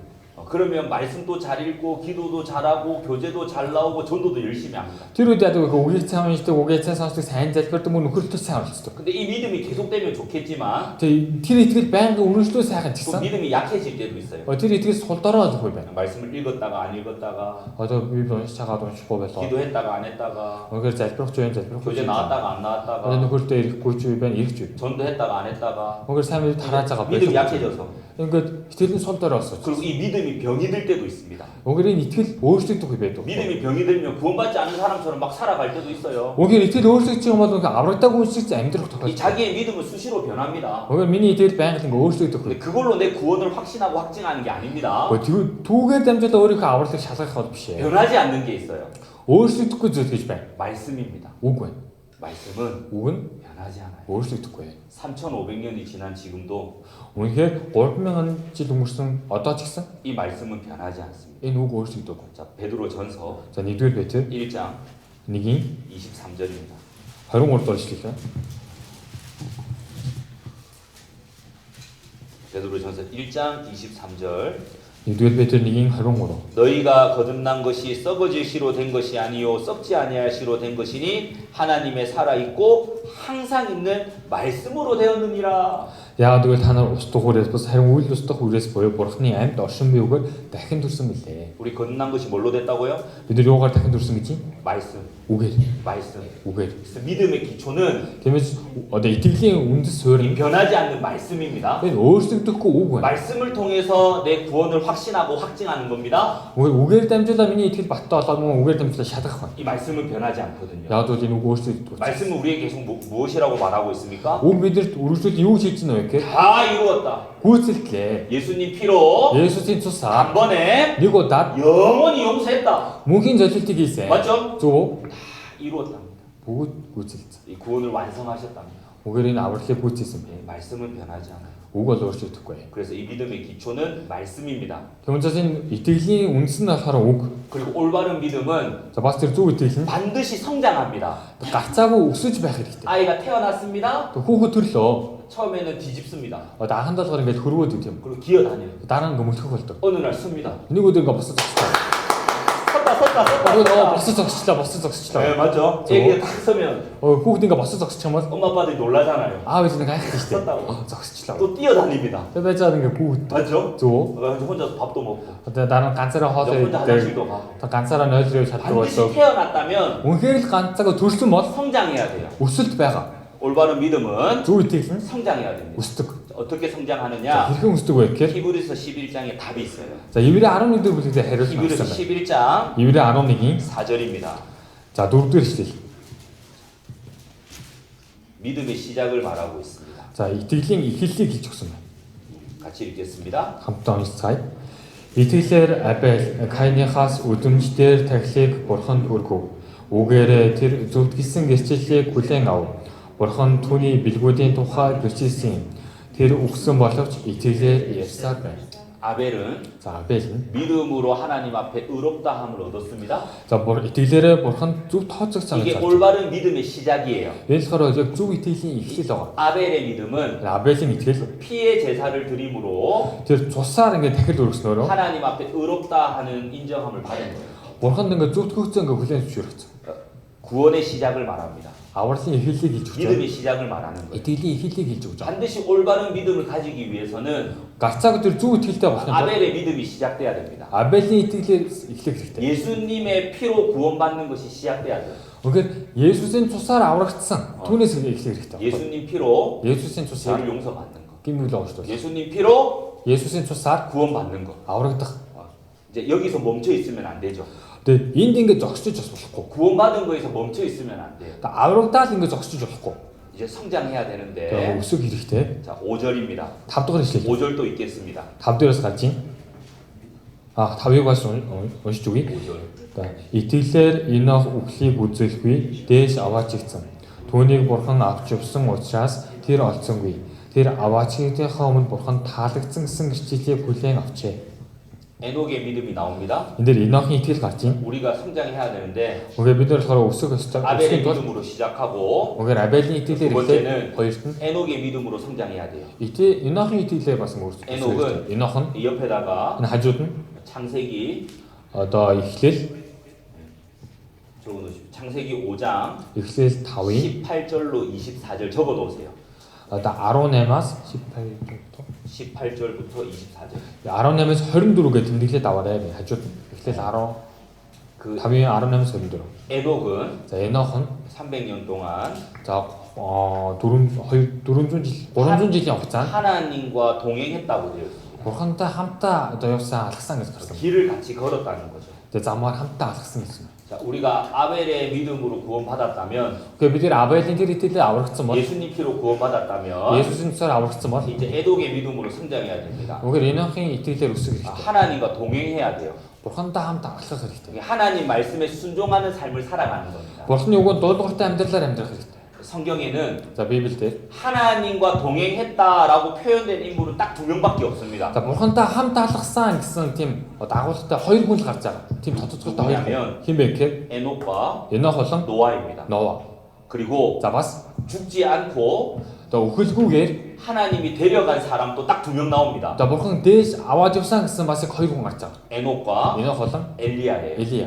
그러면 말씀도 잘 읽고 기도도 잘하고 교제도 잘 나오고 전도도 열심히 합니다. Тэр үед яадаг вэ? Үгийг сайн уншдаг, үгийг сайн сонсдог, сайн залбирдаг, мөн нөхөрлөлтөд сайн оролцдог. 근데 이 믿음이 계속되면 좋겠지만 Тэр итгэл байнга өрнөжлөө сайхан 또 гэсэн. 믿음이 약해질 때도 있어요. Тэр итгэл сулдороо болох үе байна. 말씀을 읽었다가 안 읽었다가 Одоо би уншиж чагаад уншихгүй байлаа. 기도했다가 안 했다가 Үнэхээр залбирах ч юм залбирахгүй. 교제 나왔다가 안 Одоо 나왔다가 нөхөрлөлтөө ирэхгүй ч үе байна, ирэх ч үе. 전도했다가 안 했다가 Үнэхээр сайн мэдээ тарааж байгаа 믿음이 байх. 약해져서 Ингээд итгэл нь сулдороо болсон. 그리고 이 믿음이 병이 들 때도 있습니다. Үнэхээр энэ итгэл өөрчлөгдөх үе байдаг. 믿음이 병이 들면 구원받지 않은 사람처럼 막 살아갈 때도 있어요. Үнэхээр итгэл өөрчлөгдөж байгаа бол ингээ аврагдаагүй шиг амьдрах 이 тохиолдол. 자기의 믿음은 수시로 변합니다. Үнэхээр миний итгэл байнга ингээ өөрчлөгдөх 근데 үе. 그걸로 내 구원을 확신하고 확증하는 게 아닙니다. Түүгээр дамжуулаад өөрийнхөө авралыг шалгах бол биш ээ. 변하지 않는 게 있어요. өөрчлөгдөхгүй зүйл гэж байна. 말씀입니다. Үг байна. 말씀은 Үг нь 변하지 않아요. өөрчлөгдөхгүй. 3,500년이 지난 지금도 Үнэхээр 3000 жил өнгөрсөн одоо ч гэсэн 이 말씀은 변하지 않습니다. энэ үг өөрчлөгдөөгүй. 자, 베드로 전서 За 1-р Петр 1장 1-ийн 23절입니다. 23 дугаар ишлэлээ. 베드로 전서 1장 23절 1-р Петр 1-ийн 23. 너희가 거듭난 것이 썩어질 시로 된 것이 아니요 썩지 아니할 시로 된 것이니 하나님의 살아 있고 항상 있는 말씀으로 되었느니라. Яагаад гэвэл та нар ус тухуурээс бас харин үйл устдах үрээс буюу Бурхны амьд оршин биегээр дахин төрсөн мөлий. 우리 거듭난 것이 뭘로 됐다고요? Бид нар юугаар дахин төрсөн гэж юм? 말씀. Үгээр. 말씀. Үгээр. 그래서 믿음의 기초는 Тиймээс одоо итгэлийн үндэс суурь нь 변하지 않는 말씀입니다. энэ өөрчлөгдөхгүй үг байна. 말씀을 통해서 내 구원을 확신하고 확증하는 겁니다. Үгээр дамжуулаад миний итгэл баттай болоод мөн үгээр дамжуулаад шатгах байна. 이 말씀은 변하지 않거든요. Яагаад гэвэл энэ үг өөрчлөгдөхгүй. 말씀은 우리에게 계속 무엇이라고 말하고 있습니까? Үг бидэнд үргэлжлүүлж юу хийж байна вэ гэхээр 다 이루었다. гүйцэлдлээ. 예수님 피로 Есүсийн цусаар 단번에 нэг удаад 영원히 용서했다. мөнхийн золилтыг хийсэн. 맞죠? Зөв. 다 이루었답니다. Бүгд гүйцэлсэн. 이 구원을 완성하셨답니다. Үгээр энэ авралыг гүйцэлсэн. 예, 말씀은 변하지 않아요. Үг бол өөрчлөгдөхгүй. 그래서 이 믿음의 기초는 말씀입니다. Тэгмээс энэ итгэлийн үндэс нь болохоор үг. 그리고 올바른 믿음은 За бас тэр зөв итгэл нь 반드시 성장합니다. гарцаагүй өсөж байх хэрэгтэй. 아이가 태어났습니다. Хүүхэд төрлөө. 처음에는 뒤집습니다. одоо анхандаа болохоор ингээд хөрвөөд юм. 그리고 기어다녀요. Дараа нь мөлхөх болдог. 어느 날 씁니다. Нэг өдөр ингээд босож зогсчихлаа. босож зогсчихлаа. 네, 맞죠. 애기가 탁 서면 Хүүхэд ингээд босож зогсчих юм бол 엄마 아빠들이 놀라잖아요. аав ээж нэг айхдаг шүү 썼다고. дээ. Зогсчихлаа. 또 뛰어다닙니다. Тэгээ байж байгаа ингээд хүүхэд 맞죠? зөө. 그래서 혼자서 밥도 먹고 Одоо дараа нь ганцаараа хоолоо 혼자 иддэг. 화장실도 가고 Одоо ганцаараа нойлроо чаддаг 반드시 болдог. 태어났다면 Үнэхээр л ганцаагаа төрсөн бол 성장해야 돼요. өсөлт байгаа. 올바른 믿음은 Зөв итгэл нь 성장해야 됩니다. өсдөг. 어떻게 За 성장하느냐? хэрхэн өсдөг вэ гэхээр 히브리서 11장에 답이 있어요. за Еврей 11 дэх бүлэгт хариулт 히브리서 байна. 11장 Еврей 11-ийн 4절입니다. за 4-р эшлэл. 믿음의 시작을 말하고 있습니다. За итгэлийн эхлэлийг хэлж өгсөн байна. 같이 읽겠습니다. Хамтдаа уншицгаая. Итгэлээр Абель Каиныхаас өдөрмжтээр тахилыг бурханд өргөв. Үгээрээ тэр зөвдгисэн гэрчлэлийг хүлээн ав. Бурхан түүний бэлгүүдийн тухай бичсэн. Тэр өгсөн боловч итгэлээр ярьсаар байна. 아벨은 За Абель нь 믿음으로 하나님 앞에 의롭다함을 얻었습니다. за итгэлээрээ бурханд зөв тооцох 이게 санагдаж. 올바른 믿음의 시작이에요. Энэ болохоор яг зөв итгэлийн эхлэл байгаа. 아벨의 믿음은 Абелийн итгэл 피의 제사를 드림으로 тэр цусаар ингээд дахил өргснөөрөө 하나님 앞에 의롭다 하는 인정함을 받은 거예요. бурханд ингээд зөв төгсөө ингээд хүлээн зөвшөөрөгцөн. 구원의 시작을 말합니다. Авралын эхлэлийг хэлж өгч байна. 믿음의 시작을 말하는 거예요. Итгэлийн эхлэлийг хэлж өгч байна. 반드시 올바른 믿음을 가지기 위해서는 Гарцааг тэр зөв итгэлтэй болох юм бол 아벨의 믿음이 시작돼야 됩니다. Абелийн итгэлээр эхлэх хэрэгтэй. 예수님의 피로 구원받는 것이 시작돼야 돼요. Үнэхээр Есүсийн цусаар аврагдсан түүнээс эхлэх хэрэгтэй. 예수님 피로 Есүсийн цусаар 죄를 용서받는 거. гимнүл ооштой. 예수님 피로 Есүсийн цусаар 구원받는 거. аврагдах. 이제 여기서 멈춰 있으면 안 되죠. Тэгээ энд ингээд зогсож бас болохгүй. 구원받은 거에서 멈춰 있으면 안 돼요. Тэгээ аврагдаал ингээд зогсож болохгүй. 이제 성장해야 Тэгээ 되는데 өсөх хэрэгтэй. 자 5절입니다. 5 дахь ишлэл. 5절도 읽겠습니다. 5 дээрээс гарч ийн. 5-ыг бас уншиж өгье. 5절. За итгэлээр Энох үхлийг үзүүлэхгүй дээш аваачигдсан. Түүнийг бурхан авч явсан учраас тэр олцсонгүй. Тэр аваачигдсанхаа өмнө бурхан таалагдсан гэсэн гэрчлэлийг хүлээн авчээ. 에녹의 믿음이 나옵니다. Энд дээр Энохын итгэл гарч ийн. 우리가 성장해야 되는데 Үгээр бид нэр болохоор өсөх ёстой. 아벨의 өсөхийн тулд 믿음으로 시작하고 үгээр Абелийн итгэлээр 두 번째는 эхлээд хоёрт нь 에녹의 믿음으로 성장해야 돼요. Энохын итгэлээр бас өөрсдөө. 에녹은 Энох нь 이 옆에다가 энэ хажууд нь 창세기 одоо эхлэл 적어놓으십시오. 창세기 5장 эхлэл 5-ын 18절로 24절 적어놓으세요. одоо 18-аас 18-д 18절부터 24절. 18-аас 24 гэж тэмдэглээд аваарай. хажууд нь эхлэл 10 그 5-ийн 18-аас 24. 에녹은 За Энох нь 300년 동안 за 400 жил 300 жилийн хугацаанд 하나님과 동행했다고 되어 있습니다. бурхантай хамтаа одоо явсан алхсан гэж гарсан. 길을 같이 걸었다는 거죠. Тэгээ замаар хамтаа алхсан гэсэн. 자, 우리가 아벨의 믿음으로 구원받았다면, Тэгээ бид нэр Абелийн тэр итгэлээр аврагдсан бол 예수님 피로 구원받았다면, Есүсийн цусаар аврагдсан бол 이제 에녹의 믿음으로 성장해야 됩니다. үгээр Энохын итгэлээр өсөх хэрэгтэй. 하나님과 동행해야 돼요. бурхантай хамтаа алхах хэрэгтэй. 하나님 말씀에 순종하는 삶을 살아가는 겁니다. Бурханы үгэнд дуулууртай амьдралаар амьдрах хэрэгтэй. 성경에는 За Библиэлд 하나님과 동행했다라고 표현된 인물은 딱 두 명밖에 없습니다. за бурхантай хамтаа алхсан гэсэн тийм агуулгатай хоёр хүн л гарч байгаа. Тийм тодтолцоотой хоёр хүн. Хин бэ гэхээр 에녹과 Энох болон 노아입니다. Нова. 그리고 За бас 죽지 않고 одоо үхэлгүйгээр 하나님이 데려간 사람도 딱 두 명 나옵니다. одоо бурхан дээш аваад явсан гэсэн бас их хоёр хүн гарч байгаа. 에녹과 Энох болон 엘리야예요. Элия.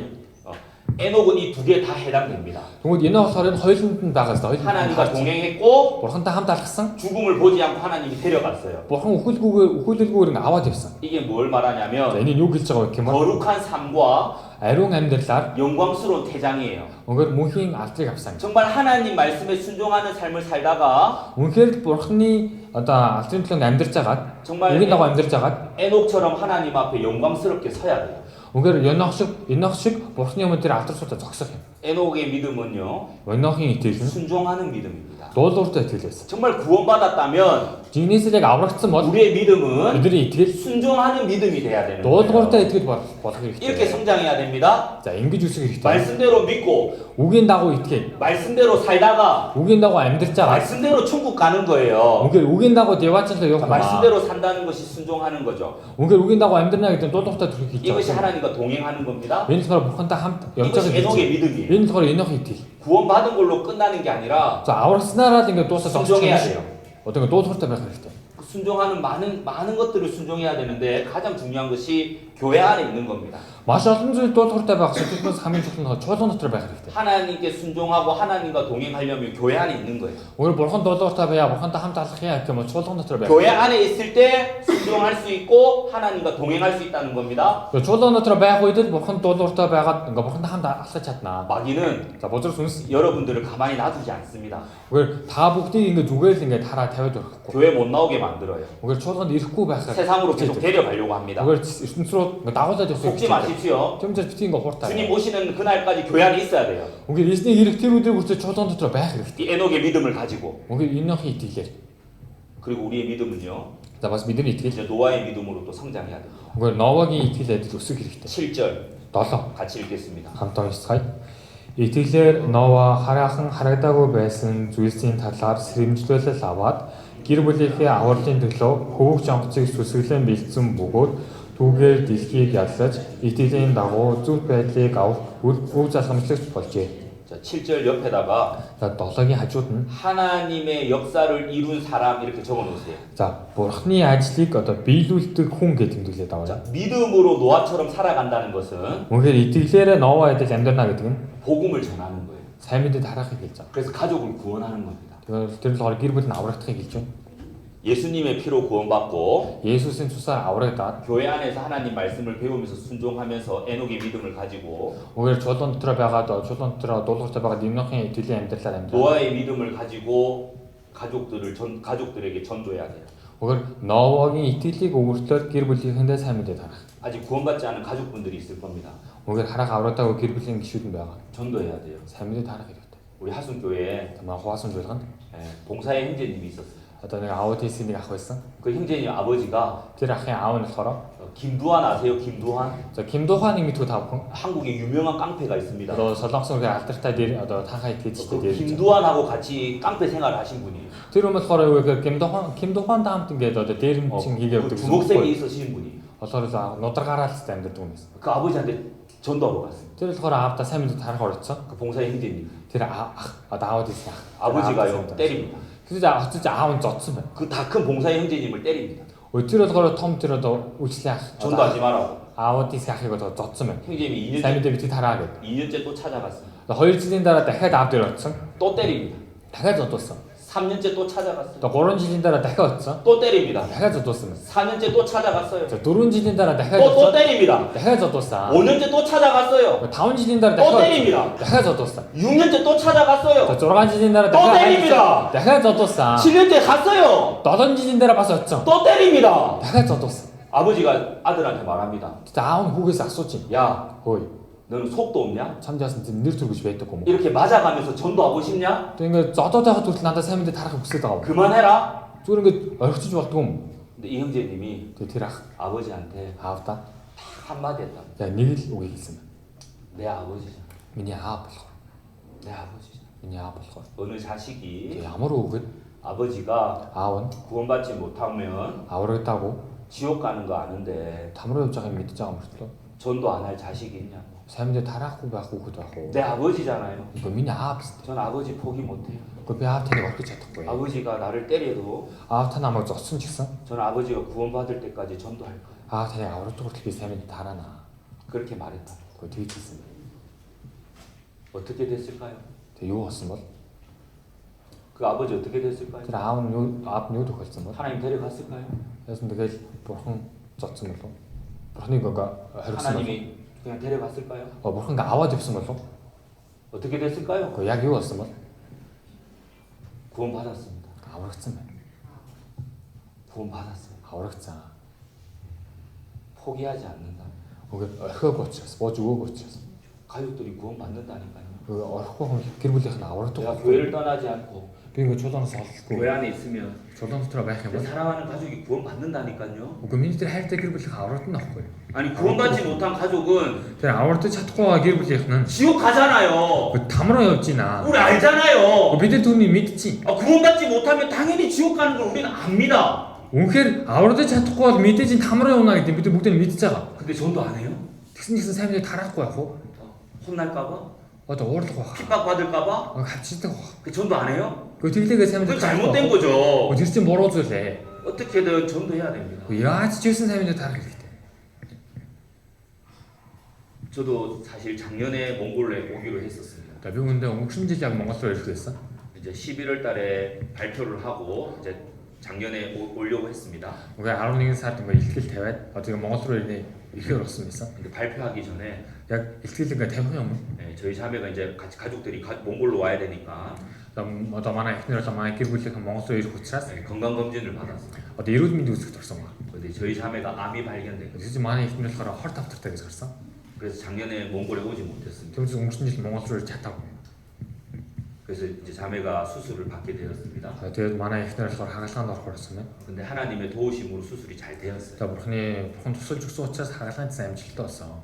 에녹은 이 두 개 다 해당됩니다. Тэгвэл Энох болохоор энэ хоёуланд нь байгаа хэвээр. 하나님과 동행했고 бурхантай хамт алхсан. 죽음을 보지 않고 하나님이 데려갔어요. Бурхан үхэлгүйгээр аваад явсан. 이게 뭘 За 말하냐면 энэ нь юу хэлж байгаа вэ гэхээр 거룩한 삶과 ариун амьдралаар 영광스러운 퇴장이에요. өнгөр мөнхийн алдрыг авсан. 정말 하나님 말씀에 순종하는 삶을 살다가 Үнэхээр бурханы одоо алдрын төлөнд амьдарч агаад 정말 үгийн дагуу амьдарч агаад 에녹처럼 하나님 앞에 영광스럽게 서야 돼요. үнэхээр Энох шиг бурханы өмнө тэр алдруудаа зогсох юм. 에녹의 믿음은요 Энохын итгэл нь 순종하는 믿음입니다. дуулууртай итгэл байсан. 정말 구원받았다면 Жигнэсээр яг аврагдсан бол 우리의 믿음은 бидний итгэл 순종하는 믿음이 돼야 되는 거예요. дуулууртай итгэл болох 이렇게 хэрэгтэй. 성장해야 됩니다. За ингэж үсэх хэрэгтэй. 말씀대로 믿고 Үгийн дагуу итгэе. 말씀대로 살다가 Үгийн дагуу амьдарч байгаа. 말씀대로 천국 가는 거예요. Үнэхээр үгийн дагуу деваачлаа явах юм. 말씀대로 산다는 것이 순종하는 거죠. Үнэхээр үгийн дагуу амьдрна гэдэг нь дуулууртай төрөх хийж 이것이 байгаа. 하나님과 동행하는 겁니다. Энэ болохоор бурхантай хамт явж 이것이 байгаа 에녹의 гэж. 믿음이에요. Энэ болохоор Энохын итгэл. 구원받은 걸로 끝나는 게 아니라 За аврагснараа л ингээд дуусаад 순종해야 зогсож 돼요. 어떤 거 또돌다 байх хэрэгтэй. 순종하는 많은 것들을 순종해야 되는데 가장 중요한 것이 교회 안에 있는 겁니다. Маш олон зүйл дуулууртай байх сэтгэлээс хамгийн чухал нь чуулган дотор байх хэрэгтэй. 하나님께 순종하고 하나님과 동행하려면 교회 안에 있는 거예요. 오늘 бурхан дуулууртай байя, бурхантай хамт алхахын гэх юм чуулган дотор байх. 교회 안에 있을 때 순종할 수 있고 하나님과 동행할 수 있다는 겁니다. чуулган дотор байх үед л бурхан дуулууртай байгаад ингээ бурхантай хамт алхаж чаднаа. 마귀는 За бузар сүнс. 여러분들을 가만히 놔두지 않습니다. Үгээр та бүгдийг ингээ зүгээр л ингээ тараа тавиад өрөхгүй. 교회 못 나오게 만들어요. үгээр чуулганд ирэхгүй байхаар. 세상으로 계속 데려가려고 합니다. үгээр ертөнц рүү ингээ дагуулад явах. 속지 마십시오. 점점 бити ингээ хууртай. 주님 오시는 그날까지 교회 안에 있어야 돼요. үгээр 예수님 ирэх тэр өдөр хүртэл чуулган дотор байх хэрэгтэй. 이 에녹의 믿음을 가지고. үгээр энохи итгэлээр. 그리고 우리의 믿음은요. За бас бидний итгэл. 이제 노아의 믿음으로 또 성장해야 돼요. үгээр Новагийн итгэлээр өсөх хэрэгтэй. 7절 7 같이 읽겠습니다. хамт уншицгаая. Итгэлээр Нова хараахан харагдаагүй байсан зүйлсийн талаар сэрэмжлүүлэл аваад гэр бүлийнхээ авралын төлөө хөвөг жонцыг сүсгэлэн бэлдсэн бөгөөд түүгээр дэлхийг яллаж итгэлийн дагуу зөв байдлыг авах өв залхамжлагч болжээ. 자, 7절 옆에다가 За 7-гийн хажууд нь 하나님의 역사를 이룬 사람 이렇게 적어 놓으세요. за бурхны ажлыг одоо биелүүлдэг хүн гэж тэмдэглээд аваа. 자, 믿음으로 노아처럼 살아간다는 것은 Үнэхээр итгэлээр Нова адил амьдрна гэдэг нь 복음을 전하는 거예요. сайн мэдээ тарахыг хэлж байгаа. 그래서 가족을 구원하는 겁니다. Тэгэхээр тэр болохоор гэр бүл нь аврагдахыг хэлж байна. 예수님의 피로 구원받고 예수스의 투사를 аврагдаад 교회 안에서 하나님 말씀을 배우면서 순종하면서 에녹의 믿음을 가지고 오히려 чулуун дотор байгаад чулуун дотор дуулууртай байгаад Енохын итгэлийн амьдралаар амьдраа. 노아의 믿음을 가지고 가족들에게 전도해야 돼요. 오히려 Новагийн итгэлийг өгөртлөөр гэр бүлийнхэндээ сайн мэдээ тарах. 아직 구원받지 않은 가족분들이 있을 겁니다. 오히려 харах аврагдаагүй гэр бүлийн гишүүд нь байгаа. 전도해야 돼요. сайн мэдээ тарах хэрэгтэй. 우리 하순교회에 Тамаа хуваасан зүйлганд 봉사의 형제님이 있었어요. одоо нэг 아우디스ийн нэг ах байсан. 그 형제님 아버지가 тэр ахын аав нь болохоор 김두한 아세요? 김두한? за 김도환ыг мэдгүй та бүхэн. 한국에 유명한 깡패가 있습니다. одоо солонгосын алдартай дээр одоо танхаа итгэжтэй 그 дээр. 김두한하고 같이 깡패 생활을 하신 분이에요. тэр хүмүүс болохоор юу гэхээр 김도환тай хамт ингээд одоо дээрэмчин хийгээ 그 явдаг. 주먹색이 있으신 분이. болохоор нударгаараа л амьддаг хүмүүс. 그 아버지한테 전도하러 갔어요. тэр болохоор аавда сайн мэдээ тарах орцсон. 그 봉사의 형제님. тэр одоо 아우디스 ах. 아버지가요 때립니다. 그래서 어쩌지 아우는 졌으면. 그 다 큰 봉사의 형제님을 때립니다. 어찌로 그걸 톰 들어도 우치야. 전도하지 말라고. 아우디스 ах이고 더 졌으면. 형제님이 2년째, 삶이 밑에 달아게. 2년째 또 찾아갔습니다. 허일지진 달아 дах해 앞들었어. 또 때립니다. дах해 졌었어. 3년째 또 찾아갔어요. 또 고런지진 달아 дах해 졌어. 또 때립니다. дах해 졌었으면. 4년째 또 찾아갔어요. 저 도른지진 달아 дах해 또 졌어. 때립니다. дах해 졌었어. 5년째 또 찾아갔어요. 다운지진 달아 또 때립니다. дах해 졌었어. 6년째 또 찾아갔어요. 저 조란지진 달아 또 때립니다. дах해 졌었어. 7년째 갔어요. 너던지진 달아 봤었죠. 또 때립니다. дах해 졌었어. 아버지가 아들한테 말합니다. 진짜 아우는 호기서 쏘지. 야, 거의. 너는 속도 없냐? 참자서 늘 들고 집에 있던 거. 이렇게 맞아가면서 전도하고 싶냐? 그러니까 저도다가 또 나한테 삶인데 다르게 없었다고. 그만해라. 저런 게 얼추 좋았던 근데 이 형제님이 거. 대라 아버지한테 아프다. 한마디 했다. 야, 니를 오게 있으면. 내 아버지잖아. 미니 아플 거. 내 아버지잖아. 미니 아플 거. 어느 자식이 아무로 오게 아버지가 아원 구원받지 못하면 아우르다고 지옥 가는 거 아는데 담으로 입장에 믿자가 무슨 전도 안 할 자식이 있냐고. 삶인데 다라고 바고 그도 하고. 내 아버지잖아요. 이거 미니 아플. 전 아버지 포기 못해요. 그 배아테니 어떻게 찾을 거야? 아버지가 나를 때려도 아타나 뭐 졌은 직선? 전 아버지가 구원받을 때까지 전도할 거예요. 아타니 아우르 또 어떻게 삶인데 달아나. 그렇게 말했다. 그 뒤에 있으면. 어떻게 됐을까요? 요었은 뭐? 그 아버지 어떻게 됐을까요? 그 아운 요앞 요도 걸었은 뭐? 하나님 데려갔을까요? 그래서 내가 뭐한 졌은 걸로. 그러니까 하나님이 그냥 데려갔을까요? 뭐한가 아와도 없은 걸로. 어떻게 됐을까요? 그 약이 요었은 뭐? 구원받았습니다. 아우르쯤에. 구원받았어요. 아우르잖아. 포기하지 않는다. 그게 허고쳤어. 뭐 주고 고쳤어. 가족들이 구원받는다니까요. 그 얼고 길불에서 아우르 또. 내가 교회를 떠나지 않고 그리고 초등학생 살고. 교회 안에 있으면 초등학생 내 사랑하는 가족이 구원받는다니까요. 그 민들 할때 길불에 아우르 또 나고. 아니 구원받지 못한 가족은 그 아우르 또 찾고 길불에는 지옥 가잖아요. 그 담으러였지나. 우리 알잖아요. 그 믿을 돈이 믿지. 구원받지 못하면 당연히 지옥 가는 걸 우리는 압니다. үнэхээр 아우르도 찾고 믿으진 담으러 오나기 때문에 믿을 목대는 믿잖아. 근데 전도 안 해요? тэгсэн 삶이 타락고 하고 혼날까봐? одоо уурлах байх. 핍박받을까봐 Хавчилдаг байх. 그 전도 안 해요? Гэхдээ тэглээгээ сайн 그 мэдээ 잘못된 거죠. Тэр чинь буруу зүйл ээ. 어떻게든 전도해야 됩니다. Яаж ч гэсэн сайн мэдээ тарах хэрэгтэй. 저도 사실 작년에 몽골에 오기로 했었습니다. За би үүндээ өнгөрсөн жил яг Монгол руу ирэх байсан. 이제 11월 달에 발표를 하고 이제 작년에 오려고 했습니다. Угаа 11 сард ингээ ихтгэл тавиад одоо Монгол руу ирнэ ихээр болсон байсан. 근데 발표하기 전에 Яг ихтгэл ингээ тавих юм. 저희 자매가 이제 같이 가족들이 몽골로 와야 되니까 Одоо манай эхнэр болоо манай гэр бүлийнхэн Монгол руу ирэх учраас 건강 검진을 받았어요. одоо эрүүл мэндийн үзэгт орсон байна. 근데 저희 자매가 암이 발견돼요. Тэгэж манай эхнэр болохоор хорт автартай гэж гарсан. 그래서 작년에 몽골에 오지 못했습니다. Тэгвэл өнгөрсөн жил Монгол руу ирж чадаагүй. 그래서 이제 자매가 수술을 받게 되었습니다. Тэгээд манай эхнэр болохоор хагалгаанд орох болсон байна. 근데 하나님의 도우심으로 수술이 잘 되었어요. За бурхан тусалж өгсөн учраас хагалгаанд сайн амжилттай болсон.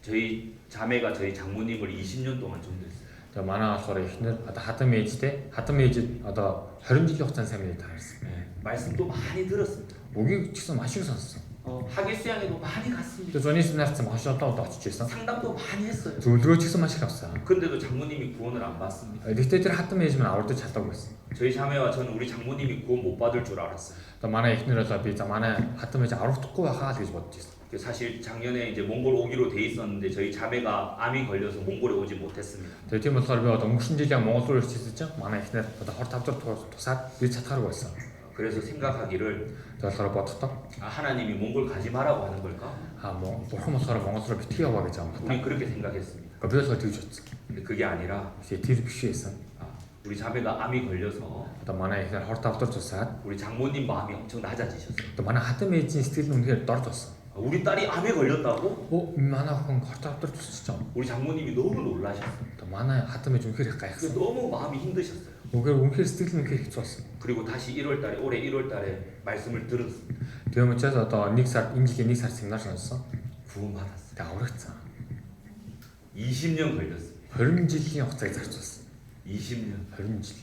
저희 자매가 저희 장모님을 20년 동안 전도했어요. За манай болохоор эхнэр одоо хатам ээжтэй одоо 20 жилийн хугацаанд сайн мэдээ таарсан. 말씀도 많이 들었습니다. Үгийг ч гэсэн маш их сонссон. 학예 수양에도 많이 갔습니다. Тэгээд зуны семинарт маш олон удаа очиж ирсэн. 상담도 많이 했어요. Зөвлөгөө ч гэсэн маш их авсан. 근데도 장모님이 구원을 안 받습니다. Гэхдээ тэр хатам ээж маань авардаж чадаагүй байсан. 저희 자매와 저는 우리 장모님이 구원 못 받을 줄 알았어요. Одоо манай эхнэр болоо би за манай хатам ээж аврахдахгүй байхаа л гэж бодож ирсэн. 사실 작년에 이제 몽골 오기로 돼 있었는데 저희 자매가 암이 걸려서 몽골에 오지 못했습니다. Тэгээд тийм болохоор би одоо өнгөрсөн жилийн Монгол руу ирчихсэн чинь манай эхнэр одоо хор тавдар тусаад би чадхааргүй байсан. 그래서 생각하기를 Тэгэхээр бодохдоо 하나님이 몽골 가지 마라고 하는 걸까? бурхан болохоор Монгол руу битгий яваа гэж байгаа юм 우리 байна. 그렇게 생각했습니다. Би болохоор тэгж бодсон. 근데 그게 아니라 Тэр биш байсан. 우리 자매가 암이 걸려서 Одоо манай эхнэр хор тавдар тусаад 우리 장모님 마음이 엄청 낮아지셨어요. одоо манай хатам ээжийн сэтгэл нь үнэхээр дорд болсон. 우리 딸이 암에 걸렸다고? Манай охин хор тавдар тусчих юм. 우리 장모님이 너무 놀라셨어요. Одоо манай хатам ээж үнэхээр их 그래서 гайхсан. 너무 마음이 힘드셨어요. Үнэхээр сэтгэл нь үнэхээр хэцүү болсон. 그리고 다시 1월 달에 올해 1월 달에 말씀을 들었습니다. Тийм учраас одоо энэ жилийн 1 сар семинар сонссон. 구원받았어요. Тэг аврагдсан. 20년 걸렸어요. 20 жилийн хугацааг зарцуулсан. 20년. 20 жил.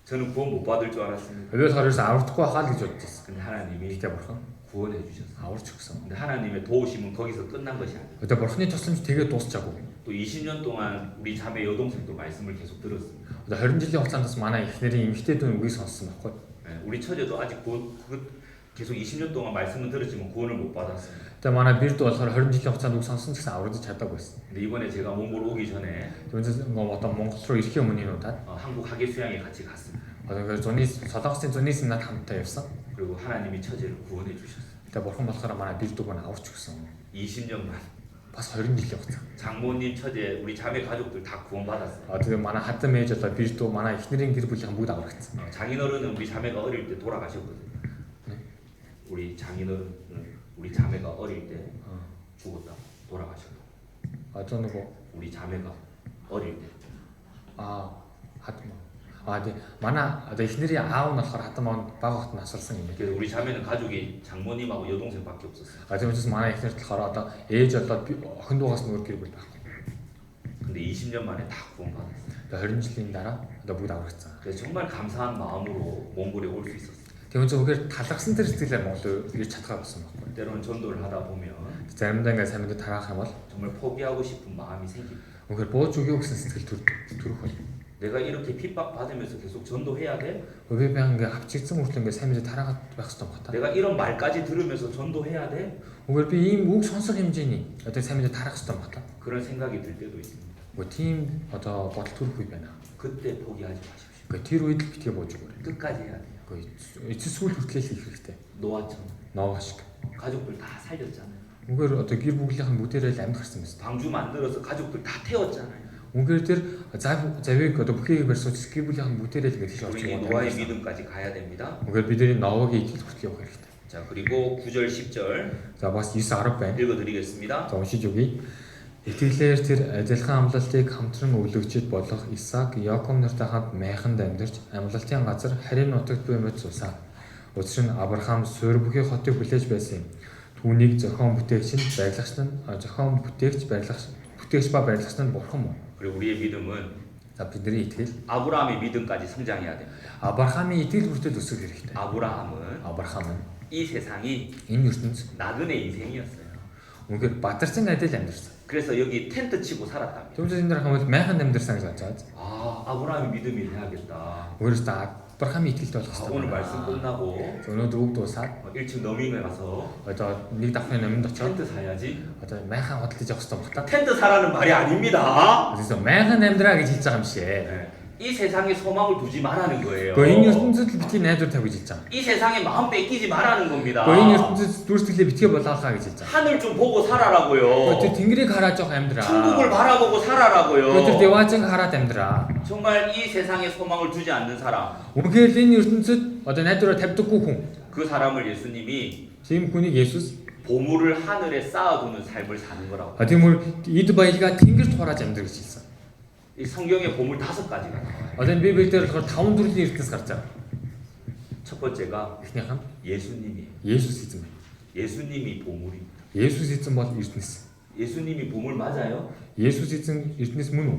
저는 구원 못 받을 줄 알았습니다. Би болохоор аврагдахгүй байхаа л гэж бодож байсан. 근데 하나님이 Гэхдээ бурхан 구원해 주셨어요. аварч өгсөн. 근데 하나님의 도우심은 거기서 끝난 것이 아니에요. Одоо бурханы тусламж тэгээд дуусчаагүй. 또 20년 동안 우리 자매 여동생도 말씀을 계속 들었습니다. Одоо 20 жилийн хугацаанд бас манай эхнэрийн эмэгтэйдэн үгийг сонссон байхгүй. 우리 처제도 아직 계속 20년 동안 말씀은 들었지만 구원을 못 받았습니다. Тэгээ манай бирд болохоор 20 жилийн хугацаанд үг сонссон ч гэсэн аврагдаж чадаагүй байсан. 근데 이번에 제가 몽골 오기 전에 Тэгвэл одоо Монгол руу ирэхийн өмнө удаад 한국 학예 수양에 같이 갔습니다. одоо Солонгосын зуны семинарт хамтдаа явсан. 그리고 하나님이 처제를 구원해 주셨어요. Тэгээ бурхан болохоор манай бирд үг нь аварч өгсөн. 20년만 Бас 20 жилийн хугацаа. 장모님, 처제, 우리 자매 가족들 다 구원받았어요. Тэгээ манай хатам ээж одоо бирд үг манай эхнэрийн гэр бүлийн бүгд аврагдсан. 장인어른은 우리 자매가 어릴 때 돌아가셨거든요. 우리 장인어른은 우리 자매가 어릴 때 죽었다 돌아가셨다. Одоо нөгөө 우리 자매가 어릴 때. хатам. Тэгээ манай одоо эхнэрийн аав нь болохоор хатам аав бага хот насарсан юм. 그래서 우리 자매는 가족이 장모님하고 여동생밖에 없었어요. Тийм учраас манай эхнэр болохоор одоо ээж болоод охин дуугаас нөгөө гэр бүл байхгүй. 근데 20년 만에 다 구원받았어요. Тэгээ 20 жилийн дараа одоо бүгд аврагдсан. 그래서 정말 감사한 마음으로 몽골에 올 수 있었어요. Тийм учраас үнэхээр талархсан тэр сэтгэлээр Монгол ирж чадхаа болсон байхгүй. 때로는 전도를 하다 보면 Заримдаа ингээд сайн мэдээ тараах юм бол 정말 포기하고 싶은 마음이 생깁니다. үнэхээр бууж өгөө гэсэн сэтгэл төрөх бол. 내가 이렇게 핍박받으면서 계속 전도해야 돼? Би ингээ авчигдсан хүртэл ингээ сайн мэдээ тараагаад байх хэрэгтэй байна. 내가 이런 말까지 들으면서 전도해야 돼? Үнэхээр би ийм үг сонсох хэмжээний одоо сайн мэдээ тараах хэрэгтэй байна. 그런 생각이 들 때도 있습니다. Үгүй тийм одоо бодол төрөх үе байна. 그때 포기하지 마십시오. Үгүй тэр үед л битгий бууж өгөөрэй. 끝까지 해야 돼요. Үгүй эцэс сүүл хүртэл хийх хэрэгтэй. 노아처럼 Ноо шиг. 가족들 다 살렸잖아요. Үнэхээр одоо гэр бүлийнхэн бүгдээрээ л амьд гарсан байсан. 방주 만들어서 가족들 다 태웠잖아요. Үнэхээр тэр завыг одоо бүхийг барьсууч гэр бүлийнхэн бүгдээрээ л ингэж хийж 우리 авч 노아의 믿음까지 가야 됩니다. Үнэхээр бидний Новогийн итгэл хүртэл явах хэрэгтэй. 자, 그리고 9절 10절 За бас 9:10 байна. 읽어드리겠습니다. За уншиж өгье. Итгэлээр тэр адилхан амлалтыг хамтран өвлөгчд болох Исаак, Яков нартай хамт майханд амьдарч амлалтын газар харийн нутагт буй мэт суусан. Учир нь Авраам суурь бүхий хотыг хүлээж байсан юм. Түүнийг зохион бүтээгч нь бүтээгч ба барилгагч нь бурхан мөн. 그리고 우리의 믿음은 За бидний итгэл 아브라함의 믿음까지 성장해야 됩니다. Авраамийн итгэл хүртэл өсөх хэрэгтэй. 아브라함은 Авраам нь 이 세상이 энэ ертөнц 나그네 인생이었어요. Үнэхээр бадарсан адил амьдэрсэн. 그래서 여기 텐트 치고 살았답니다. Тэгвэл энэ дэр хамт майхан амьдэрсэн гэж бодож байгаа. 아, 아브라함이 믿음이 돼야겠다. Өөрөөсөө Авраамын итгэлд болох 아, 오늘 хэрэгтэй. 말씀 끝나고 Өнөөдөр үг дуусаад 1층 너밍에 가서 одоо нэг давхрын номонд очоод 텐트 사야지. одоо майхан хөдөлж явах хэрэгтэй байна. 텐트 사라는 말이 아닙니다. 그래서 майхан амьдраа гэж хэлж байгаа юм шиг. 네. 이 세상에 소망을 두지 말라는 거예요. Гэхдээ энэ ертөнцид битгий найдвар тавьж хэлж байгаа. 이 세상에 마음 뺏기지 말라는 겁니다. Гэхдээ энэ ертөнцид дүрсгэлээ битгий болгоохаа гэж хэлж байгаа. 하늘 좀 보고 살아라고요. Тэр тэнгэрийг хараад жоох амьдраа. 천국을 바라보고 Тэр 살아라고요. 대화증 хараад амьдраа. 정말 이 세상에 소망을 두지 않는 사람, Үнэхээр энэ ертөнцид одоо найдвараа тавьдаггүй хүн. 그 사람을 예수님이 Тийм хүнийг Есүс 보물을 하늘에 쌓아두는 삶을 사는 거라고. тийм эд баялгаа тэнгэрт хурааж амьдрах гэж хэлсэн. 이 성경에 보물 5가지가 나와요. Одоо энэ Библиэлд болохоор 5 төрлийн ертөнц гарч байгаа. 첫 번째가 Эхнийх нь 예수님이에요. Есүс эзэн байна. 예수님이 보물입니다. Есүс эзэн бол ертөнц. 예수님이 보물 맞아요? Есүс эзэн ертөнц мөн үү?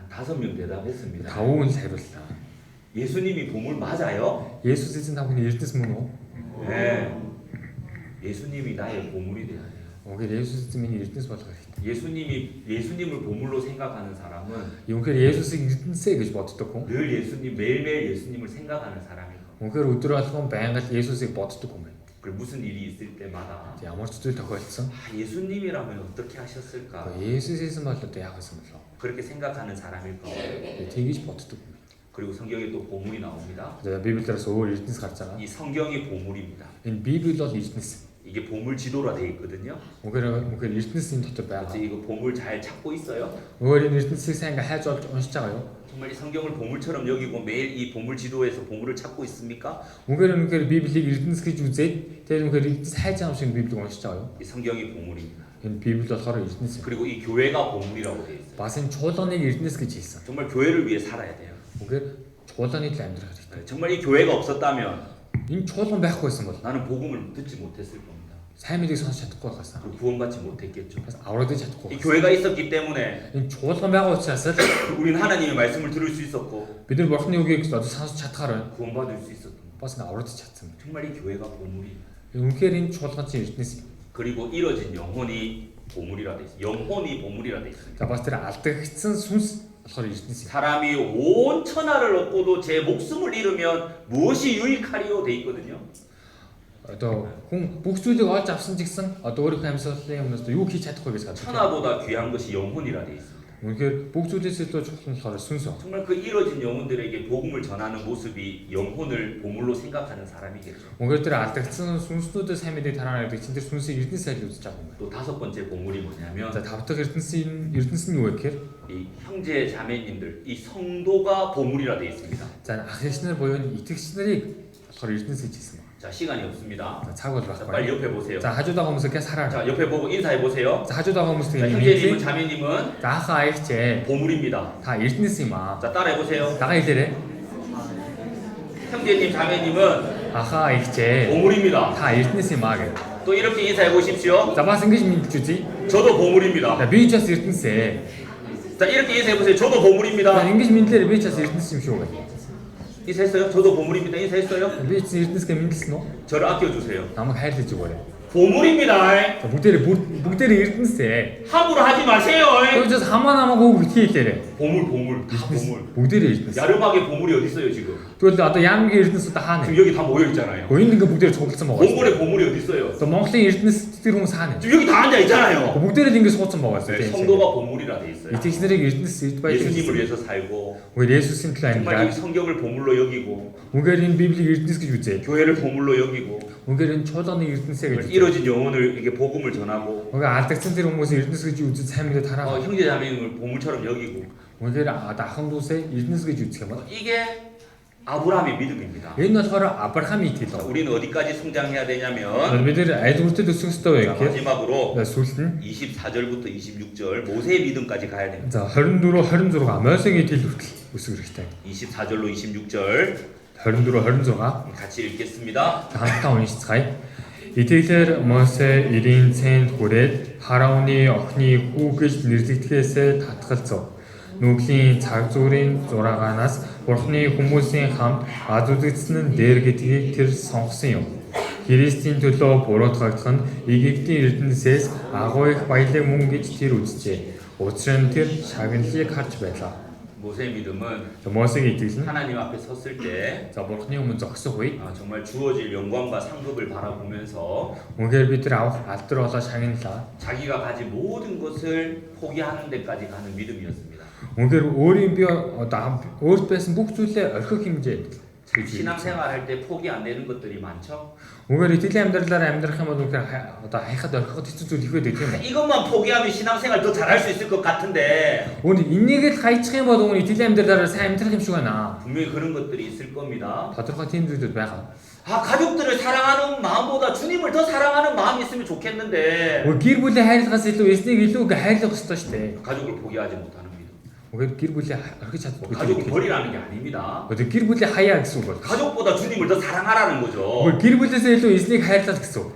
한 5명 대답했습니다. 5 хүн хариуллаа. 예수님이 보물 맞아요? Есүс эзэн 5 хүний ертөнц мөн үү? 네. 예수님이 나의 보물이 돼야 돼요. Үнэхээр Есүс эзэн миний ертөнц болох хэрэгтэй. 예수님을 보물로 생각하는 사람은 Үнэхээр Есүсийг ертөнцөө гэж боддог хүн. 늘 매일매일 예수님을 생각하는 사람인 거. Үнэхээр өдөр болгон байнга л Есүсийг боддог хүн байна. 그리고 무슨 일이 있을 때마다 Ямар ч зүйл тохиолдсон. 예수님이라면 어떻게 하셨을까? Есүс эзэн бол одоо яах гэсэн бэлээ. 그렇게 생각하는 사람일 거예요. Тэгж боддог хүн. 그리고 성경에 또 보물이 나옵니다. Одоо Библиэс өөр ертөнц гарч байгаа. 이 성경이 보물입니다. Энэ Библи бол ертөнц. 이게 보물 지도라 돼 있거든요. Үнэхээр ертөнцийн дотор байгаа. 그래서 이거 보물 잘 찾고 있어요. Өөр энэ ертөнцийг сайн ингээ хайж олж уншиж байгаа юу? 정말 이 성경을 보물처럼 여기고 매일 이 보물 지도에서 보물을 찾고 있습니까? Үнэхээр Библийг ертөнц гэж үзээд тэр үнэхээр ертөнц хайж байгаа юм шиг Библийг уншиж байгаа юу? 이 성경이 보물입니다. Энэ Библи болохоор ертөнц. 그리고 이 교회가 보물이라고 돼 있어요. Бас энэ чуулганыг ертөнц гэж хэлсэн. 정말 교회를 위해 살아야 돼요. Үнэхээр чуулганы төлөө амьдрах хэрэгтэй. 정말 이 교회가 없었다면 Энэ чуулган байхгүй байсан бол 나는 복음을 듣지 못했을 겁니다. сайн мэдээг сонсож чадахгүй байгаасаа. 그리고 구원받지 못했겠죠. Бас аврагдаж 이 чадахгүй. 교회가 있었기 때문에 Энэ чуулган байгаа учраас л 우리는 하나님의 말씀을 들을 수 있었고 бид нар бурхны үгийг одоо сонсож чадхаар байна. 구원받을 수 있었던 거예요. Бас ингээ аврагдаж чадсан. 정말 이 교회가 보물이에요. Үнэхээр энэ чуулган чинь ертөнц. 그리고 이뤄진 영혼이 보물이라 돼 있어요. 영혼이 보물이라 돼 있습니다. За бас тэр алдагдсан сүнс болохоор ертөнц. 사람이 온 천하를 얻고도 제 목숨을 잃으면 무엇이 유익하리요 돼 있거든요. Одоо хүн бүх зүйлийг олж авсан ч гэсэн одоо өөрийнхөө амьсгалын өмнөөс юу хийж чадахгүй гэж гадаг. 천하보다 귀한 것이 영혼이라 돼 있습니다. Үнэхээр бүх зүйлээс илүү чухал нь болохоор сүнс. 정말 그 이뤄진 영혼들에게 복음을 전하는 모습이 영혼을 보물로 생각하는 사람이겠죠. Үнэхээр тэр алдагдсан сүнснүүдэд сайн мэдээг тараана гэдэг чинь тэр сүнсийг ертөнц сайл үзэж байгаа юм байна. 또 5번째 보물이 뭐냐면 За тав дахь ертөнц нь юу вэ гэхээр 이 형제 자매님들 이 성도가 보물이라 돼 있습니다. за ах эгчнэр буюу итгэгч нарыг болохоор ертөнц гэж хэлсэн байна. 자 시간이 없습니다. За цаг бол 자, байхгүй. 빨리 옆에 보세요. За хажууд байгаа хүмүүсээс хараа. 자 옆에 보고 인사해 보세요. За хажууд байгаа хүмүүст 자, 형제님은 자매님은 За ахаа аягч 보물입니다. та ертөнц юм аа. 자 따라해 보세요. Дагаа хэлээрэй. 형제님 자매님은 Ахаа аягч 보물입니다. та ертөнц юм аа гэх. 또 이렇게 인사해 보십시오. За бас ингэж мэдж үзье. 저도 보물입니다. За би ч бас ертөнцээ. 자 이렇게 인사해 보세요. 저도 За 보물입니다. ингэж мэдлэр би ч бас ертөнц юм шүү гэх. 인사했어요? 저도 보물입니다. 인사했어요? Би ч ертөнцгээ мэдлсэн үү? 저를 아껴주세요. Намайг хайрлаж өгөөрэй. 보물입니다. За бүгдээрээ ертөнцээ. 함부로 하지 마세요. Тэгээс хамаа намаагүй битгий хэлээрэй. 보물 다 보물. Бүгдээрээ ертөнц. 야르막에 보물이 어디 있어요 지금? Тэгвэл одоо Яамгийн ертөнц одоо хаана вэ? 지금 여기 다 모여 있잖아요. Энд ингээ бүгдээр цугласан байгаа. 몽골에 보물이 어디 있어요? Одоо Монголын ертөнц тэр хүмүүс хаана вэ? 지금 여기 다 앉아 있잖아요. Бүгдээрээ л ингээ суудсан байгаа 네, шүү. 성도가 보물이라 돼 있어요. Итгэгч нарыг ертөнц эд баяж 예수님을 위해서 살고 Үгээр Есүсийн төлөө 정말 이 амьдраад 성경을 보물로 여기고 үгээр энэ Библийг ертөнц гэж үзээ. 교회를 보물로 여기고 Үгээр энэ чуулганы ертөнцээ гэж үзээ. 이뤄진 영혼을 이렇게 복음을 전하고 Үгээр алдагдсан тэр хүмүүсийн ертөнц гэж үзэж сайн мэдээ тараа. 형제 자매님을 보물처럼 여기고 Үгээр ахын дүүсээ ертөнц гэж үзэх юм бол 이게 아브라함의 믿음입니다. энэ болохоор Авраамийн итгэл. 우리는 어디까지 성장해야 되냐면 Бид нэр аль бүртээ өсөх ёстой вэ гэхээр 마지막으로 сүүлд нь 24절부터 26절 모세의 믿음까지 가야 됩니다. за 24 26 Мосегийн итгэл хүртэл өсөх хэрэгтэй. 24절로 26절 24 26 같이 읽겠습니다. хамтдаа уншицгаая. Итгэлээр Мосе ирийн цэнд хүрээд Хараоны охины хүү гэж нэрлэгдэхээсээ татгалзав. Нүглийн цаг зүрийн зурааганаас Бурхны хүмүүсийн хамт ад үзэгдсэн нь дээр гэдгийг тэр сонгосон юм. Христийн төлөө буруутгагдах нь Египтийн эрдэнэсээс агуу их баялаг мөн гэж тэр үзжээ. Учир нь тэр шагналыг харж байлаа. 모세의 믿음은 모세의 이틀은 하나님 앞에 섰을 때 бурхны өмнө зогсох үед 정말 주어질 영광과 상급을 바라보면서 үнээр бид нар авах алдар болоо шагналаа. 자기가 가진 모든 것을 포기하는 데까지 가는 믿음이었습니다. Үнээр өөрийн бие одоо өөрт байсан бүх зүйлээ орхих хэмжээд 신앙생활 할 때 포기 안 되는 것들이 많죠. үнээр итгэлийн амьдралаар амьдрах юм бол үнээр одоо хайхад орхиход хэцүү зүйл их байдаг тийм үү? 이것만 포기하면 신앙생활 더 잘할 수 있을 것 같은데 오늘 인내를 가이чих юм бол 오늘 이틀의 амьдралаар сайн амьдрах юм шиг байна. 분명히 그런 것들이 있을 겁니다. тодорхой тийм зүйлүүд байгаа. 가족들을 사랑하는 마음보다 주님을 더 사랑하는 마음이 있으면 좋겠는데 гэр бүлийн хайрлахаас илүү эснийг илүү хайрлах хэрэгтэй шүү дээ. 가족을 포기하지 못하는 믿음. Үнээр гэр бүлийн орхиж чадахгүй. 가족을 버리라는 게 아닙니다. одоо гэр бүлийн хаяа гэсэн үг бол. 가족보다 주님을 더 사랑하라는 거죠. гэр бүлээсээ илүү эснийг хайрлах гэсэн үг.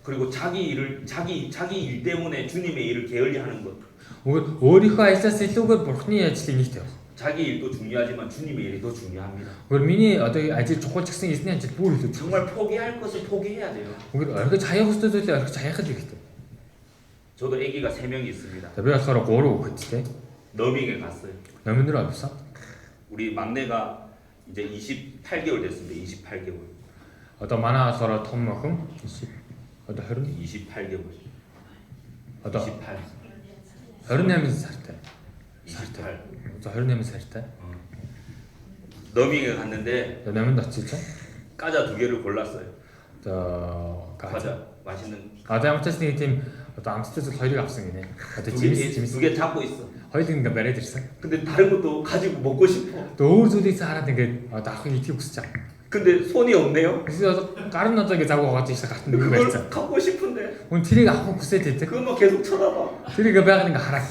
그리고 자기 일 때문에 주님의 일을 게을리하는 것. өөрийнхөө ажлаас илүүгээр бурхны ажлыг нэг тавих. 자기 일도 중요하지만 주님의 일이 더 중요합니다. миний одоо ажил чухал ч гэсэн эзний ажил бүр илүү. 정말 포기할 것을 포기해야 돼요. орхиж хаяах хэрэгтэй зүйлээ орхиж хаяах хэрэгтэй. 저도 아기가 3명이 있습니다. би болохоор 3 хүүхэдтэй. 너밍에 갔어요. 너민으로 없어? 우리 막내가 이제 28개월 됐습니다. 28개월. одоо манай болохоор том охин одоо 28개월. одоо 28. 28 살тай. 28. 28 살тай. 너밍에 갔는데 너민 очиж 과자 2개를 골랐어요. 과자 맛있는 과자 амтаас нэг тийм одоо амттай зүйл хоёрыг авсан гинэ. одоо 2개 잡고 있어. хоёрыг ингээ бариад ирсэн. 근데 다른 것도 가지고 먹고 싶어. 또 өөр зүйлийг хараад ингээ одоо авахыг итгэх хүсэж байгаа. 근데 손이 없네요. 그래서 гар нь одоо ингээ завгүй байгаа чинь 같은 нэг 그걸 байсан. 갖고 싶은데. Хүн тэрийг авах хүсээд байдаг. 그것만 계속 쳐다봐. тэрийг байгаад ингээ хараа.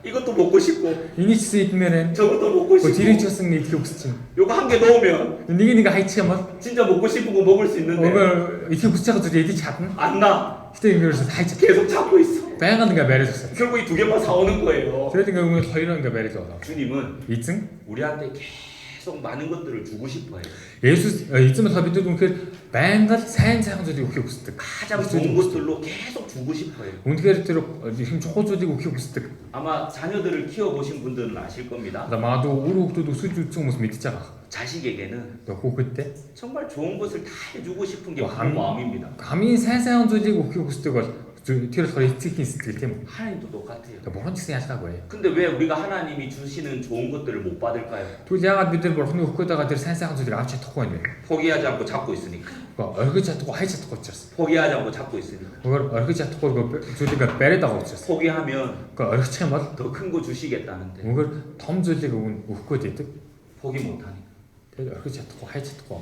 이것도 먹고 싶고. энийг ч идмээр 저것도 먹고 싶고. тэрийг ч гэсэн итгэх хүсэж байна. 요거 한 개 넣으면 нэг хайчих юм бол 진짜 먹고 싶은 거 먹을 수 있는데. 오늘 이렇게 붙잡고 둘이 애들 잡는? 안 나. 그때 이거를 하이치 계속 잡고 있어. 배양하는가 말해줬어. 결국 이 2개만 사오는 거예요. 그래도 결국은 허이런가 말해줘. 주님은 이층? 우리한테 계속 많은 것들을 주고 싶어요. 예수 이쯤에 다 믿어도 그 배양갈 сайн зүйлийг өгөхийг хүсдэг. 가장 좋은 것들로 계속 주고 싶어요. үнэхээр тэр их чухал зүйлийг өгөхийг хүсдэг. 아마 자녀들을 키워보신 분들은 아실 겁니다. 마도 우리 хүүхдүүд өсөж үзсэн хүмүүс мэдж байгаа. 자식에게는 хүүхэдтэй 정말 좋은 것을 다 해주고 싶은 게 부모 마음입니다. хамгийн сайн зүйлийг өгөхийг хүсдэг бол тэр болохоор эцгийн сэтгэл тийм үү? 하나님도 똑같아요. бурхан ч гэсэн ялгаагүй. 근데 왜 우리가 하나님이 주시는 좋은 것들을 못 받을까요? тэгвэл яагаад бид нар бурханы өгөх гээд байгаа тэр сайн зүйлийг авч чадахгүй юм бэ? 포기하지 않고 잡고 있으니까. орхиж чадахгүй хайж чадахгүй учраас. 포기하지 않고 잡고 있으니까. 그걸 орхиж чадахгүй зүйлийг бариад байгаа учраас. 포기하면 그걸 орхичих юм бол 더 큰 거 주시겠다는데. 그걸 том зүйлийг өгөх гээд байдаг. 포기 못하니까. тэгээд орхиж чадахгүй хайж чадахгүй.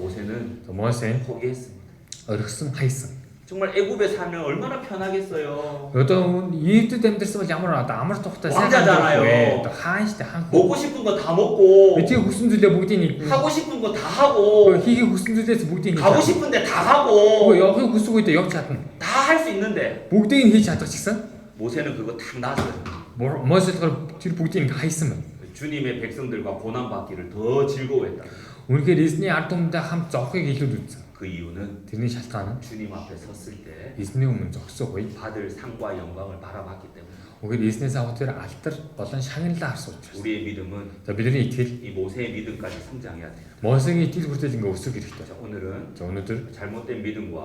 모세는 포기했습니다. орхисон хайсан. 정말 애굽에 살면 얼마나 편하겠어요. одоо Египтэд амьдарсан бол ямар одоо амар тухтай 왕자잖아요. одоо хаан штэ хаан. 먹고 싶은 거 다 먹고. эцэг хүссэн зүйлээ бүгдийг нэг 하고 싶은 거 다 하고. хийхийг хүссэн зүйлээс бүгдийг 가고 싶은데 다 하고. явахыг хүсэх үедээ явж чадна. 다 할 수 있는데. бүгдийг хийж чадах гэсэн. 모세는 그거 다 놨어요. 모세가 тэр бүгдийг хайсан байна. 주님의 백성들과 고난 받기를 더 즐거워했다. үнэхээр эзний ард түмэндээ хамт зовхыг илүү үзсэн. 그 이유는 тэрний шалтгаан нь 주님 앞에 섰을 때 эзний өмнө зогсох үед 받을 상과 영광을 바라봤기 때문에. үнэхээр эзнээс авах тэр алдар болон шагналаа харсан учраас. 우리의 믿음은 за бидний итгэл 이 모세의 믿음까지 성장해야 돼요. Мосегийн итгэл хүртэл ингээ өсөх хэрэгтэй. 자, 오늘은 за өнөөдөр 잘못된 믿음과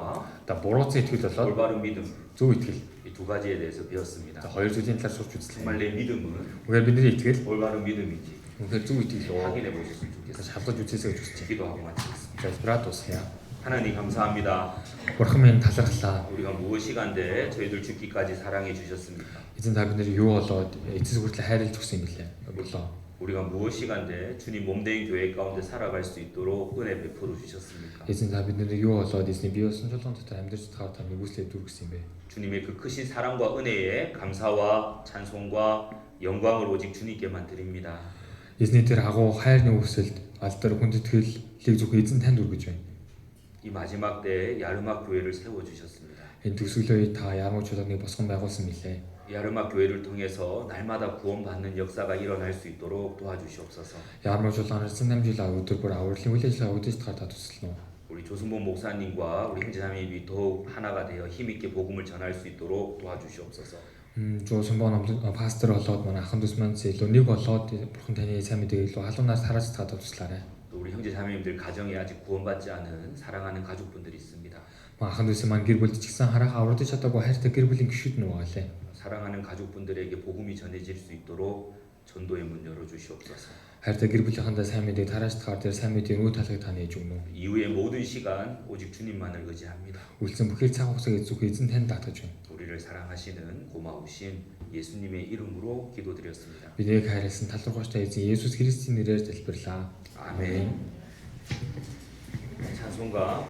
та бурууцсан итгэл болоод 올바른 믿음 зөв итгэл. 이 두 가지에 대해서 배웠습니다. за хоёр зүйлийн талаар сурч үзлээ. 정말 내 믿음은 үнэхээр бидний итгэл 올바른 믿음인지 үнэхээр зөв итгэл үү? 확인해 보셨으면 좋겠습니다. шалгаж үзээсэй гэж хүсэж 기도하고 마치겠습니다. байна. за 브라토스야. 하나님 감사합니다. бурхан минь талархлаа. 우리가 무엇이간데 저희들 죽기까지 사랑해 주셨습니까? эзэн та бидний юу болоод эцэс хүртэл хайрлаж өгсөн юм бэлээ. болоо. 우리가 무엇이간데 주님 몸된 교회 가운데 살아갈 수 있도록 은혜 베풀어 주셨습니까? эзэн та бидний юу болоод эзний бие болсон чулуун дотор амьдарч байгаа та нэгүслээ дүргсэн юм бэ. 주님의 그 크신 사랑과 은혜에 감사와 찬송과 영광을 오직 주님께만 드립니다. эзний тэр агуу хайрны үсэлд алдар хүндэтгэлийг зөвхөн эзэн танд өргөж байна. 이 마지막 때에 야르막 교회를 세워 주셨습니다. энэ төгсгөлөө та ямаг чуулганыг босгон байгуулсан мэлээ. 야르막 교회를 통해서 날마다 구원받는 역사가 일어날 수 있도록 도와주시옵소서. ямаг чуулганаар 8 жил өдөр бүр авралын үйл ажиллагаа өгдөж та туслана уу? 우리 조승범 목사님과 우리 형제자매님이 더욱 하나가 되어 힘있게 복음을 전할 수 있도록 도와주시옵소서. Жуулсан пастор болоод манай ахын дүүс маань илүү нэг болоод бурхан таны сайн мэдээг илүү халуунаас тарааж цаад туслаарай. 또 우리 형제자매님들 가정에 아직 구원받지 않은 사랑하는 가족분들이 있습니다. Ахын дүүс маань гэр бүлд ч гэсэн харах аврагдаж чадаагүй хайртай гэр бүлийн гишүүд нь байгаа лээ. 사랑하는 가족분들에게 복음이 전해질 수 있도록 전도의 문 열어주시옵소서. Хайртай гэр бүлийнхандаа сайн мэдээг тарааж тахаар тэр сайн мэдээ өө талыг та нээж өгнө. 이후의 모든 시간 오직 주님만을 의지합니다. Үлдсэн бүхэл цаг хугацааг эзүүх эзэн танд татгаж байна. 우리를 사랑하시는 고마우신 예수님의 이름으로 기도드렸습니다. Биднийг хайрласан талархуйчтай эзэн Есүс Христийн нэрээр залбирлаа. 아멘. 찬송가